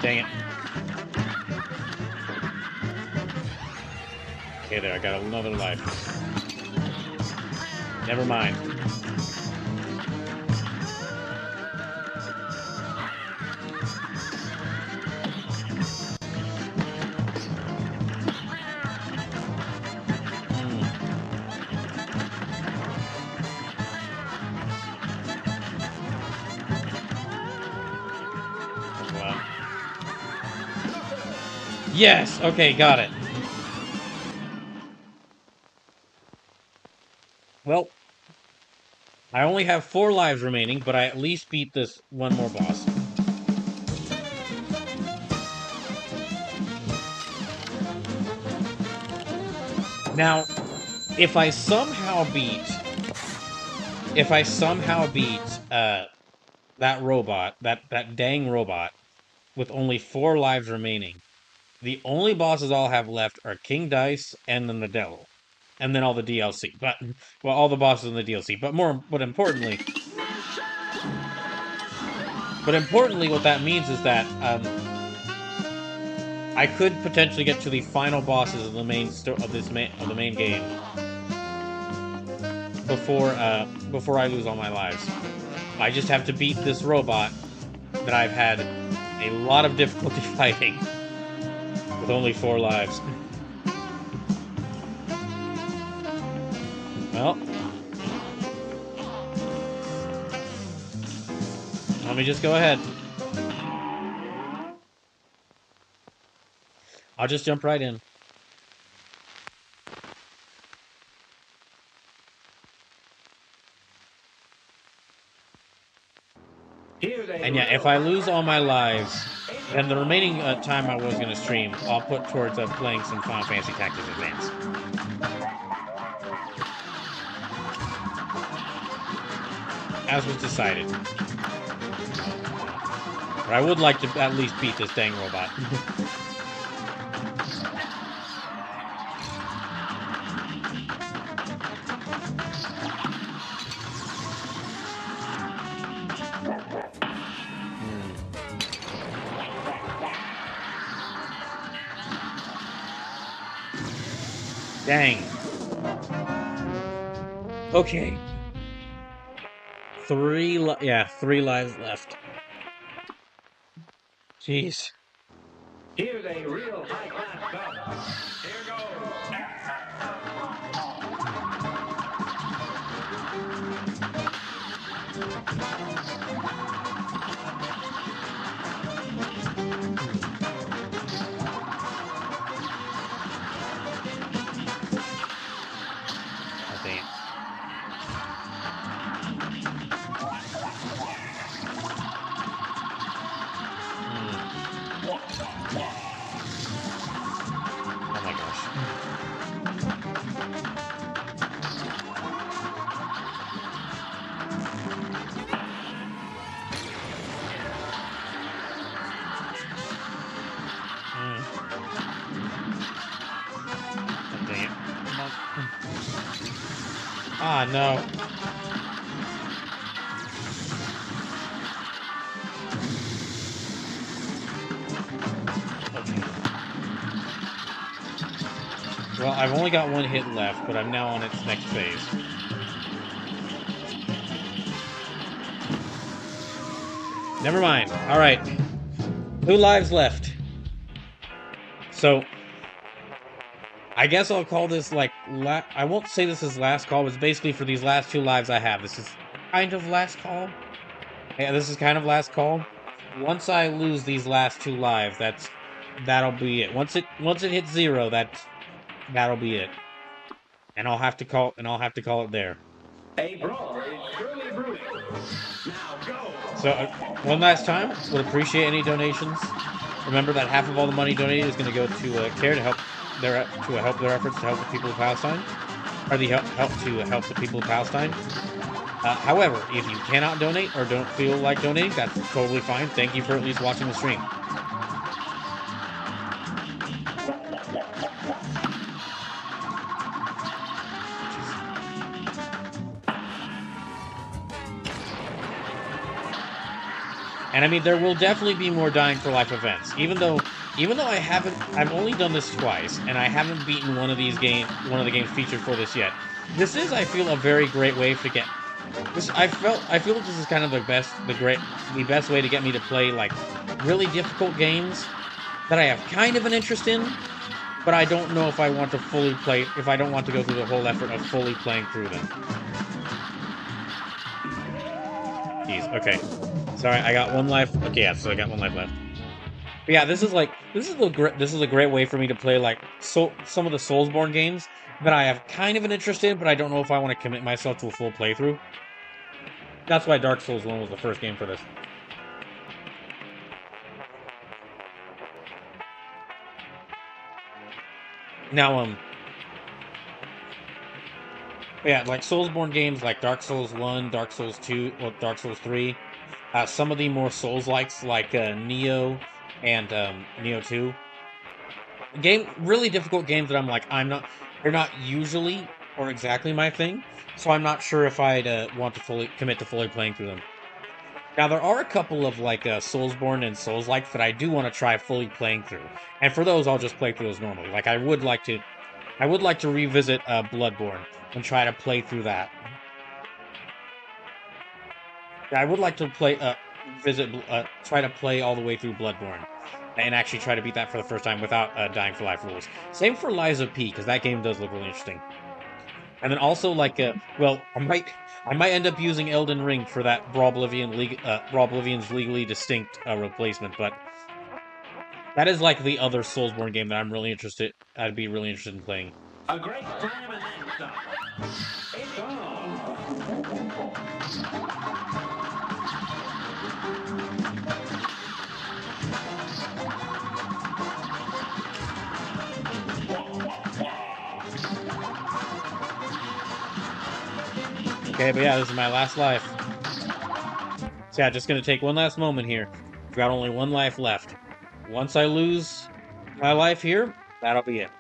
Dang it. Okay, there, I got another life. Never mind. Yes! Okay, got it. Well, I only have 4 lives remaining, but I at least beat this one more boss. Now, if I somehow beat that robot, that dang robot, with only 4 lives remaining, The only bosses I'll have left are King Dice and then the Devil. And then all the DLC. Well, all the bosses in the DLC. But importantly, what that means is that I could potentially get to the final bosses of the main of the main game before I lose all my lives. I just have to beat this robot that I've had a lot of difficulty fighting with only 4 lives. Well, let me just go ahead. I'll just jump right in. And yeah, if I lose all my lives, then the remaining time I was going to stream, I'll put towards playing some Final Fantasy Tactics Advance. As was decided. But I would like to at least beat this dang robot. Dang. Okay. 3 lives left. Jeez. Here's a real high-class gun. Here goes. I think. Oh my gosh. Oh, dang it. Come on. Ah, no. Okay. Well, I've only got 1 hit left, but I'm now on its next phase. Never mind. Alright. 2 lives left. So, I guess I'll call this, like, I won't say this is last call, but it's basically for these last 2 lives I have. This is kind of last call. Yeah, this is kind of last call. Once I lose these last 2 lives, that'll be it. Once it hits 0, that'll be it. And I'll have to call it there. A brawl is surely brewing. Now go. So, one last time, would appreciate any donations. Remember that half of all the money donated is going to go to CARE to help their efforts to help the people of Palestine, or help the people of Palestine. However, if you cannot donate or don't feel like donating, that's totally fine. Thank you for at least watching the stream. And I mean, there will definitely be more Dying for Life events. Even though I've only done this twice, and I haven't beaten one of the games featured for this yet. This is, I feel, a very great way to get. I feel like this is kind of the best way to get me to play like really difficult games that I have kind of an interest in, but I don't know if I want to fully play. If I don't want to go through the whole effort of fully playing through them. Jeez. Okay. Sorry, I got 1 life. Okay, yeah, so I got 1 life left. But yeah, this is a great way for me to play like some of the Soulsborne games that I have kind of an interest in, but I don't know if I want to commit myself to a full playthrough. That's why Dark Souls 1 was the first game for this. Now, yeah, like Soulsborne games like Dark Souls 1, Dark Souls 2, or Dark Souls 3, some of the more Souls-likes like Neo and Neo 2, really difficult games that I'm like, they're not usually or exactly my thing, so I'm not sure if I'd want to fully commit to fully playing through them. Now there are a couple of like Soulsborne and Souls-like that I do want to try fully playing through, and for those I'll just play through those normally. Like I would like to revisit Bloodborne and try to play through that. Yeah, I would like to try to play all the way through Bloodborne, and actually try to beat that for the first time without dying for life rules. Same for Lies of P, because that game does look really interesting. And then also like, well, I might end up using Elden Ring for that Brawl Oblivion's legally distinct replacement, but that is like the other Soulsborne game that I'd be really interested in playing. A great slam and then some. It's on. Okay, but yeah, this is my last life. So yeah, just gonna take one last moment here. I've got only one life left. Once I lose my life here, that'll be it.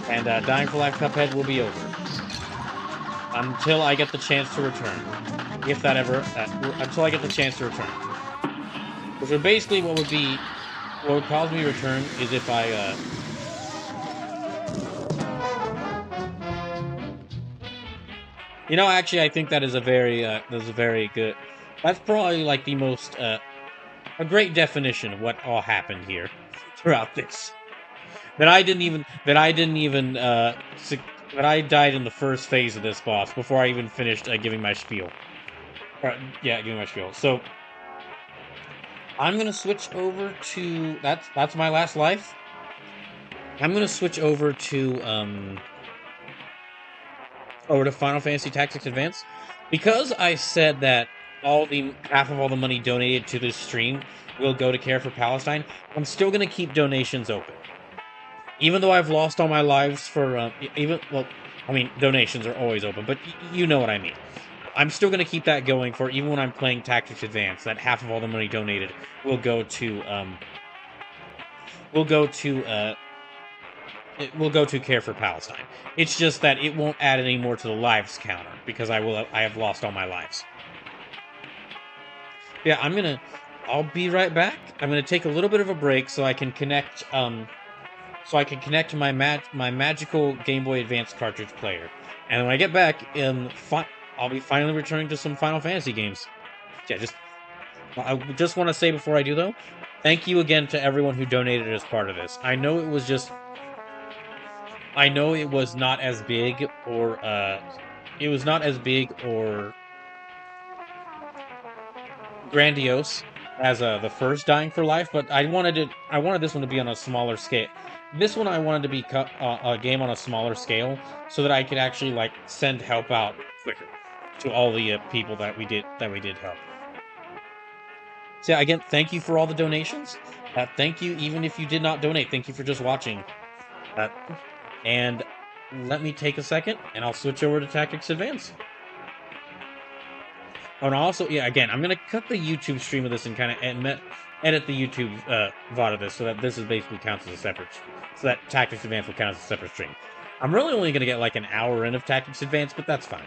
And Dying for Life Cuphead will be over. Until I get the chance to return. If that ever... until I get the chance to return. Which would basically what would cause me to return is if I, You know, actually, I think that is a very good... That's probably, like, the most, a great definition of what all happened here throughout this. That I died in the first phase of this boss before I even finished giving my spiel. Yeah, giving my spiel. So, I'm gonna switch over to... That's my last life. I'm gonna switch over to Final Fantasy Tactics Advance. Because I said that half of all the money donated to this stream will go to Care for Palestine, I'm still going to keep donations open. Even though I've lost all my lives for, donations are always open, but you know what I mean. I'm still going to keep that going for even when I'm playing Tactics Advance, that half of all the money donated will go to Care for Palestine. It's just that it won't add any more to the lives counter because I have lost all my lives. Yeah, I'll be right back. I'm gonna take a little bit of a break so I can connect my magical Game Boy Advance cartridge player. And when I get back, I'll be finally returning to some Final Fantasy games. Yeah, I just want to say before I do though, thank you again to everyone who donated as part of this. I know it was not as big or grandiose as the first Dying for Life, but I wanted this one to be on a smaller scale. This one I wanted to be a game on a smaller scale so that I could actually like send help out quicker to all the people that we did help. So yeah, again, thank you for all the donations. Thank you even if you did not donate. Thank you for just watching. And let me take a second, and I'll switch over to Tactics Advance. Oh, and also, yeah, again, I'm going to cut the YouTube stream of this and kind of edit the YouTube VOD of this so that this is basically counts as a separate... So that Tactics Advance will count as a separate stream. I'm really only going to get like an hour in of Tactics Advance, but that's fine.